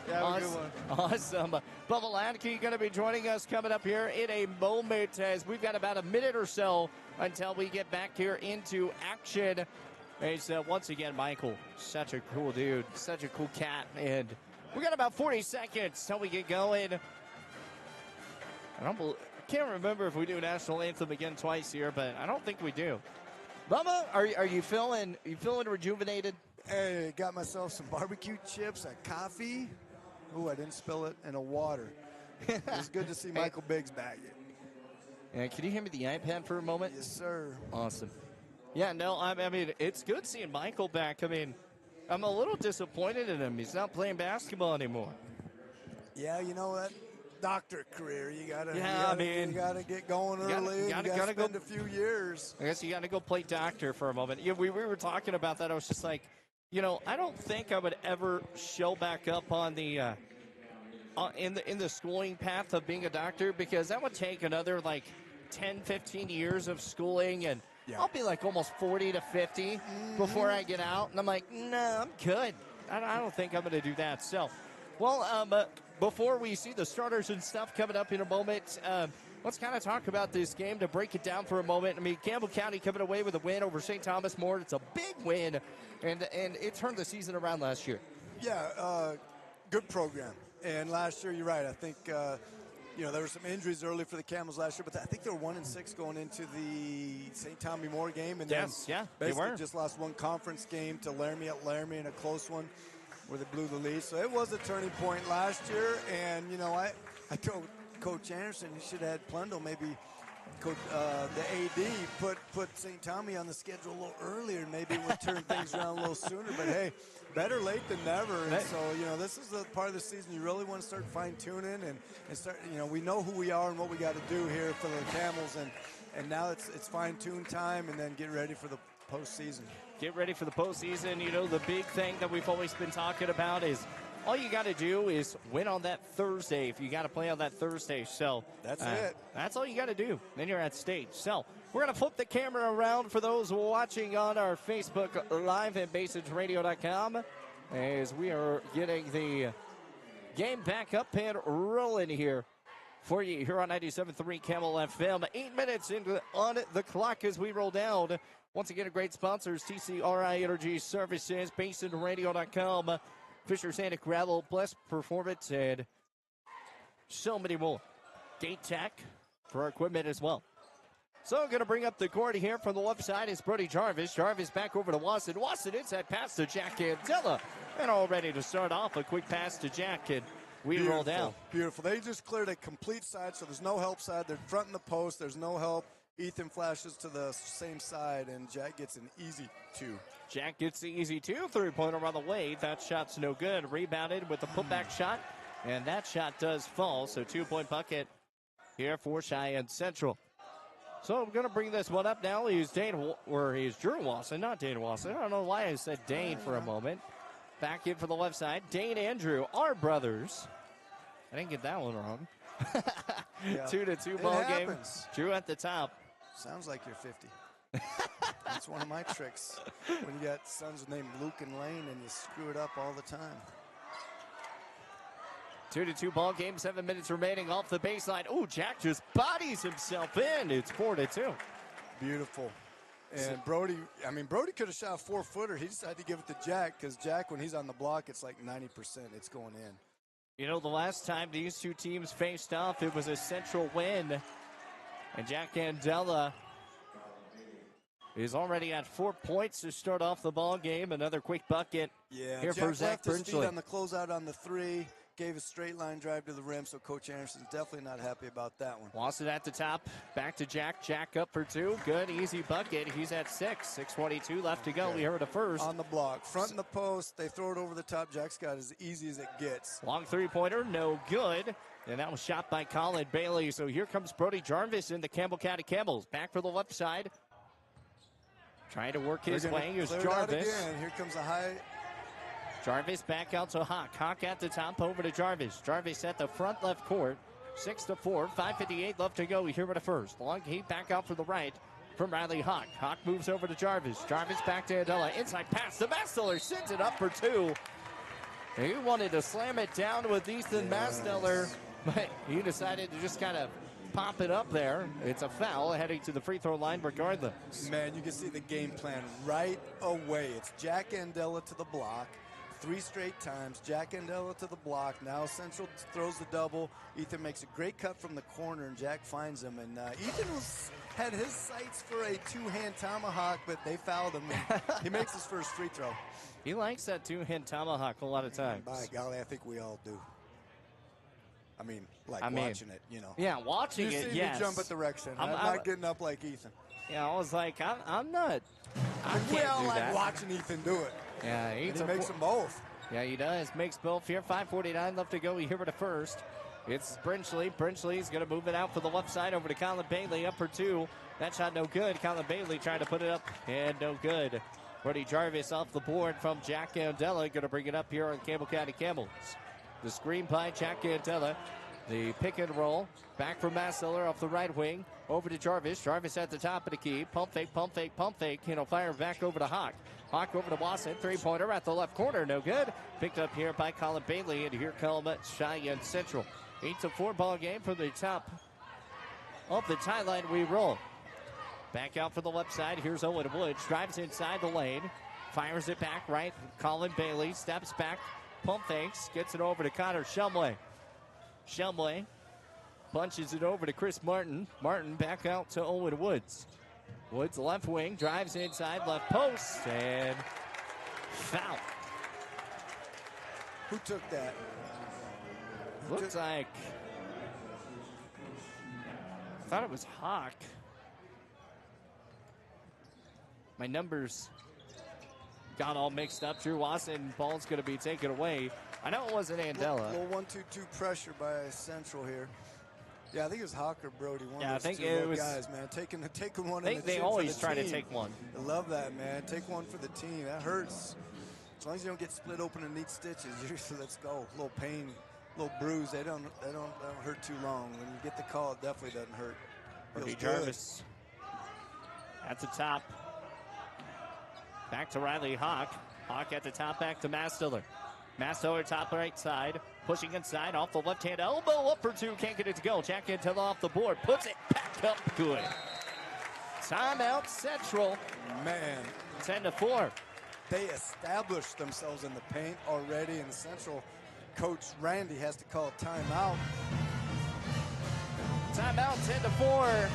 Yeah, have a good one. Awesome. Bubba Ladke going to be joining us coming up here in a moment as we've got about a minute or so until we get back here into action. As once again, Michael, such a cool dude, such a cool cat. And we got about 40 seconds till we get going. I can't remember if we do national anthem again twice here, but I don't think we do. Bubba, are you feeling rejuvenated? Hey, got myself some barbecue chips, a coffee. Ooh, I didn't spill it, and a water. It was good to see Michael Biggs back. Yeah, can you hand me the iPad for a moment? Yes, sir. Awesome. Yeah, no, I mean, it's good seeing Michael back. I mean, I'm a little disappointed in him. He's not playing basketball anymore. Yeah, you know what? Doctor career, you gotta get going early. You gotta spend a few years. I guess you gotta go play doctor for a moment. Yeah, we were talking about that. I was just like, I don't think I would ever show back up on the in the schooling path of being a doctor, because that would take another like 10, 15 years of schooling, and I'll be like almost 40 to 50 before I get out. And I'm like, no, I'm good. I don't think I'm going to do that. So, well, before we see the starters and stuff coming up in a moment, let's kind of talk about this game to break it down for a moment. I mean, Campbell County coming away with a win over St. Thomas More. It's a big win, and it turned the season around last year. Yeah, good program. And last year, you're right. I think there were some injuries early for the Camels last year, but I think they were 1-6 going into the St. Tommy Moore game, and then they basically were. just lost one conference game to Laramie at Laramie in a close one where they blew the lead. So it was a turning point last year, and I told Coach Anderson he should have had Plendale maybe. Coach, the AD put St. Tommy on the schedule a little earlier, and maybe it would turn things around a little sooner. But hey, better late than never. And so this is the part of the season you really want to start fine-tuning and start. We know who we are and what we got to do here for the Camels, and now it's fine-tune time, and then get ready for the postseason. Get ready for the postseason. The big thing that we've always been talking about is all you got to do is win on that Thursday if you got to play on that Thursday. So that's it. That's all you got to do. Then you're at state. So we're going to flip the camera around for those watching on our Facebook Live at BaseEdgeRadio.com as we are getting the game back up and rolling here for you here on 97.3 Camel FM. 8 minutes on the clock as we roll down. Once again, a great sponsors, TCRI Energy Services, BaseEdgeRadio.com, Fisher Santa Gravel, Bless Performance, and so many more. Gate Tech for our equipment as well. So I'm going to bring up the court here from the left side is Brody Jarvis. Jarvis back over to Wasson. Wasson inside pass to Jack Andella. And all ready to start off. A quick pass to Jack, and we roll down. Beautiful. They just cleared a complete side, so there's no help side. They're fronting the post. There's no help. Ethan flashes to the same side, and Jack gets an easy 2. Jack gets the easy 2. Three-pointer on the way. That shot's no good. Rebounded with the putback shot, and that shot does fall. So 2-point bucket here for Cheyenne Central. So I'm going to bring this one up now. He's Drew Wasson, not Dane Wasson. I don't know why I said Dane for a moment. Back in for the left side. Dane and Drew are brothers. I didn't get that one wrong. 2-2 ball game. Drew at the top. Sounds like you're 50. That's one of my tricks. When you got sons named Luke and Lane and you screw it up all the time. 2-2 ball game, 7 minutes remaining off the baseline. Oh, Jack just bodies himself in. It's 4-2. Beautiful. And Brody could have shot a 4-footer. He decided to give it to Jack because Jack, when he's on the block, it's like 90%. It's going in. The last time these two teams faced off, it was a Central win. And Jack Andella is already at 4 points to start off the ball game. Another quick bucket here Jack for Zach left his feet Brinsley. On the closeout on the 3. Gave a straight line drive to the rim, so Coach Anderson's definitely not happy about that one. Wasson at the top, back to Jack. Jack up for 2. Good, easy bucket. He's at 6. 6:22 left to go. We heard it first. On the block, front in the post. They throw it over the top. Jack's got as easy as it gets. Long three-pointer, no good. And that was shot by Colin Bailey. So here comes Brody Jarvis in the Campbell County Camels. Back for the left side. Trying to work his way. Here's Jarvis. Here comes a high. Jarvis back out to Hawk. Hawk at the top, over to Jarvis. Jarvis at the front left court. 6-4, 5:58 left to go here in the first. Long heat back out for the right from Riley Hawk. Hawk moves over to Jarvis. Jarvis back to Adela. Inside pass. The Masteller sends it up for 2. He wanted to slam it down with Ethan Masteller, but he decided to just kind of pop it up there. It's a foul heading to the free throw line regardless. Man, you can see the game plan right away. It's Jack Andella to the block. 3 straight times. Jack Andella to the block. Now Central throws the double. Ethan makes a great cut from the corner, and Jack finds him. And Ethan had his sights for a 2-hand tomahawk, but they fouled him. He makes his first free throw. He likes that 2-hand tomahawk a lot of times. By golly, I think we all do. Watching it, Yeah, watching it, You see me jump at the rec center. I'm not getting up like Ethan. Yeah, I was like, I'm not. We all like watching Ethan do it. Yeah, he makes them both. Yeah, he does. Makes both here. 5:49 left to go. We hear it at first. It's Brinsley. Brinsley's going to move it out for the left side over to Colin Bailey. Up for 2. That shot no good. Colin Bailey trying to put it up, and no good. Brody Jarvis off the board from Jack Andella. Going to bring it up here on Campbell County Camels. The screen by Jack Andella. The pick and roll. Back from Masteller off the right wing. Over to Jarvis. Jarvis at the top of the key. Pump fake, pump fake, pump fake. Fire back over to Hawk. Hawk over to Wasson. 3-pointer at the left corner. No good. Picked up here by Colin Bailey. And here comes Cheyenne Central. 8-4 ball game from the top of the tie line. We roll. Back out for the left side. Here's Owen Woods. Drives inside the lane. Fires it back right. Colin Bailey steps back. Pump fakes. Gets it over to Connor Shumway. Shumway punches it over to Chris Martin. Martin back out to Owen Woods. Woods left wing, drives inside left post, and foul. Who took that? Looks like, I thought it was Hawk. My numbers got all mixed up. Drew Watson, ball's going to be taken away. I know it wasn't Andela. Little 1-2-2 pressure by Central here. Yeah, I think it was Hawk or Brody. One Yeah, of I those think two it was guys, man. Taking one. They always try to take one. I love that, man. Take one for the team. That hurts. As long as you don't get split open and need stitches, usually let's go. A little pain, a little bruise. They don't hurt too long. When you get the call, it definitely doesn't hurt. Brody Feels good. Jarvis at the top. Back to Riley Hawk. Hawk at the top, back to Mastiller. Mastiller top right side. Pushing inside off the left-hand elbow. Up for two. Can't get it to go. Jack Intel off the board. Puts it back up. Good. Timeout Central. Man. 10-4. They established themselves in the paint already, and Central coach Randy has to call a timeout. Timeout 10-4.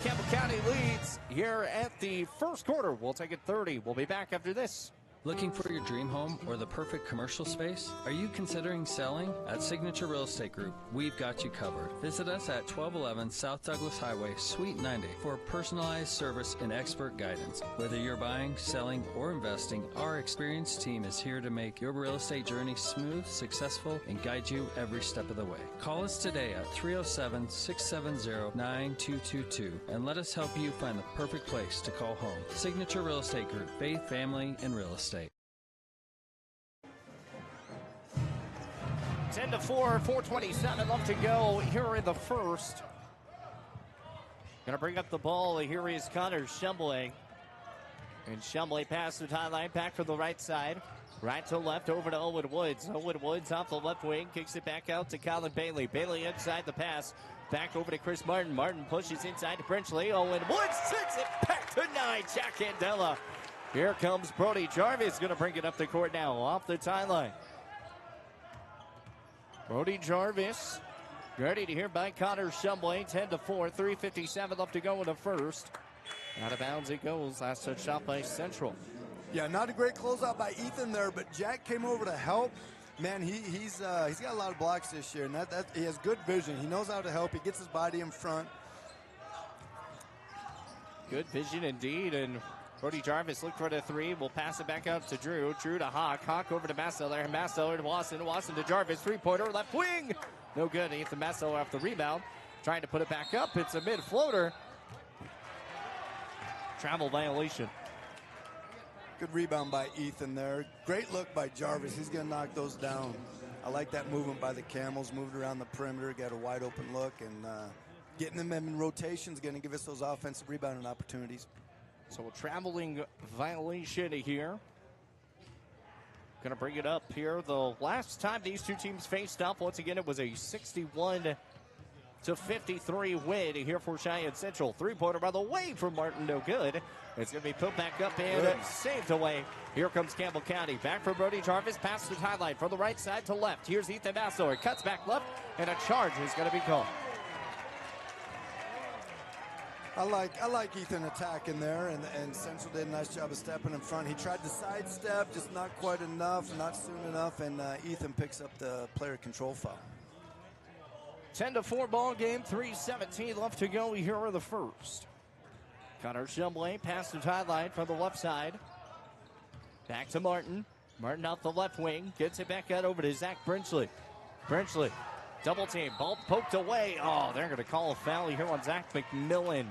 Campbell County leads here at the first quarter. We'll take it 30. We'll be back after this. Looking for your dream home or the perfect commercial space? Are you considering selling? At Signature Real Estate Group, we've got you covered. Visit us at 1211 South Douglas Highway, Suite 90 for personalized service and expert guidance. Whether you're buying, selling, or investing, our experienced team is here to make your real estate journey smooth, successful, and guide you every step of the way. Call us today at 307-670-9222 and let us help you find the perfect place to call home. Signature Real Estate Group, faith, family, and real estate. 10-4, 4:27 left to go here in the first. Gonna bring up the ball. Here is Connor Shumbley. And Shumbley past the timeline, back to the right side. Right to left, over to Owen Woods. Owen Woods off the left wing, kicks it back out to Colin Bailey. Bailey inside the pass. Back over to Chris Martin. Martin pushes inside to Brenchley. Owen Woods sends it back to 9. Jack Candela. Here comes Brody Jarvis, going to bring it up the court now, off the timeline. Brody Jarvis, ready to hear by Connor Shumbley. 10-4, 3:57 left to go in the first. Out of bounds it goes. Last touch shot by Central. Yeah, not a great closeout by Ethan there, but Jack came over to help. Man, he's got a lot of blocks this year, and that he has good vision. He knows how to help. He gets his body in front. Good vision indeed, and Brody Jarvis look for the three. We'll pass it back out to Drew. Drew to Hawk. Hawk over to Mastiller. Mastiller to Watson. Watson to Jarvis. Three-pointer, left wing. No good. Ethan Mastiller off the rebound. Trying to put it back up. It's a mid-floater. Travel violation. Good rebound by Ethan there. Great look by Jarvis. He's going to knock those down. I like that movement by the Camels. Moved around the perimeter. Got a wide-open look. And getting them in rotation is going to give us those offensive rebounding opportunities. So a traveling violation here. Going to bring it up here. The last time these two teams faced up, once again, it was a 61-53 win here for Cheyenne Central. Three-pointer by the way from Martin, no good. It's going to be put back up and saved away. Here comes Campbell County. Back for Brody Jarvis, past the timeline from the right side to left. Here's Ethan Mastler. Cuts back left, and a charge is going to be called. I like Ethan attacking there, and Central did a nice job of stepping in front. He tried to sidestep, just not quite enough, not soon enough, and Ethan picks up the player control foul. 10-4 ball game, 3:17 left to go here in the first. Connor Shumbley past the timeline from the left side. Back to Martin. Martin out the left wing, gets it back out over to Zach Brenchley. Brenchley, double team, ball poked away. Oh, they're going to call a foul here on Zach McMillan.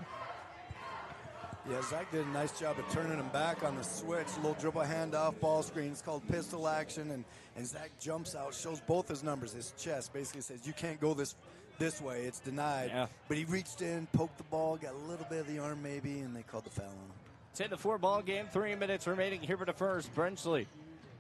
Yeah, Zach did a nice job of turning him back on the switch. A little dribble handoff, ball screen. It's called pistol action, and Zach jumps out, shows both his numbers. His chest basically says, you can't go this way. It's denied. Yeah. But he reached in, poked the ball, got a little bit of the arm maybe, and they called the foul on him. 10-4 ball game, 3 minutes remaining here for the first. Brenchley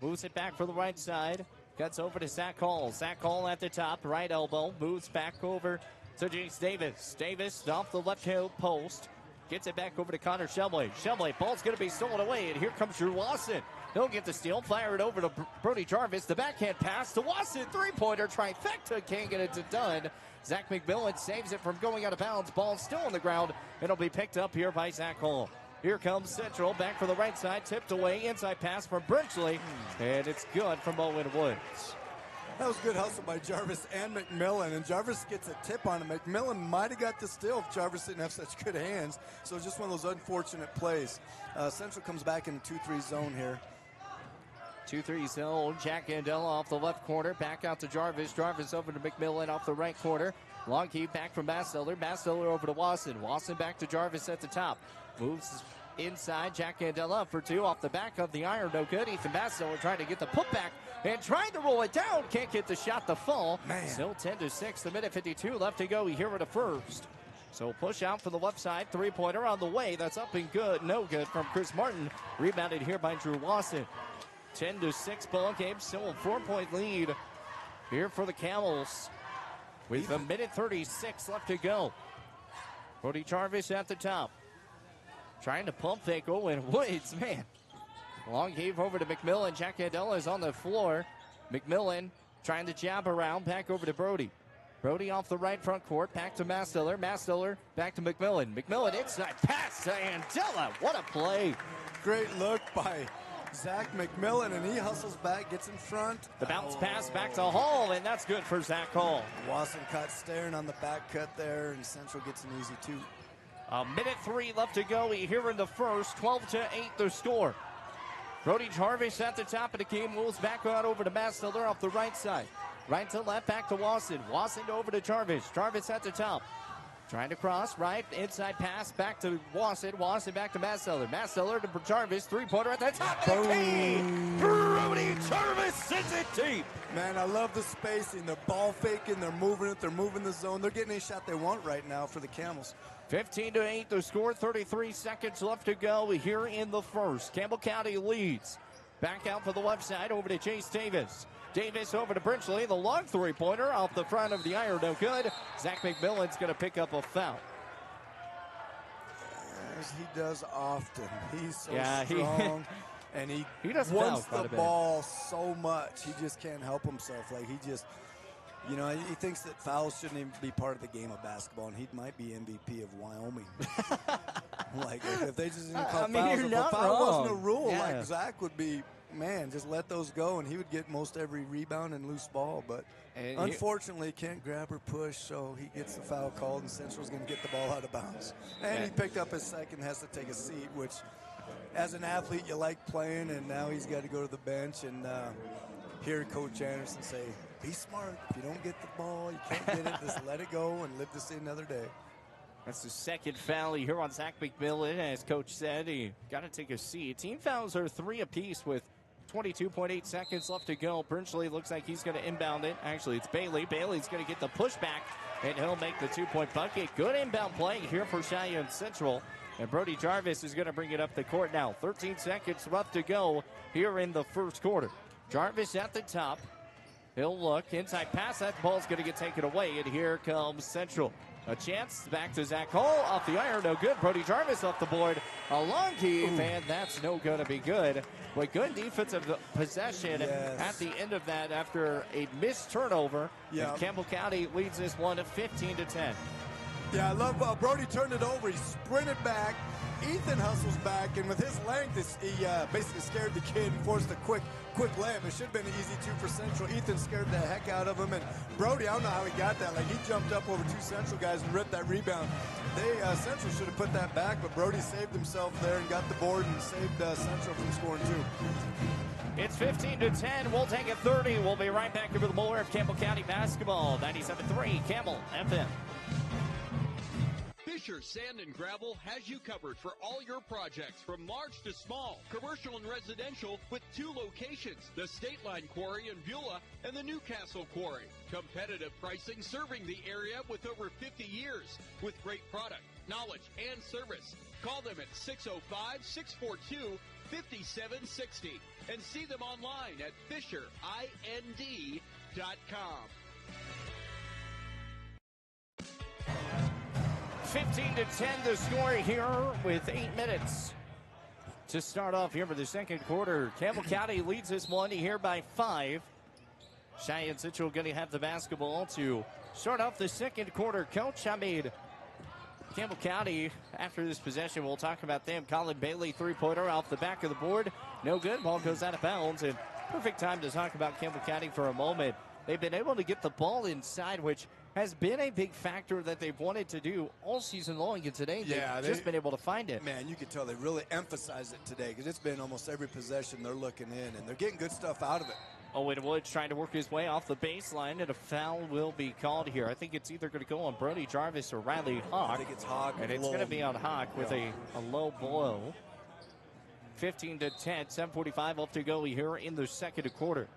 moves it back for the right side. Cuts over to Zach Hall. Zach Hall at the top, right elbow. Moves back over to Jace Davis. Davis off the left heel post. Gets it back over to Connor Shelby. Shelby, ball's going to be stolen away, and here comes Drew Wasson. He'll get the steal, fire it over to Brody Jarvis. The backhand pass to Wasson. Three-pointer trifecta. Can't get it done. Zach McMillan saves it from going out of bounds. Ball still on the ground. It'll be picked up here by Zach Hall. Here comes Central. Back for the right side. Tipped away. Inside pass from Brinchley. And it's good from Owen Woods. That was good hustle by Jarvis and McMillan, and Jarvis gets a tip on it. McMillan might have got the steal if Jarvis didn't have such good hands, so it's just one of those unfortunate plays. Central comes back in the 2-3 zone here. 2-3 zone. Jack Andella off the left corner. Back out to Jarvis. Jarvis over to McMillan off the right corner. Long keep back from Basteller. Basteller over to Wasson. Wasson back to Jarvis at the top. Moves inside. Jack Andella up for two off the back of the iron. No good. Ethan Basteller trying to get the putback and trying to roll it down. Can't get the shot to fall. Man. Still 10-6. The minute 52 left to go here in the first. So push out for the left side. Three-pointer on the way. That's up and good. No good from Chris Martin. Rebounded here by Drew Wasson. 10-6 ball game. Still a 4-point lead here for the Camels. With a minute 36 left to go. Brody Jarvis at the top. Trying to pump fake Owen Woods. Man. Long heave over to McMillan. Jack Andella is on the floor. McMillan trying to jab around. Back over to Brody. Brody off the right front court. Back to Masteller. Masteller back to McMillan. McMillan inside pass to Andella. What a play. Great look by Zach McMillan, and he hustles back, gets in front. The bounce pass back to Hall, and that's good for Zach Hall. Wasson caught staring on the back cut there, and Central gets an easy two. A minute 3 left to go here in the first. 12-8 the score. Brody Jarvis at the top of the game. Moves back out over to Masteller off the right side. Right to left, back to Wasson. Wasson over to Jarvis. Jarvis at the top. Trying to cross, right, inside pass, back to Wasson. Wasson back to Masteller. Masteller to Jarvis. Three-pointer at the top of the key. Brody Jarvis sends it deep. Man, I love the spacing. They're ball faking. They're moving it. They're moving the zone. They're getting any shot they want right now for the Camels. 15-8 the score. 33 seconds left to go here in the first. Campbell County leads. Back out for the left side over to Chase Davis. Davis over to Brinchley. The long three-pointer off the front of the iron. No good. Zach McMillan's going to pick up a foul. As he does often. He's so Yeah, strong. And he doesn't wants foul quite the a bit. ball so much. He just can't help himself. Like, he just, you know, he thinks that fouls shouldn't even be part of the game of basketball, and he might be MVP of Wyoming. Like, if they just didn't call fouls, you're if not a foul wasn't a wrong. rule, Yeah. like Zach would be, man, just let those go, and he would get most every rebound and loose ball. But And unfortunately, he can't grab or push, so he gets the foul called, and Central's going to get the ball out of bounds. And he picked up his second, has to take a seat, which, as an athlete, you like playing, and now he's got to go to the bench and hear Coach Anderson say, be smart. If you don't get the ball, you can't get it. Just let it go and live to see another day. That's the second foul here on Zach McMillan. As Coach said, he got to take a seat. Team fouls are 3 apiece with 22.8 seconds left to go. Brinchley looks like he's going to inbound it. Actually, it's Bailey. Bailey's going to get the pushback, and he'll make the 2-point bucket. Good inbound play here for Cheyenne Central. And Brody Jarvis is going to bring it up the court now. 13 seconds left to go here in the first quarter. Jarvis at the top. He'll look. Inside pass. That ball's going to get taken away. And here comes Central. A chance. Back to Zach Hall. Off the iron. No good. Brody Jarvis off the board. A long heave. And that's no going to be good. But good defensive possession at the end of that after a missed turnover. Yeah. And Campbell County leads this one to 15-10. Yeah, I love Brody turned it over. He sprinted back. Ethan hustles back, and with his length, he basically scared the kid and forced a quick layup. It should have been an easy two for Central. Ethan scared the heck out of him, and Brody, I don't know how he got that. Like, he jumped up over 2 Central guys and ripped that rebound. Central should have put that back, but Brody saved himself there and got the board and saved Central from scoring two. It's 15-10. We'll take it 30. We'll be right back here with more of Campbell County basketball. 97.3 Campbell FM. Fisher Sand and Gravel has you covered for all your projects from large to small, commercial and residential, with 2 locations, the State Line Quarry in Beulah and the Newcastle Quarry. Competitive pricing serving the area with over 50 years, with great product, knowledge, and service. Call them at 605-642-5760 and see them online at FisherIND.com. 15-10 the score here with 8 minutes to start off here for the second quarter. Campbell County leads this one here by 5. Cheyenne Central going to have the basketball to start off the second quarter. Coach, Campbell County, after this possession, we'll talk about them. Colin Bailey, three-pointer off the back of the board. No good. Ball goes out of bounds. And perfect time to talk about Campbell County for a moment. They've been able to get the ball inside, which has been a big factor that they've wanted to do all season long. And today, they've just been able to find it. Man, you can tell they really emphasized it today because it's been almost every possession they're looking in, and they're getting good stuff out of it. Owen Woods trying to work his way off the baseline, and a foul will be called here. I think it's either going to go on Brody Jarvis or Riley Hawk. I think it's Hawk. And it's going to be on Hawk with a low blow. 15-10, 7:45 left to go here in the second quarter.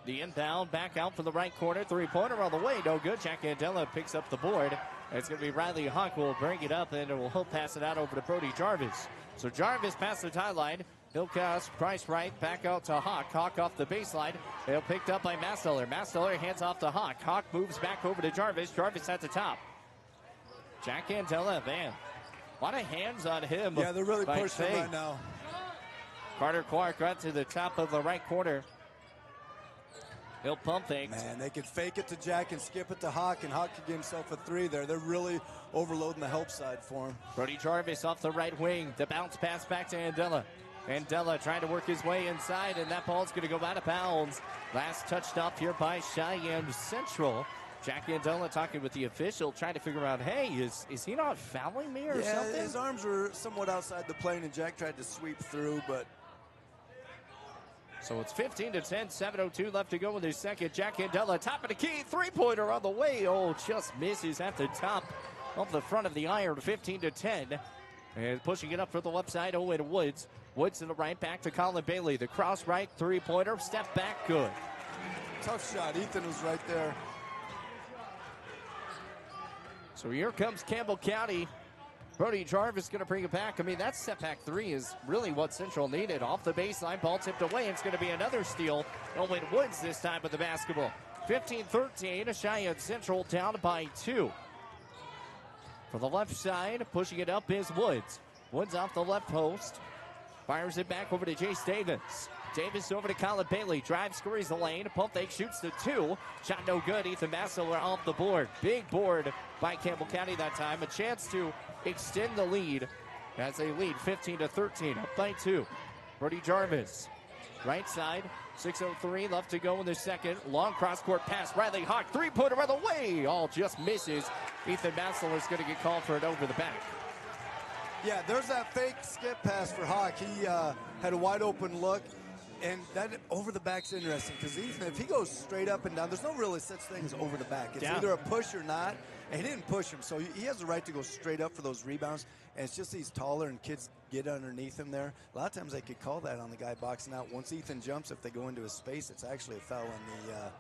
The inbound back out for the right corner. Three-pointer on the way. No good. Jack Andela picks up the board. It's going to be Riley Hawk who will bring it up, and he'll pass it out over to Brody Jarvis. So Jarvis past the tie line. He'll cast Price right, back out to Hawk. Hawk off the baseline. They'll picked up by Masteller. Masteller hands off to Hawk. Hawk moves back over to Jarvis. Jarvis at the top. Jack Andela, man. A lot of hands on him. Yeah, they're really pushing him right now. Carter Clark right to the top of the right corner. He'll pump things. Man, they could fake it to Jack and skip it to Hawk, and Hawk could get himself a three there. They're really overloading the help side for him. Brody Jarvis off the right wing. The bounce pass back to Andela. Andela trying to work his way inside, and that ball's going to go out of bounds. Last touched up here by Cheyenne Central. Jack Andela talking with the official, trying to figure out, hey, is he not fouling me or something? His arms were somewhat outside the plane, and Jack tried to sweep through, but... So it's 15-10, 7:02 left to go in the second. Jack Andela, top of the key, three-pointer on the way. Oh, just misses at the top of the front of the iron, 15-10. And pushing it up for the left side, Owen Woods. Woods to the right, back to Colin Bailey. The cross right, three-pointer, step back, good. Tough shot. Ethan was right there. So here comes Campbell County. Brody Jarvis going to bring it back. I mean, that step back three is really what Central needed. Off the baseline, ball tipped away. It's going to be another steal. Owen Woods this time with the basketball. 15-13, Cheyenne Central down by 2. For the left side, pushing it up is Woods. Woods off the left post. Fires it back over to Jace Davis. Davis over to Colin Bailey. Drives, scurries the lane. Pump fake, shoots the 2. Shot no good. Ethan Masteller off the board. Big board by Campbell County that time. A chance to extend the lead as they lead 15-13. Up by 2. Brody Jarvis. Right side. 6:03 left to go in the second. Long cross-court pass. Riley Hawk. Three-pointer on the way. All just misses. Ethan Masteller is going to get called for it over the back. Yeah, there's that fake skip pass for Hawk. He had a wide open look, and that over the back's interesting because if he goes straight up and down, there's no really such thing as over the back. It's either a push or not, and he didn't push him, so he has the right to go straight up for those rebounds, and it's just he's taller and kids get underneath him there. A lot of times they could call that on the guy boxing out. Once Ethan jumps, if they go into his space, it's actually a foul on the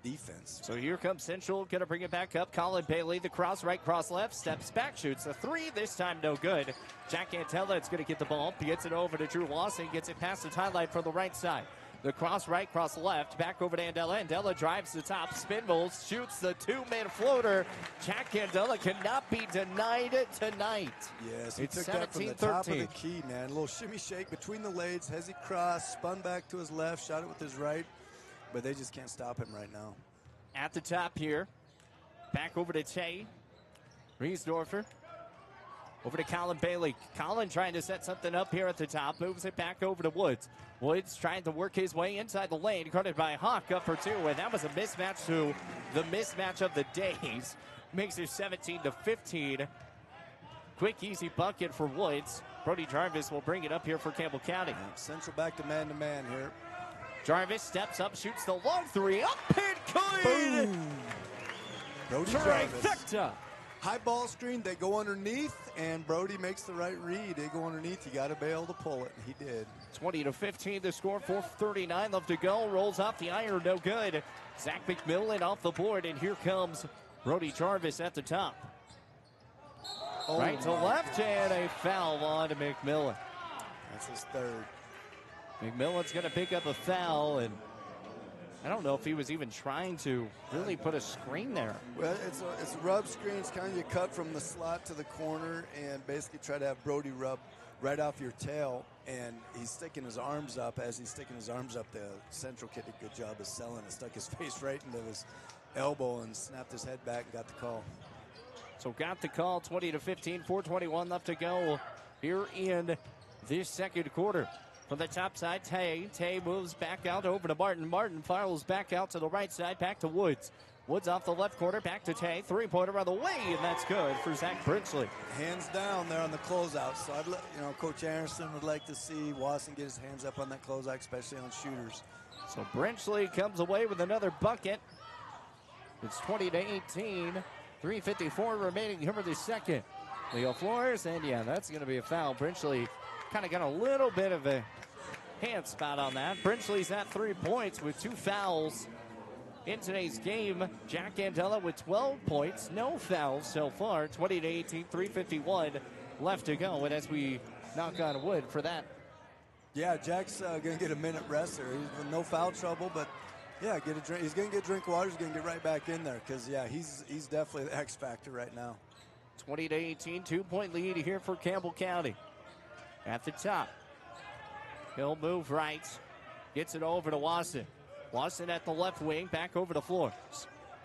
defense. So here comes Central, going to bring it back up. Colin Bailey, the cross right, cross left, steps back, shoots a 3. This time no good. Jack Antella is going to get the ball, gets it over to Drew Lawson, gets it past the tie line from the right side. The cross right, cross left, back over to Andela. Andela drives the top, spin moves, shoots the 2-man floater. Jack Andela cannot be denied tonight. Yes, he it's took that from the top of the key, man. A little shimmy shake between the legs, hezzy cross, spun back to his left, shot it with his right. But they just can't stop him right now. At the top here. Back over to Tay. Riesdorfer. Over to Colin Bailey. Colin trying to set something up here at the top. Moves it back over to Woods. Woods trying to work his way inside the lane. Guarded by Hawk up for 2. And that was a mismatch to the mismatch of the days. Makes it 17-15. Quick, easy bucket for Woods. Brody Jarvis will bring it up here for Campbell County. Central back to man here. Jarvis steps up, shoots the long 3, up and good! Boom! Brody Jarvis. Trifecta. High ball screen, they go underneath, and Brody makes the right read. They go underneath, you got to be able to pull it, and he did. 20-15, the score, 4:39 left to go. Rolls off the iron, no good. Zach McMillan off the board, and here comes Brody Jarvis at the top. Oh, right to left, and a foul on to McMillan. That's his third. McMillan's going to pick up a foul, and I don't know if he was even trying to really put a screen there. Well, it's a rub screen. It's kind of you cut from the slot to the corner and basically try to have Brody rub right off your tail. And he's sticking his arms up. As he's sticking his arms up, the Central kid did a good job of selling it. Stuck his face right into his elbow and snapped his head back and got the call. So got the call, 20-15, 4:21 left to go here in this second quarter. From the top side, Tay moves back out over to Martin. Martin fires back out to the right side, back to Woods. Woods off the left corner, back to Tay. Three-pointer on the way, and that's good for Zach Brinsley. Hands down there on the closeout. So Coach Anderson would like to see Wasson get his hands up on that closeout, especially on shooters. So Brinsley comes away with another bucket. It's 20-18. 3:54 remaining here for the second. Leo Flores, and yeah, that's going to be a foul. Brinsley kind of got a little bit of a hand spot on that. Brinsley's at 3 points with 2 fouls in today's game. Jack Andella with 12 points, no fouls so far. 20-18, 3:51 left to go. And as we knock on wood for that. Yeah, Jack's going to get a minute rest there. He's in no foul trouble, but yeah, get a drink. He's going to get a drink of water. He's going to get right back in there because, yeah, he's definitely the X factor right now. 20-18, 2-point lead here for Campbell County. At the top, he'll move right, gets it over to Wasson. Wasson at the left wing, back over to Flores.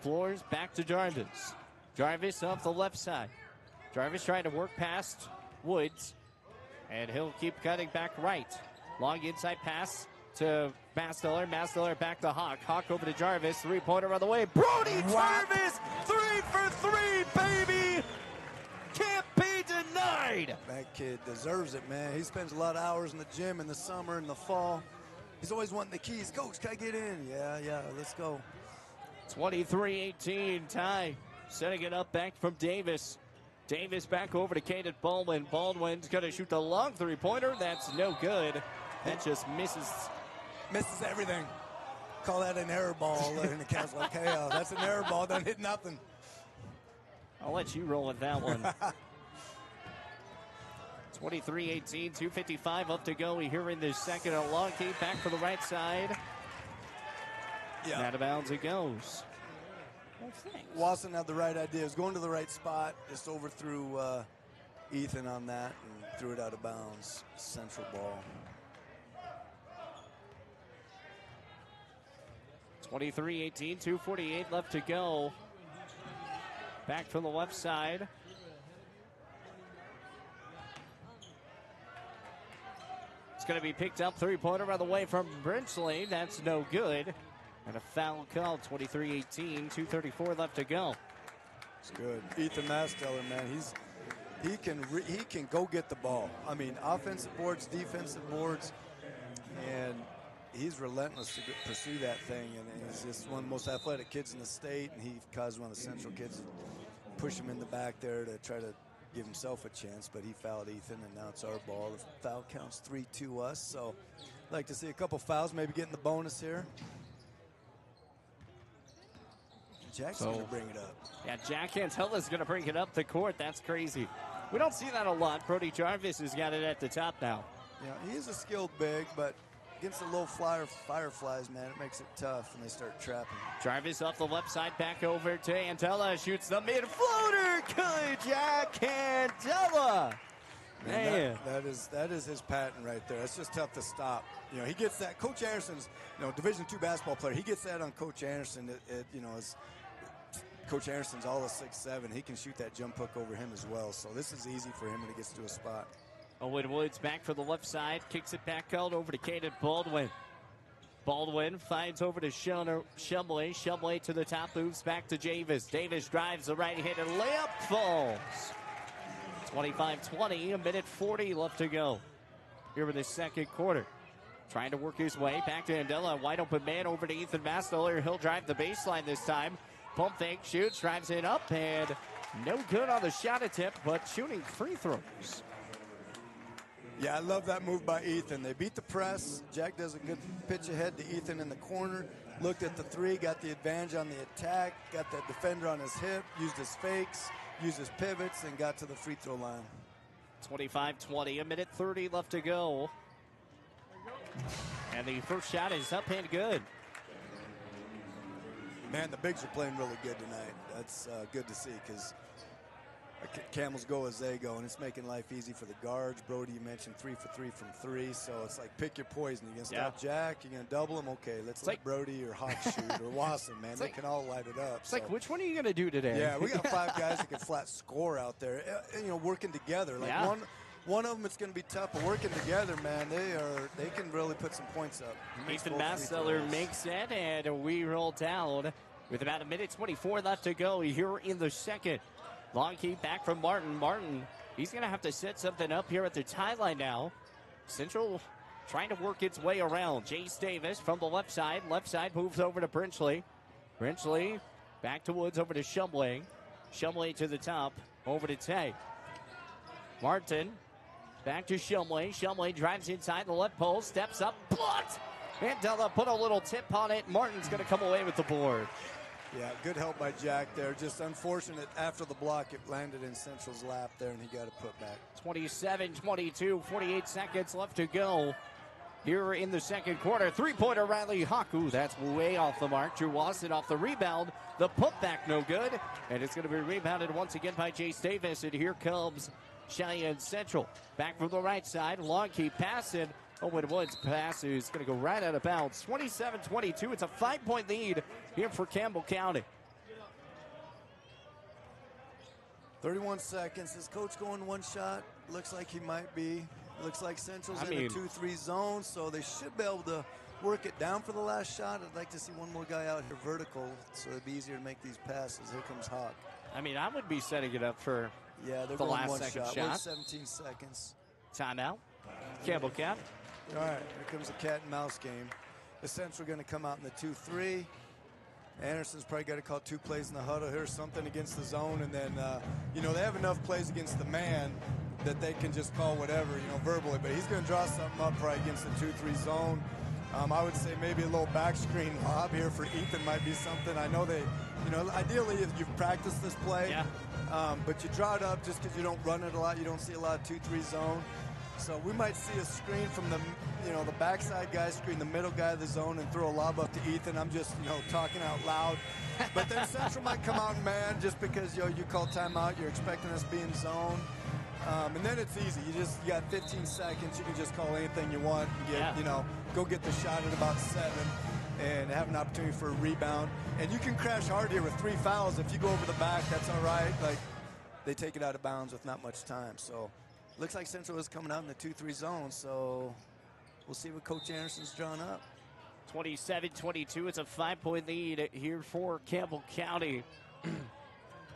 Flores back to Jarvis. Jarvis off the left side. Jarvis trying to work past Woods, and he'll keep cutting back right. Long inside pass to Mastiller. Mastiller back to Hawk. Hawk over to Jarvis. Three-pointer on the way. Brody Jarvis, 3 for 3, baby! Can't be denied. That kid deserves it, man. He spends a lot of hours in the gym in the summer and the fall. He's always wanting the keys. Coach, can I get in? Yeah, let's go. 23-18, tie. Setting it up back from Davis. Davis back over to Caden Baldwin. Baldwin's going to shoot the long three-pointer. That's no good. That just misses. Misses everything. Call that an error ball in the Cavs. Like, hey, that's an error ball. Doesn't hit nothing. I'll let you roll with that one. 23-18, 2:55 up to go here in the second. A long kick back for the right side. Yeah. Out of bounds it goes. Wasson had the right idea. He was going to the right spot. Just overthrew Ethan on that and threw it out of bounds. Central ball. 23-18, 2:48 left to go. Back from the left side. It's going to be picked up. Three-pointer on the way from Brinsley. That's no good. And a foul called. 23-18, 2:34 left to go. It's good. Ethan Masteller, man, he can go get the ball. I mean, offensive boards, defensive boards, and he's relentless to pursue that thing. And he's just one of the most athletic kids in the state, and he caused one of the Central kids to push him in the back there to try to give himself a chance, but he fouled Ethan, and now it's our ball. The foul counts 3-2 us, so I'd like to see a couple fouls, maybe getting the bonus here. Jack's going to bring it up. Yeah, Jack Antella's going to bring it up the court. That's crazy. We don't see that a lot. Brody Jarvis has got it at the top now. Yeah, he is a skilled big, but against the low fireflies, man, it makes it tough when they start trapping. Jarvis off the left side, back over to Antella. Shoots the mid-floater. Good, Jack Antella. Man, that is his patent right there. It's just tough to stop. You know, he gets that. Coach Anderson's, Division II basketball player. He gets that on Coach Anderson. Coach Anderson's all of 6'7". He can shoot that jump hook over him as well. So this is easy for him when he gets to a spot. Owen Woods back for the left side. Kicks it back out over to Caden Baldwin. Baldwin finds over to Shumley. Shumley to the top, moves back to Davis. Davis drives the right hand and layup falls. 25-20, a minute 40 left to go here in the second quarter. Trying to work his way back to Andella. Wide open man over to Ethan Mastler. He'll drive the baseline this time. Pump fake, shoots, drives it up, and no good on the shot attempt, but shooting free throws. Yeah, I love that move by Ethan. They beat the press. Jack does a good pitch ahead to Ethan in the corner. Looked at the three, got the advantage on the attack, got the defender on his hip, used his fakes, used his pivots, and got to the free throw line. 25-20, a minute 30 left to go. And the first shot is up and good. Man, the bigs are playing really good tonight. That's good to see because Camels go as they go, and it's making life easy for the guards. Brody, you mentioned 3 for 3 from 3, so it's like pick your poison. You're going to stop Jack, you're going to double him. Okay, let's let Brody or Hawk shoot or Wasson, man. They can all light it up. It's like, which one are you going to do today? Yeah, we got 5 guys that can flat score out there, working together. Like one of them, it's going to be tough, but working together, man, they can really put some points up. Ethan Masteller makes it, and we roll down with about 1:24 left to go here in the second. Long keep back from Martin. Martin, he's going to have to set something up here at the tie line now. Central trying to work its way around. Jace Davis from the left side. Left side moves over to Brinchley. Brinchley back to Woods, over to Shumway. Shumway to the top, over to Tay. Martin back to Shumway. Shumway drives inside the left pole, steps up, blocked. Mandela put a little tip on it. Martin's going to come away with the board. Yeah, good help by Jack there. Just unfortunate after the block, it landed in Central's lap there, and he got it put back. 27-22, 48 seconds left to go here in the second quarter. Three-pointer, Riley Haku. That's way off the mark. Drew Wasson off the rebound. The putback no good, and it's going to be rebounded once again by Jace Davis, and here comes Cheyenne Central. Back from the right side, long keep passing. Owen Woods' pass is going to go right out of bounds. 27-22. It's a 5-point lead here for Campbell County. 31 seconds. Is Coach going one shot? Looks like he might be. Looks like Central's in a 2-3 zone, so they should be able to work it down for the last shot. I'd like to see one more guy out here vertical, so it'd be easier to make these passes. Here comes Hawk. I mean, I would be setting it up for they're the going last one second shot. shot. Wait 17 seconds. Timeout. Campbell County. All right, here comes the cat and mouse game. The Central going to come out in the 2-3. Anderson's probably got to call 2 plays in the huddle. Here's something against the zone, and then, they have enough plays against the man that they can just call whatever, verbally. But he's going to draw something up probably against the 2-3 zone. I would say maybe a little back screen lob here for Ethan might be something. I know they, ideally if you've practiced this play, but you draw it up just because you don't run it a lot. You don't see a lot of 2-3 zone. So we might see a screen from the, the backside guy screen the middle guy of the zone and throw a lob up to Ethan. I'm just, talking out loud. But then Central might come out in man just because, you call timeout. You're expecting us to be in zone. And then it's easy. You got 15 seconds. You can just call anything you want and get, go get the shot at about 7 and have an opportunity for a rebound. And you can crash hard here with 3 fouls. If you go over the back, that's all right. Like, they take it out of bounds with not much time. So looks like Central is coming out in the 2-3 zone, so we'll see what Coach Anderson's drawn up. 27-22. It's a 5-point lead here for Campbell County.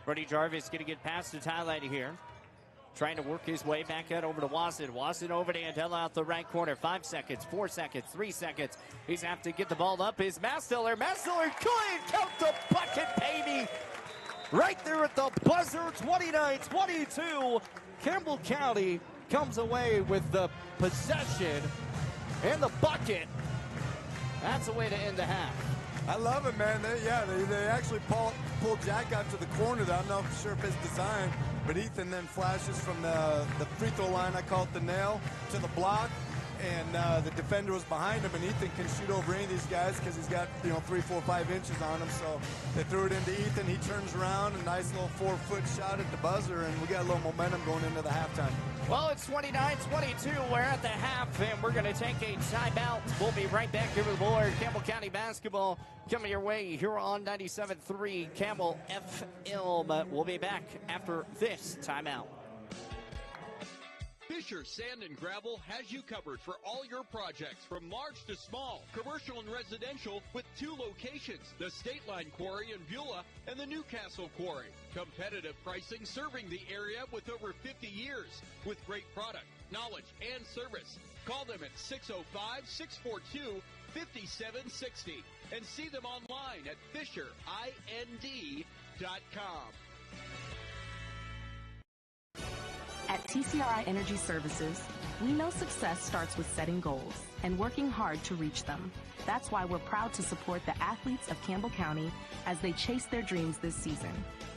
Brody Jarvis going to get past the tie line here. Trying to work his way back out over to Wasson. Wasson over to Andela out the right corner. 5 seconds, 4 seconds, 3 seconds. He's have to get the ball up. Is Masteller. Masteller clean. Count the bucket, baby. Right there at the buzzer. 29-22. Campbell County comes away with the possession and the bucket. That's the way to end the half. I love it, man. They actually pulled Jack out to the corner. I'm not sure if it's design, but Ethan then flashes from the free throw line. I call it the nail to the block, and the defender was behind him, and Ethan can shoot over any of these guys because he's got 3, 4, 5 inches on him. So they threw it into Ethan. He turns around, a nice little 4-foot shot at the buzzer, and we got a little momentum going into the halftime. Well, it's 29-22. We're at the half, and we're going to take a timeout. We'll be right back here with more Campbell County basketball coming your way here on 97.3 Campbell FM. We'll be back after this timeout. Fisher Sand and Gravel has you covered for all your projects from large to small, commercial and residential, with 2 locations, the State Line Quarry in Beulah and the Newcastle Quarry. Competitive pricing serving the area with over 50 years, with great product, knowledge, and service. Call them at 605-642-5760 and see them online at FisherIND.com. At TCRI Energy Services, we know success starts with setting goals and working hard to reach them. That's why we're proud to support the athletes of Campbell County as they chase their dreams this season.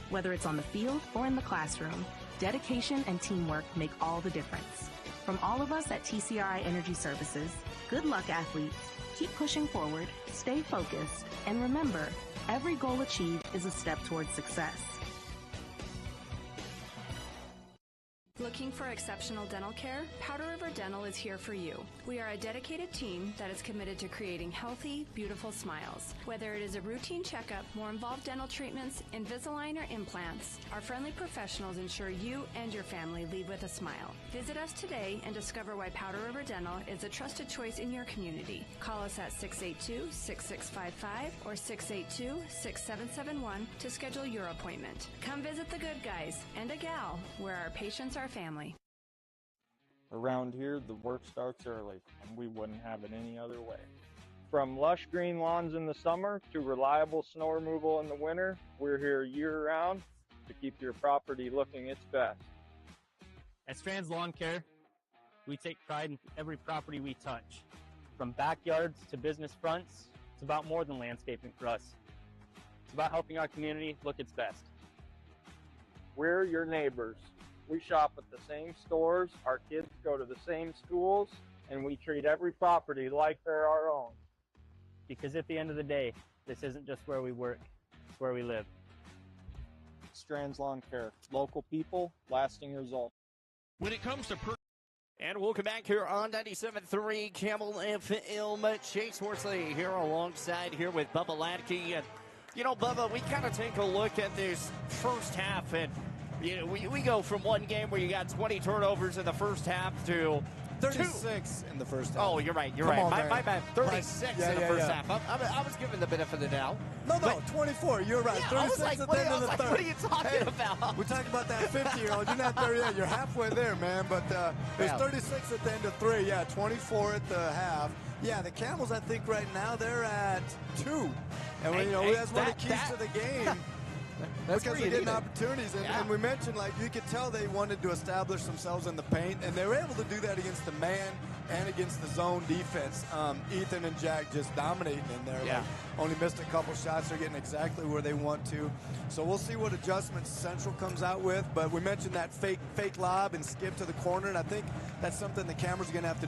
Whether it's on the field or in the classroom, dedication and teamwork make all the difference. From all of us at TCRI Energy Services, good luck, athletes. Keep pushing forward, stay focused, and remember, every goal achieved is a step towards success. Looking for exceptional dental care? Powder River Dental is here for you. We are a dedicated team that is committed to creating healthy, beautiful smiles. Whether it is a routine checkup, more involved dental treatments, Invisalign, or implants, our friendly professionals ensure you and your family leave with a smile. Visit us today and discover why Powder River Dental is a trusted choice in your community. Call us at 682-6655 or 682-6771 to schedule your appointment. Come visit the good guys and a gal where our patients are family. Around here, the work starts early, and we wouldn't have it any other way. From lush green lawns in the summer to reliable snow removal in the winter, we're here year-round to keep your property looking its best. At Strands Lawn Care, we take pride in every property we touch. From backyards to business fronts, it's about more than landscaping for us. It's about helping our community look its best. We're your neighbors. We shop at the same stores, our kids go to the same schools, and we treat every property like they're our own. Because at the end of the day, this isn't just where we work, it's where we live. Strands Lawn Care. Local people, lasting results. When it comes to And welcome back here on 97.3 Campbell FM. Chase Horsley here alongside here with Bubba Latke. And, you know, Bubba, we kind of take a look at this first half, and you know, we go from one game where you got 20 turnovers in the first half to 36 in the first half. Oh, you're right. You're Come right. on, my bad. 36 Yeah, in the yeah, first yeah. half. I was given the benefit of the doubt. No, 24. You're right. Yeah, I was 36 like, at what the end are- of the I was third. like, what are you talking about? We're talking about that 50-year-old. You're not there yet. You're halfway there, man. But it was Yeah. 36 at the end of three. Yeah, 24 at the half. Yeah, the Camels, I think right now they're at 2. And, Hey, that's one of the keys to the game. That's because where they're you getting need it. opportunities. And, Yeah. and we mentioned, like, you could tell they wanted to establish themselves in the paint, and they were able to do that against the man and against the zone defense. Ethan and Jack just dominating in there. Yeah. Like, only missed a couple shots. They're getting exactly where they want to. So we'll see what adjustments Central comes out with. But we mentioned that fake lob and skip to the corner, and I think that's something the Camels are going to have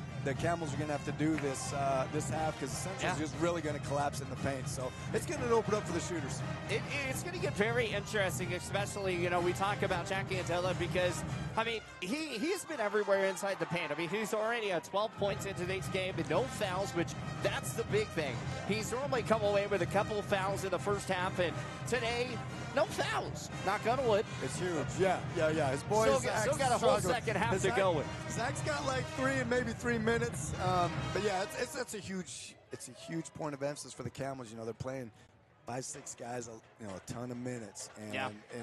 to do this half, because Central's just really going to collapse in the paint. So it's going to open up for the shooters. It's going to get very interesting, especially, you know, we talk about Jack Antella because, I mean, he's been everywhere inside the paint. I mean, he's already at 12 points into today's game and no fouls, which that's the big thing. He's normally come away with a couple of fouls in the first half, and today, no fouls. Knock on wood. It's huge. Yeah. His boys still got a whole second half to go with. Zach's got like 3 minutes. But yeah, it's a huge point of emphasis for the Camels. You know, they're playing 5-6 guys, a ton of minutes, and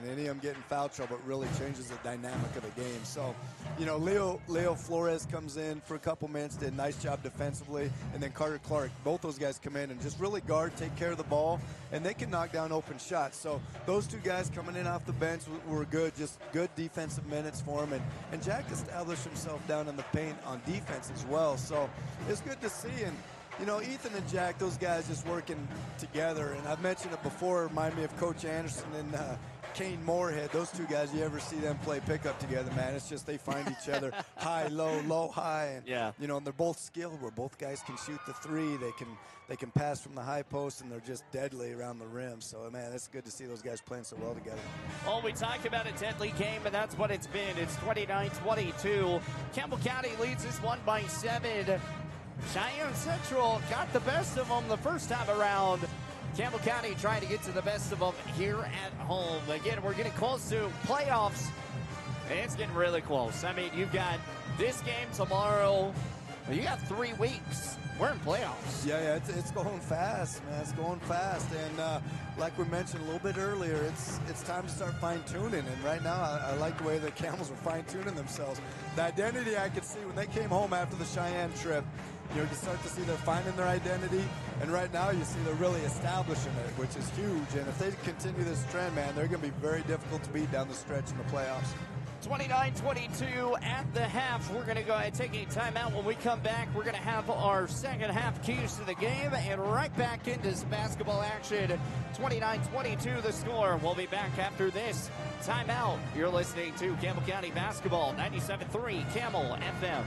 any of them getting foul trouble, it really changes the dynamic of the game. So, you know, Leo Flores comes in for a couple minutes, did a nice job defensively, and then Carter Clark, both those guys come in and just really guard, take care of the ball, and they can knock down open shots. So those two guys coming in off the bench were good, just good defensive minutes for him, and Jack established himself down in the paint on defense as well. So it's good to see. And you know, Ethan and Jack, those guys just working together. And I've mentioned it before, remind me of Coach Anderson and Kane Moorhead. Those two guys, you ever see them play pickup together, man, it's just they find each other high, low, low, high. And, you know, and they're both skilled where both guys can shoot the three. They can pass from the high post, and they're just deadly around the rim. So, man, it's good to see those guys playing so well together. Well, we talked about a deadly game, and that's what it's been. It's 29-22. Campbell County leads this one by 7. Cheyenne Central got the best of them the first time around. Campbell County trying to get to the best of them here at home. Again, we're getting close to playoffs, and it's getting really close. I mean, you've got this game tomorrow. You got 3 weeks. We're in playoffs. Yeah, it's going fast, man. It's going fast. And like we mentioned a little bit earlier, it's time to start fine-tuning. And right now, I like the way the Camels are fine-tuning themselves. The identity I could see when they came home after the Cheyenne trip, you know, you start to see they're finding their identity. And right now, you see they're really establishing it, which is huge. And if they continue this trend, man, they're going to be very difficult to beat down the stretch in the playoffs. 29-22 at the half. We're going to go ahead and take a timeout. When we come back, we're going to have our second half keys to the game and right back into this basketball action. 29-22 the score. We'll be back after this timeout. You're listening to Campbell County Basketball, 97.3 Camel FM.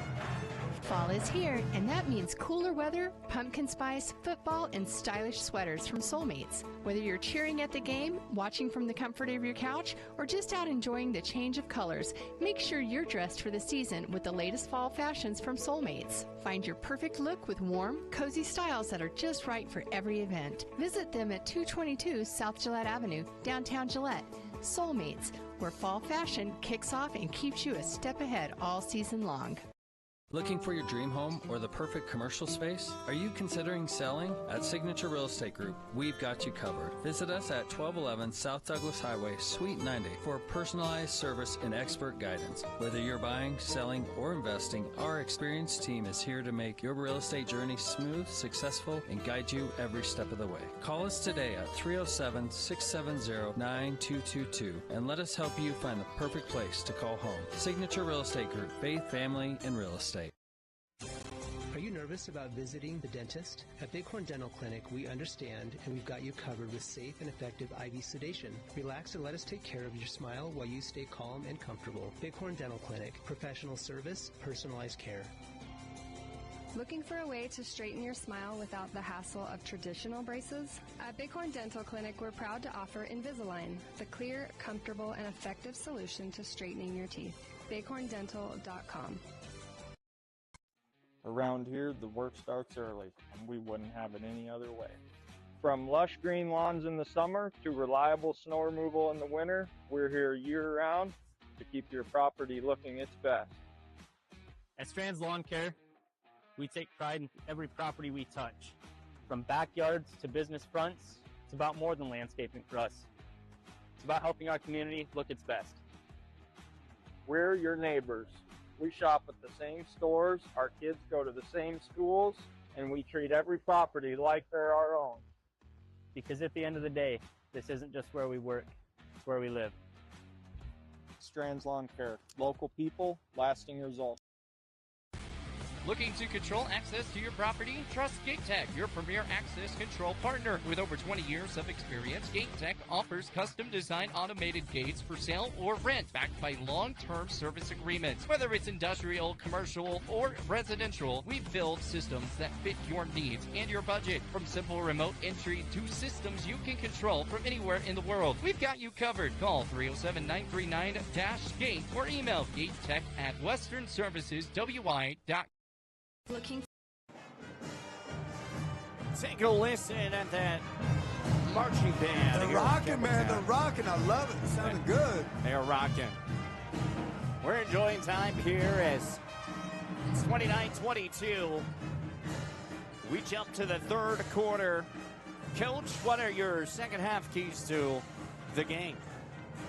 Fall is here, and that means cooler weather, pumpkin spice, football, and stylish sweaters from Soulmates. Whether you're cheering at the game, watching from the comfort of your couch, or just out enjoying the change of colors, make sure you're dressed for the season with the latest fall fashions from Soulmates. Find your perfect look with warm, cozy styles that are just right for every event. Visit them at 222 South Gillette Avenue, downtown Gillette. Soulmates, where fall fashion kicks off and keeps you a step ahead all season long. Looking for your dream home or the perfect commercial space? Are you considering selling? At Signature Real Estate Group, we've got you covered. Visit us at 1211 South Douglas Highway, Suite 90 for personalized service and expert guidance. Whether you're buying, selling, or investing, our experienced team is here to make your real estate journey smooth, successful, and guide you every step of the way. Call us today at 307-670-9222 and let us help you find the perfect place to call home. Signature Real Estate Group, faith, family, and real estate. Are you nervous about visiting the dentist? At Bighorn Dental Clinic, we understand and we've got you covered with safe and effective IV sedation. Relax and let us take care of your smile while you stay calm and comfortable. Bighorn Dental Clinic, professional service, personalized care. Looking for a way to straighten your smile without the hassle of traditional braces? At Bighorn Dental Clinic, we're proud to offer Invisalign, the clear, comfortable, and effective solution to straightening your teeth. bighorndental.com. Around here, the work starts early, and we wouldn't have it any other way. From lush green lawns in the summer to reliable snow removal in the winter, we're here year-round to keep your property looking its best. At Strands Lawn Care, we take pride in every property we touch. From backyards to business fronts, it's about more than landscaping for us. It's about helping our community look its best. We're your neighbors. We shop at the same stores, our kids go to the same schools, and we treat every property like they're our own. Because at the end of the day, this isn't just where we work, it's where we live. Strands Lawn Care. Local people, lasting results. Looking to control access to your property? Trust GateTech, your premier access control partner. With over 20 years of experience, GateTech offers custom-designed automated gates for sale or rent, backed by long-term service agreements. Whether it's industrial, commercial, or residential, we build systems that fit your needs and your budget. From simple remote entry to systems you can control from anywhere in the world, we've got you covered. Call 307-939-GATE or email gatetech@westernserviceswi.com. Looking. Take a listen at that marching band. They're rocking, man. They're rocking. I love it. It's sounding good. They are rocking. We're enjoying time here as it's 29-22. We jump to the third quarter. Coach, what are your second half keys to the game?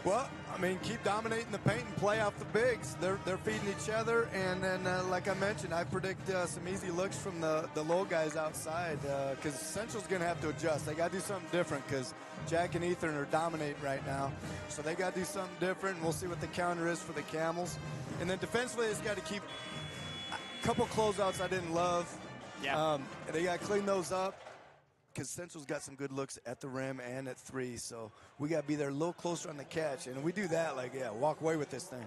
Well, I mean, keep dominating the paint and play off the bigs. They're feeding each other, and then, like I mentioned, I predict some easy looks from the low guys outside because Central's going to have to adjust. They got to do something different because Jack and Ethan are dominating right now. So they got to do something different, and we'll see what the counter is for the Camels. And then defensively, it's got to keep a couple closeouts I didn't love. Yeah. They got to clean those up, because Central's got some good looks at the rim and at three, so we got to be there a little closer on the catch. And we do that, walk away with this thing.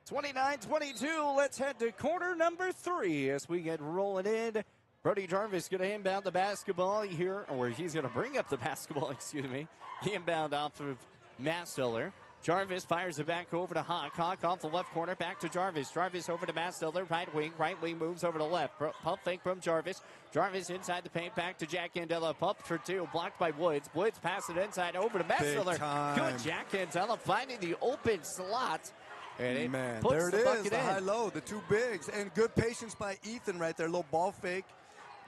29-22, let's head to quarter number 3 as we get rolling in. Brody Jarvis going to inbound the basketball here, or he's going to bring up the basketball, excuse me. The inbound off of Mastiller. Jarvis fires it back over to Hawk. Hawk off the left corner, back to Jarvis. Jarvis over to Mastiller, right wing moves over to left. Pump fake from Jarvis. Jarvis inside the paint, back to Jack Candela. Pump for two, blocked by Woods. Woods pass it inside over to Mastiller. Good Jack Candela finding the open slot. And man, puts there it the is, bucket the in. high-low, the two bigs. And good patience by Ethan right there. Little ball fake.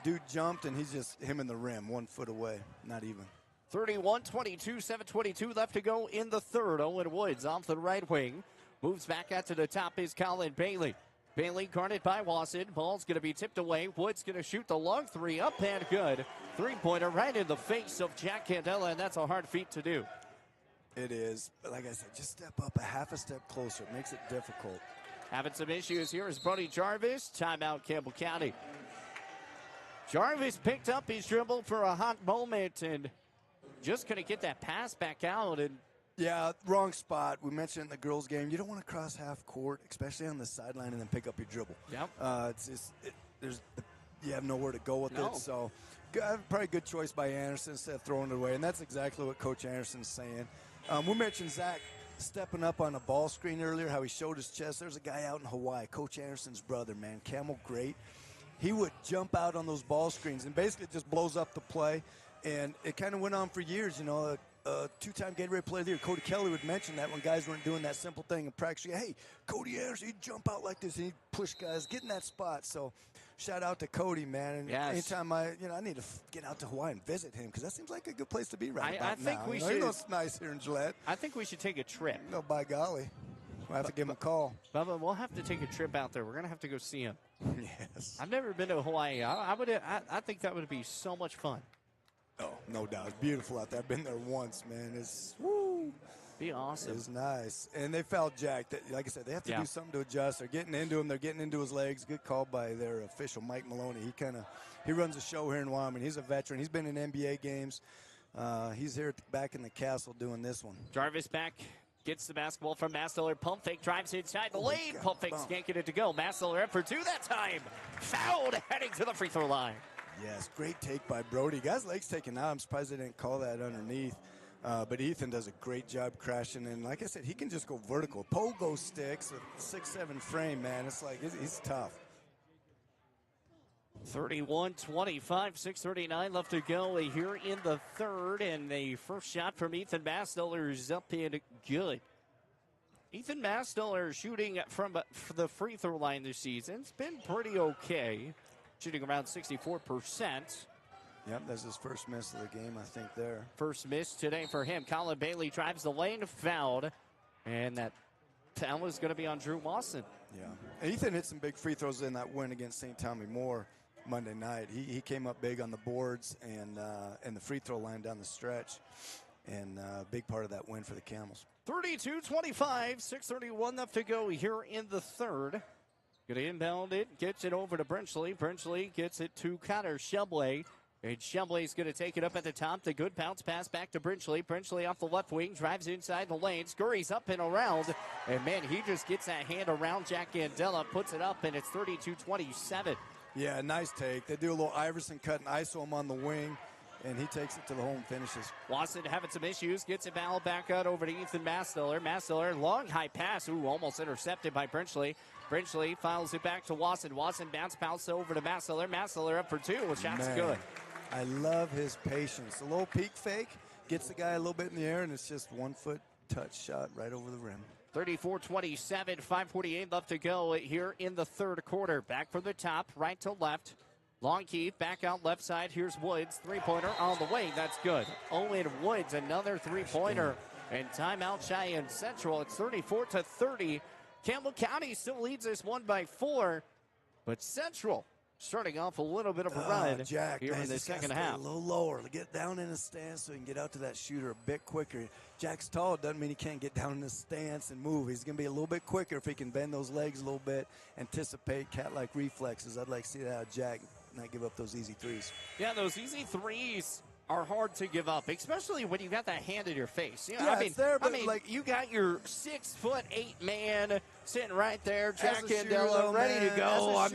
Dude jumped, and he's just him in the rim, 1 foot away. Not even. 31-22, 7:22 left to go in the third. Owen Woods off the right wing. Moves back out to the top is Colin Bailey. Bailey guarded by Wasson. Ball's going to be tipped away. Woods going to shoot the long three up and good. Three-pointer right in the face of Jack Candela, and that's a hard feat to do. It is. But like I said, just step up a half a step closer. It makes it difficult. Having some issues here is Brody Jarvis. Timeout, Campbell County. Jarvis picked up his dribble for a hot moment and just couldn't get that pass back out. And yeah, wrong spot. We mentioned in the girls' game, you don't want to cross half court, especially on the sideline, and then pick up your dribble. Yep. You have nowhere to go with it. So probably a good choice by Anderson instead of throwing it away. And that's exactly what Coach Anderson's saying. We mentioned Zach stepping up on a ball screen earlier, how he showed his chest. There's a guy out in Hawaii, Coach Anderson's brother, man, Campbell, great. He would jump out on those ball screens and basically just blows up the play. And it kind of went on for years, you know. A two-time Gatorade Player of the Year, Cody Kelly, would mention that when guys weren't doing that simple thing in practice. Hey, Cody Anderson, he'd jump out like this and he'd push guys, get in that spot. So shout out to Cody, man. And anytime I need to get out to Hawaii and visit him, because that seems like a good place to be right now. I think we should. It's nice here in Gillette. I think we should take a trip. No, by golly. We'll have to give him a call. Bubba, we'll have to take a trip out there. We're going to have to go see him. Yes. I've never been to Hawaii. I think that would be so much fun. Oh, no doubt. It's beautiful out there. I've been there once, man. It's be awesome. It's nice. And they fouled Jack. Like I said, they have to do something to adjust. They're getting into him. They're getting into his legs. Good call by their official, Mike Maloney. He runs a show here in Wyoming. He's a veteran. He's been in NBA games. He's here back in the castle doing this one. Jarvis back. Gets the basketball from Masteller. Pump fake drives inside the lane. Pump fake can't get it to go. Masteller up for two that time. Fouled heading to the free throw line. Yes, great take by Brody. Guy's legs taken out. I'm surprised they didn't call that underneath. But Ethan does a great job crashing. And like I said, he can just go vertical. Pogo sticks with 6'7" frame, man. It's like he's tough. 31-25, 6:39 left to go here in the third. And the first shot from Ethan Masteller is up and good. Ethan Masteller shooting from the free throw line this season. It's been pretty okay. Shooting around 64%. Yep, that's his first miss of the game, I think, there. First miss today for him. Colin Bailey drives the lane, fouled. And that foul is going to be on Drew Mawson. Yeah. Ethan hit some big free throws in that win against St. Tommy Moore Monday night. He came up big on the boards and the free throw line down the stretch. And a big part of that win for the Camels. 32-25, 6:31 left to go here in the third. Going to inbound it, gets it over to Brenchley. Brenchley gets it to Connor Shebley. And Shebley's going to take it up at the top. The good bounce pass back to Brenchley. Brenchley off the left wing, drives inside the lane, scurries up and around. And, man, he just gets that hand around Jack Gandela, puts it up, and it's 32-27. Yeah, nice take. They do a little Iverson cut and ISO him on the wing, and he takes it to the hole and finishes. Watson having some issues, gets it ball back out over to Ethan Masteller. Masteller, long high pass, almost intercepted by Brenchley. Brenchley files it back to Watson. Watson bounce pass over to Masteller. Masteller up for two. Shot's good. I love his patience. A little peek fake, gets the guy a little bit in the air, and it's just 1 foot touch shot right over the rim. 34-27, 5:48 left to go here in the third quarter. Back from the top, right to left. Long Keith back out left side. Here's Woods. Three-pointer on the way. That's good. Owen Woods, another three-pointer. And timeout Cheyenne Central. It's 34-30. Campbell County still leads this one by 4. But Central starting off a little bit of a run Jack, here in the second half. A little lower to get down in a stance so he can get out to that shooter a bit quicker. Jack's tall. Doesn't mean he can't get down in the stance and move. He's going to be a little bit quicker if he can bend those legs a little bit, anticipate cat-like reflexes. I'd like to see that out of Jack, not give up those easy threes. Yeah, those easy threes are hard to give up, especially when you got that hand in your face. You know, yeah, it's there, but you got your 6'8" man sitting right there, Jack Candela, ready to go.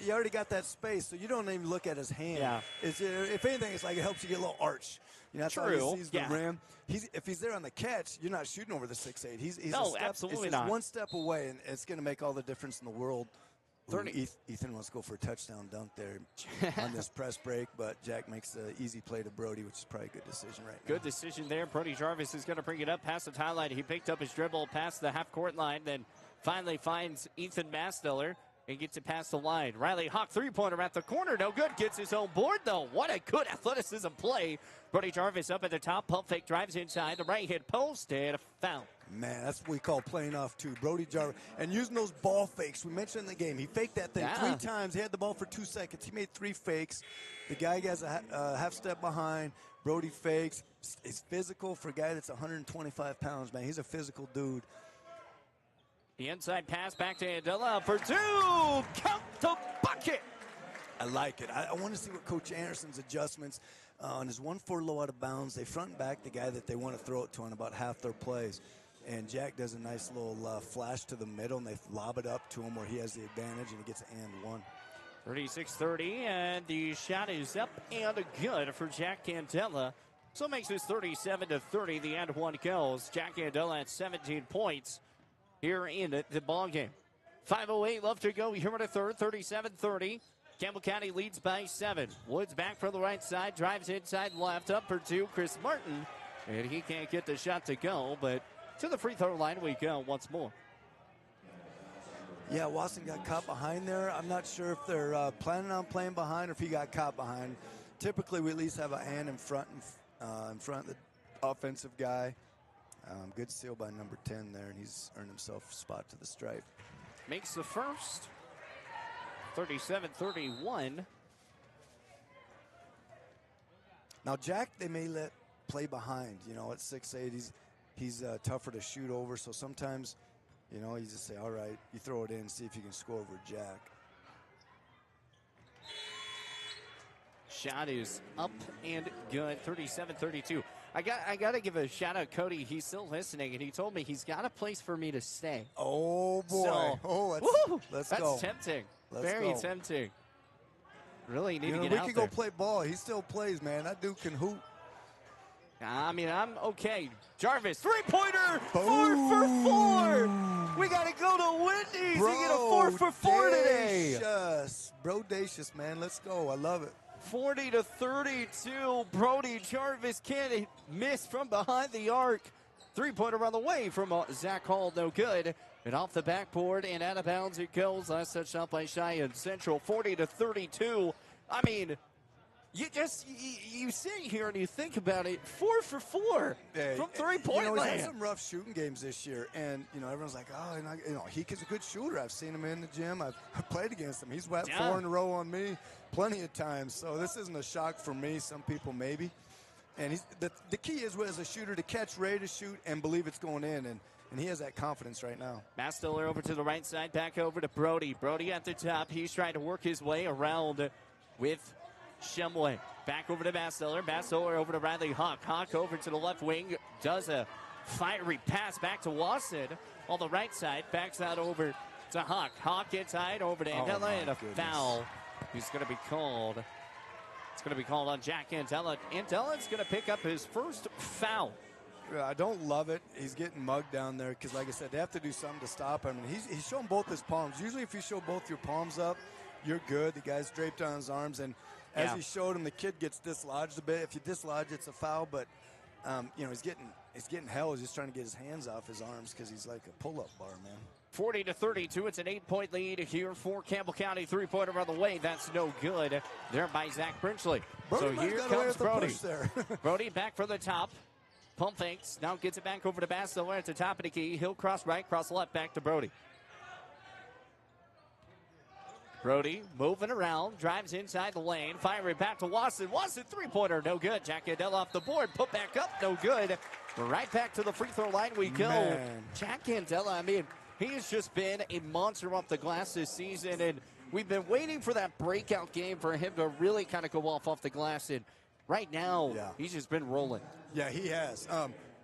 You already got that space, so you don't even look at his hand. Yeah. If anything, it's like it helps you get a little arch. You know, that's how he sees the rim. If he's there on the catch, you're not shooting over the 6'8". He's absolutely not. It's one step away, and it's going to make all the difference in the world. Ethan wants to go for a touchdown dunk there on this press break, but Jack makes an easy play to Brody, which is probably a good decision right now. Good decision there. Brody Jarvis is going to bring it up past the timeline. He picked up his dribble past the half-court line, then finally finds Ethan Masteller and gets it past the line. Riley Hawk three-pointer at the corner. No good. Gets his own board, though. What a good athleticism play. Brody Jarvis up at the top. Pump fake drives inside. The right hit post and a foul. Man, that's what we call playing off two. Brody Jarvis. And using those ball fakes. We mentioned in the game, he faked that thing 3 times. He had the ball for 2 seconds. He made 3 fakes. The guy has a half step behind. Brody fakes. He's physical for a guy that's 125 pounds, man. He's a physical dude. The inside pass back to Andela for 2. Count the bucket. I like it. I want to see what Coach Anderson's adjustments on his 1-4 low out of bounds. They front and back the guy that they want to throw it to on about half their plays. And Jack does a nice little flash to the middle, and they lob it up to him where he has the advantage, and he gets an and one. 36-30, and the shot is up and good for Jack Candela. So it makes this 37-30. The and one goes. Jack Candela at 17 points here in the ball game. 5:08 left to go here in the third. 37-30. Campbell County leads by 7. Woods back from the right side, drives inside left, up for 2. Chris Martin, and he can't get the shot to go, but to the free throw line we go once more. Yeah, Watson got caught behind there. I'm not sure if they're planning on playing behind or if he got caught behind. Typically, we at least have a hand in front of the offensive guy. Good steal by number 10 there, and he's earned himself a spot to the stripe. Makes the first. 37-31. Now, Jack, they may let play behind. You know, at 6'8", he's tougher to shoot over, so sometimes, you know, you just say, all right, you throw it in, see if you can score over Jack. Shot is up and good, 37-32. I got to give a shout out, Cody. He's still listening, and he told me he's got a place for me to stay. Oh boy! So, let's that's go. Tempting. Let's Very go. tempting. Really need to get we out can there. go play ball. He still plays, man. That dude can hoop. I mean, I'm okay. Jarvis, three-pointer, 4 for 4. We got to go to Wendy's. We get a 4 for 4 today. Brodacious, man. Let's go. I love it. 40-32. Brody Jarvis can't miss from behind the arc. Three-pointer on the way from Zach Hall, no good. And off the backboard and out of bounds it goes. Last touchdown by Cheyenne Central, 40-32. I mean, you sit here and you think about it, 4 for 4 from three-point He's land. had some rough shooting games this year, and everyone's like, oh, he's a good shooter. I've seen him in the gym. I've played against him. He's wet 4 in a row on me plenty of times. So this isn't a shock for me. Some people maybe. And the key is as a shooter to catch, ready to shoot, and believe it's going in. And he has that confidence right now. Mastiller over to the right side, back over to Brody. Brody at the top. He's trying to work his way around with Shumway. Back over to Mastiller. Mastiller over to Riley Hawk. Hawk over to the left wing. Does a fiery pass back to Wasson on the right side. Backs out over to Hawk. Hawk inside over to Andela, and a foul. He's going to be called. It's going to be called on Jack Andela. Andela's going to pick up his first foul. I don't love it. He's getting mugged down there because, like I said, they have to do something to stop him. And he's showing both his palms. Usually if you show both your palms up, you're good. The guy's draped on his arms. And as he showed him, the kid gets dislodged a bit. If you dislodge, it's a foul. But, he's getting hell. He's just trying to get his hands off his arms because he's like a pull-up bar, man. 40-32. It's an 8-point lead here for Campbell County. Three-pointer on the way. That's no good. There by Zach Brinchley. So here comes Brody. Brody back for the top. Pump fakes. Now gets it back over to Bastiller at the top of the key. He'll cross right, cross left, back to Brody. Brody moving around, drives inside the lane, firing back to Watson. Watson, three-pointer, no good. Jack Andela off the board, put back up, no good. Right back to the free throw line we go. Man. Jack Andela, I mean, he has just been a monster off the glass this season, and we've been waiting for that breakout game for him to really kind of go off the glass. And right now, he's just been rolling. Yeah, he has.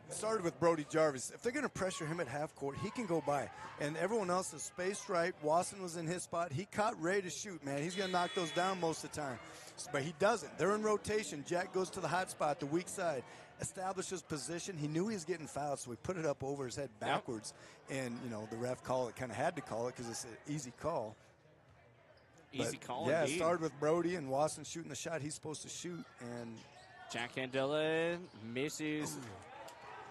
Started with Brody Jarvis. If they're going to pressure him at half court, he can go by. And everyone else is spaced right. Wasson was in his spot. He caught ready to shoot, man. He's going to knock those down most of the time. But he doesn't. They're in rotation. Jack goes to the hot spot, the weak side, establishes position. He knew he was getting fouled, so he put it up over his head backwards. And, the ref called it, kind of had to call it because it's an easy call. Easy call, yeah, indeed. It started with Brody and Wasson shooting the shot he's supposed to shoot. And Jack Andela misses.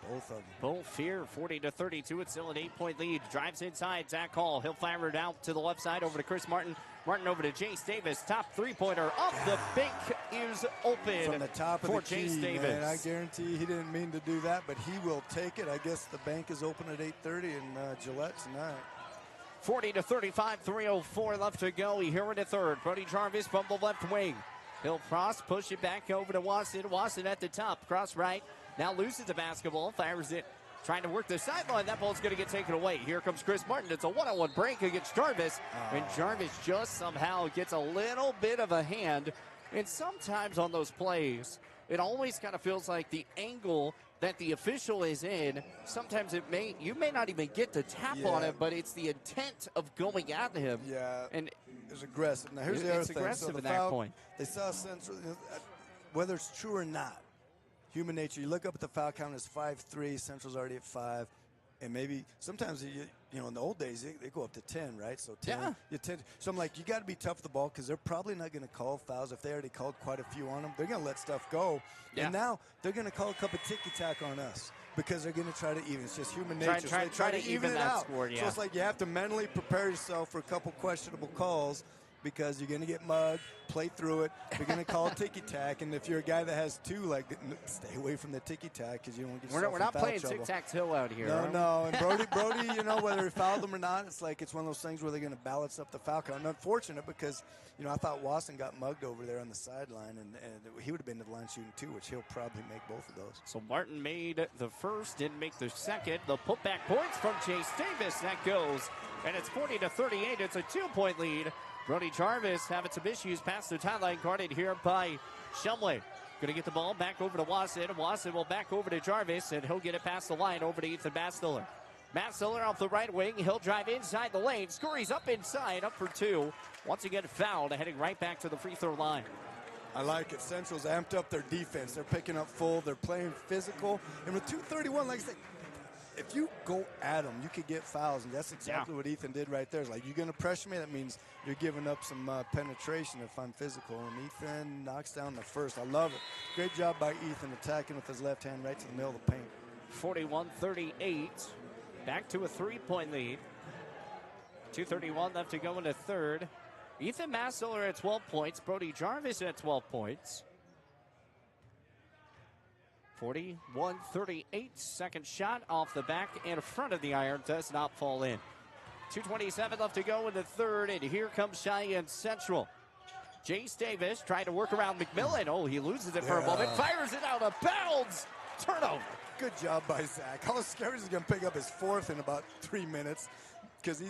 Both of them. Both here, 40-32. It's still an 8-point lead. Drives inside. Zach Hall. He'll fire it out to the left side over to Chris Martin. Martin over to Jace Davis. Top three-pointer off the bank is open from the top of for the key, Chase Davis. man. I guarantee he didn't mean to do that, but he will take it. I guess the bank is open at 8:30 in Gillette tonight. 40-35, 3:04 left to go here in the third. Brody Jarvis from the left wing. He'll cross, push it back over to Watson. Watson at the top, cross right. Now loses the basketball, fires it, trying to work the sideline. That ball's going to get taken away. Here comes Chris Martin. It's a one-on-one break against Jarvis. And Jarvis just somehow gets a little bit of a hand. And sometimes on those plays, it always kind of feels like the angle that the official is in, sometimes you may not even get to tap on it, but it's the intent of going at him. Yeah, and it's aggressive. Now here's the other thing. Aggressive so the at that point. They saw Central, whether it's true or not, human nature. You look up at the foul count is 5-3. Central's already at 5, and maybe sometimes in the old days they go up to 10, right? So 10, yeah. You 10. So I'm like, you got to be tough with the ball because they're probably not going to call fouls. If they already called quite a few on them, they're going to let stuff go. Yeah. And now they're going to call a couple ticky-tack on us because they're going to try to even. It's just human nature. Try to even it that out. score, yeah. So it's like you have to mentally prepare yourself for a couple questionable calls because you're going to get mugged, play through it. You're going to call ticky-tack, and if you're a guy that has two, like, stay away from the ticky-tack because you don't get yourself We're in not foul playing trouble. tic-tac-toe out here. No. And Brody, whether he fouled them or not, it's like it's one of those things where they're going to balance up the foul count. And unfortunate because, I thought Wasson got mugged over there on the sideline, and he would have been to the line shooting too, which he'll probably make both of those. So Martin made the first, didn't make the second. The putback points from Chase Davis. That goes, and it's 40-38. It's a 2-point lead. Brody Jarvis having some issues past the timeline, guarded here by Shumway. Going to get the ball back over to Wasson. Wasson will back over to Jarvis, and he'll get it past the line over to Ethan Mastiller. Mastiller off the right wing. He'll drive inside the lane. Scurries up inside, up for two. Once again fouled, heading right back to the free throw line. I like it. Central's amped up their defense. They're picking up full. They're playing physical. And with 2:31, like I said, if you go at them, you could get fouls, and that's exactly what Ethan did right there. It's like, you're going to pressure me? That means you're giving up some penetration if I'm physical. And Ethan knocks down the first. I love it. Great job by Ethan attacking with his left hand right to the middle of the paint. 41-38. Back to a 3-point lead. 2:31 left to go in the third. Ethan Mastiller at 12 points. Brody Jarvis at 12 points. 41-38. Second shot off the back in front of the iron. Does not fall in. 2:27 left to go in the third. And here comes Cheyenne Central. Chase Davis trying to work around McMillan. Oh, he loses it for a moment. Fires it out of bounds. Turnover. Good job by Zach. How scary is going to pick up his fourth in about 3 minutes because he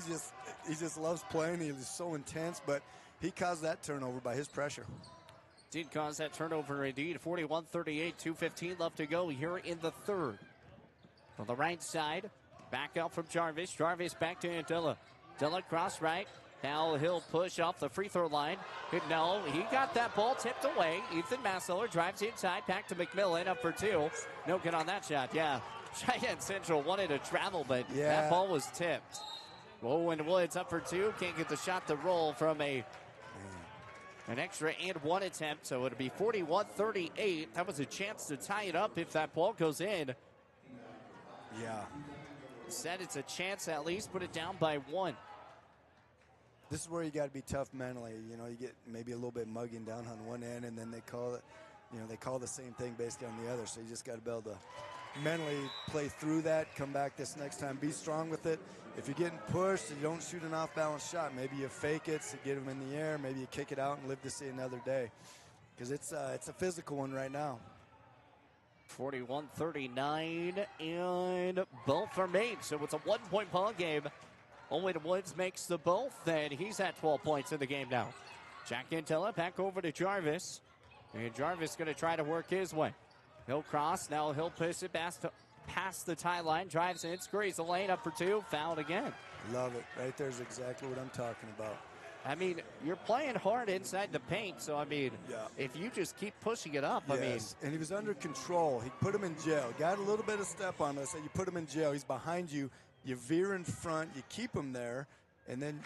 just loves playing. He's so intense, but he caused that turnover by his pressure. Did cause that turnover indeed. 41-38, 2:15 left to go here in the third. On the right side, back out from Jarvis. Jarvis back to Antilla. Antilla cross right. Now he'll push off the free throw line. No, he got that ball tipped away. Ethan Mastiller drives inside, back to McMillan, up for two. No good on that shot, yeah. Cheyenne Central wanted to travel, but that ball was tipped. Owen Woods up for two. Can't get the shot to roll from an extra and one attempt, so it'll be 41-38. That was a chance to tie it up if that ball goes in. Yeah. Said it's a chance at least, put it down by one. This is where you got to be tough mentally. You get maybe a little bit mugging down on one end, and then they call it, they call the same thing basically on the other. So you just got to be able to mentally play through that, come back this next time, be strong with it. If you're getting pushed and you don't shoot an off-balance shot, maybe you fake it to get them in the air. Maybe you kick it out and live to see another day. Because it's a physical one right now. 41-39, and both are made. So it's a 1-point ball game. Owen Woods makes the both, and he's at 12 points in the game now. Jack Antilla back over to Jarvis. And Jarvis going to try to work his way. He'll cross. Now he'll push it past the tie line. Drives in, screws the lane, up for two. Fouled again. Love it. Right there's exactly what I'm talking about. I mean, you're playing hard inside the paint, so, if you just keep pushing it up, Yes. And he was under control. He put him in jail. Got a little bit of step on it. So you put him in jail. He's behind you. You veer in front. You keep him there. And then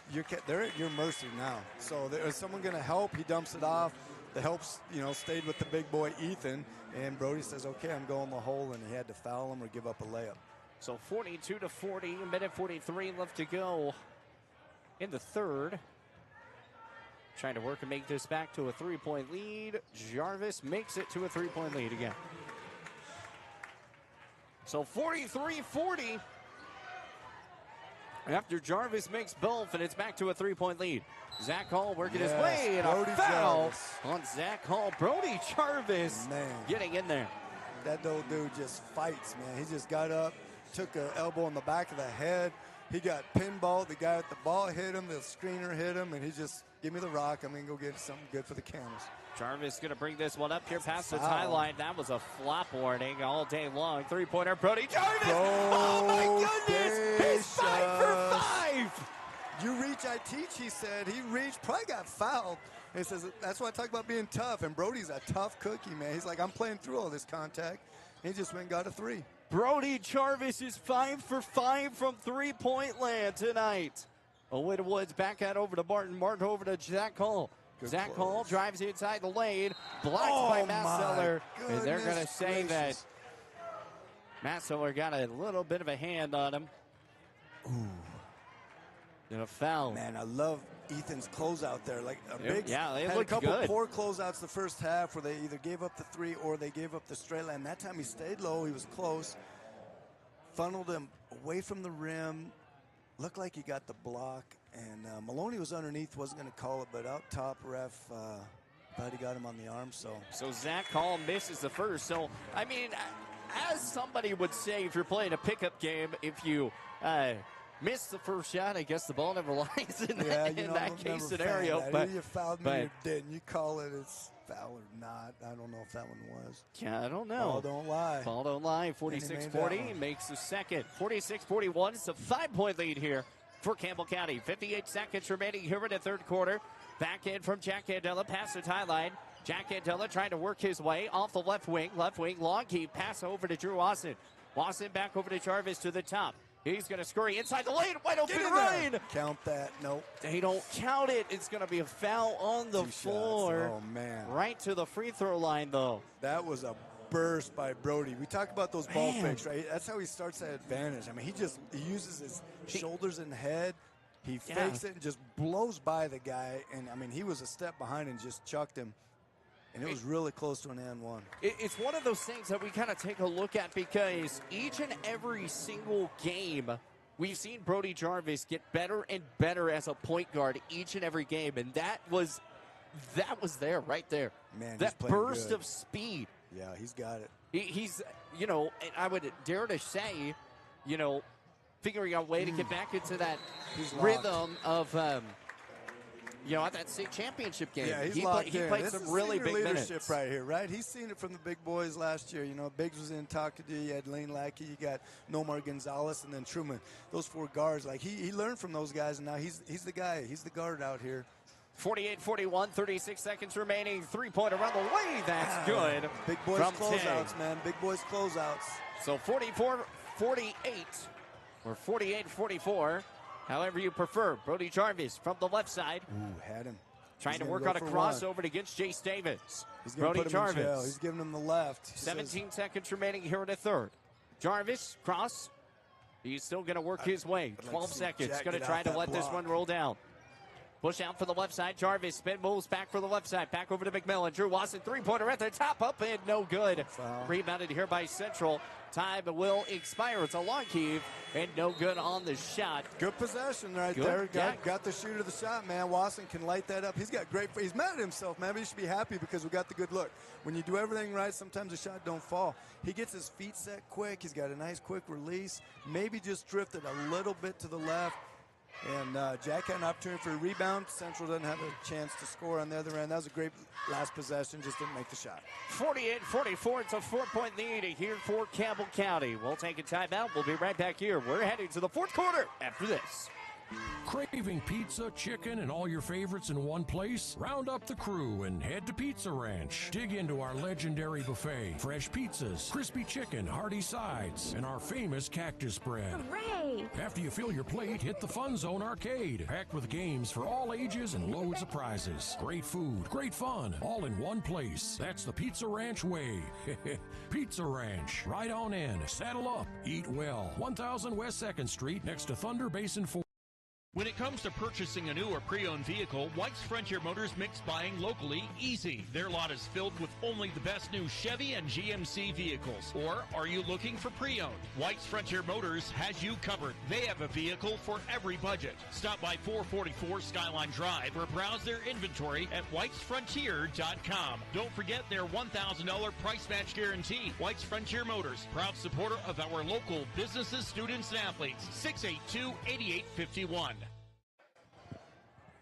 they're at your mercy now. So is someone going to help? He dumps it off. The help's, stayed with the big boy, Ethan. And Brody says, okay, I'm going the hole. And he had to foul him or give up a layup. So 42-40, minute 43 left to go in the third. trying to work and make this back to a 3-point lead. Jarvis makes it to a 3-point lead again. So 43-40. After Jarvis makes both, and it's back to a 3-point lead. Zach Hall working his way, and a foul on Zach Hall. Brody Jarvis getting in there. That old dude just fights, man. He just got up, took an elbow in the back of the head. He got pinballed. The guy at the ball hit him. The screener hit him, and he just, give me the rock. I'm going to go get something good for the Camels. Jarvis going to bring this one up here past the tie line. That was a flop warning all day long. 3-pointer, Brody Jarvis. Oh, my goodness. He's 5 for 5. You reach, I teach, he said. He reached, probably got fouled. He says, that's why I talk about being tough. And Brody's a tough cookie, man. He's like, I'm playing through all this contact. He just went and got a 3. Brody Jarvis is 5 for 5 from 3-point land tonight. Away to Woods, back out over to Martin. Martin over to Zach Hall. Zach Hall drives inside the lane, blocked by Masseller. And they're going to say that Masseller got a little bit of a hand on him. Ooh. And a foul. Man, I love Ethan's closeout there. Like a big, yeah, they had looked a couple good. Poor closeouts the first half where they either gave up the 3 or they gave up the straight line. That time he stayed low. He was close. Funneled him away from the rim. Looked like he got the block. And Maloney was underneath, wasn't going to call it, but out top ref thought he got him on the arm. So Zach Hall misses the first. So, I mean, as somebody would say, if you're playing a pickup game, if you miss the first shot, I guess the ball never lies in that case scenario. But you fouled me or didn't. You call it, it's foul or not. I don't know if that one was. Yeah, I don't know. Ball don't lie. Ball don't lie. 46-40 makes the second. 46-41. It's a 5-point lead here for Campbell County. 58 seconds remaining here in the third quarter. Back in from Jack Candela, past the tie line. Jack Candela trying to work his way off the left wing, long keep, pass over to Drew Wasson. Wasson back over to Jarvis to the top. He's going to scurry inside the lane, wide open Ryan. Count that, nope. They don't count it. It's going to be a foul on the floor. Oh, man. Right to the free throw line, though. That was a burst by Brody. We talk about those ball fakes, right? That's how he starts that advantage. I mean, he uses his shoulders and head. He fakes it and just blows by the guy. And, I mean, he was a step behind and just chucked him. And it was really close to an and one. It's one of those things that we kind of take a look at because each and every single game, we've seen Brody Jarvis get better and better as a point guard each and every game. And that was there, right there. Man, that burst of speed. Yeah, he's got it. He's, I would dare to say, figuring out a way to get back into that rhythm of, at that state championship game. Yeah, he played some really big leadership minutes right here, right? He's seen it from the big boys last year. Biggs was in Takadi, you had Lane Lackey, you got Nomar Gonzalez, and then Truman. Those 4 guards, like he learned from those guys, and now he's the guy. He's the guard out here. 48-41, 36 seconds remaining. 3-pointer around the way. That's good. Big boys closeouts, man. Big boys closeouts. So 44-48 or 48-44, however you prefer. Brody Jarvis from the left side. Ooh, had him. Trying to work on a crossover against Jace Davis. He's going to put him in jail. He's giving him the left. 17 seconds remaining here in the third. Jarvis, cross. He's still going to work his way. 12 seconds. Going to try to let this one roll down. Push out for the left side. Jarvis spin moves back for the left side. Back over to McMillan. Drew Wasson, 3-pointer at the top, up and no good. Rebounded here by Central. Time will expire. It's a long heave and no good on the shot. Good possession right there. Got the shooter the shot, man. Wasson can light that up. He's got great. He's mad at himself, man. But he should be happy because we got the good look. When you do everything right, sometimes the shot don't fall. He gets his feet set quick. He's got a nice quick release. Maybe just drifted a little bit to the left. And Jack had an opportunity for a rebound. Central doesn't have a chance to score on the other end. That was a great last possession, just didn't make the shot. 48-44, it's a 4-point lead here for Campbell County. We'll take a timeout. We'll be right back here. We're heading to the fourth quarter after this. Craving pizza, chicken, and all your favorites in one place? Round up the crew and head to Pizza Ranch. Dig into our legendary buffet. Fresh pizzas, crispy chicken, hearty sides, and our famous cactus bread. Hooray! After you fill your plate, hit the Fun Zone Arcade. Packed with games for all ages and loads of prizes. Great food, great fun, all in one place. That's the Pizza Ranch way. Pizza Ranch. Right on in. Saddle up. Eat well. 1000 West 2nd Street next to Thunder Basin 4. When it comes to purchasing a new or pre-owned vehicle, White's Frontier Motors makes buying locally easy. Their lot is filled with only the best new Chevy and GMC vehicles. Or are you looking for pre-owned? White's Frontier Motors has you covered. They have a vehicle for every budget. Stop by 444 Skyline Drive or browse their inventory at whitesfrontier.com. Don't forget their $1,000 price match guarantee. White's Frontier Motors, proud supporter of our local businesses, students, and athletes. 682-8851.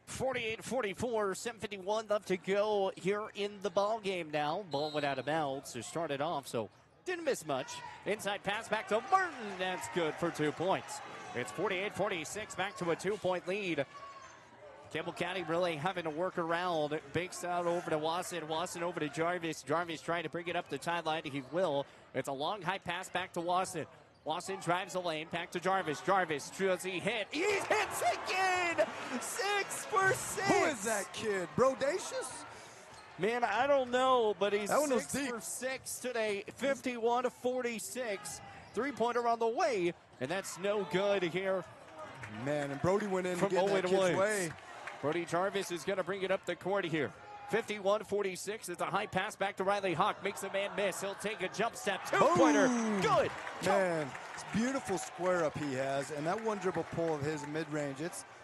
48-44, 7:51 left to go here in the ball game now. Ball went out of bounds to start it off, so didn't miss much. Inside pass back to Martin. That's good for 2 points. It's 48-46, back to a 2-point lead. Campbell County really having to work around. Big out over to Wasson. Wasson over to Jarvis. Jarvis trying to bring it up the sideline. He will. It's a long high pass back to Wasson. Wasson drives the lane, back to Jarvis. Jarvis, does he hit? He hits again! 6 for 6! Who is that kid? Brodacious? Man, I don't know, but he's that one 6 for 6 today. 51-46. Three-pointer on the way, and that's no good here. Man, and Brody went in from to get Owen that kid's Woods. way. Brody Jarvis is going to bring it up the court here. 51-46. It's a high pass back to Riley Hawk. Makes a man miss. He'll take a jump step. Two-pointer. Good. Man, it's beautiful square up he has, and that one dribble pull of his mid-range,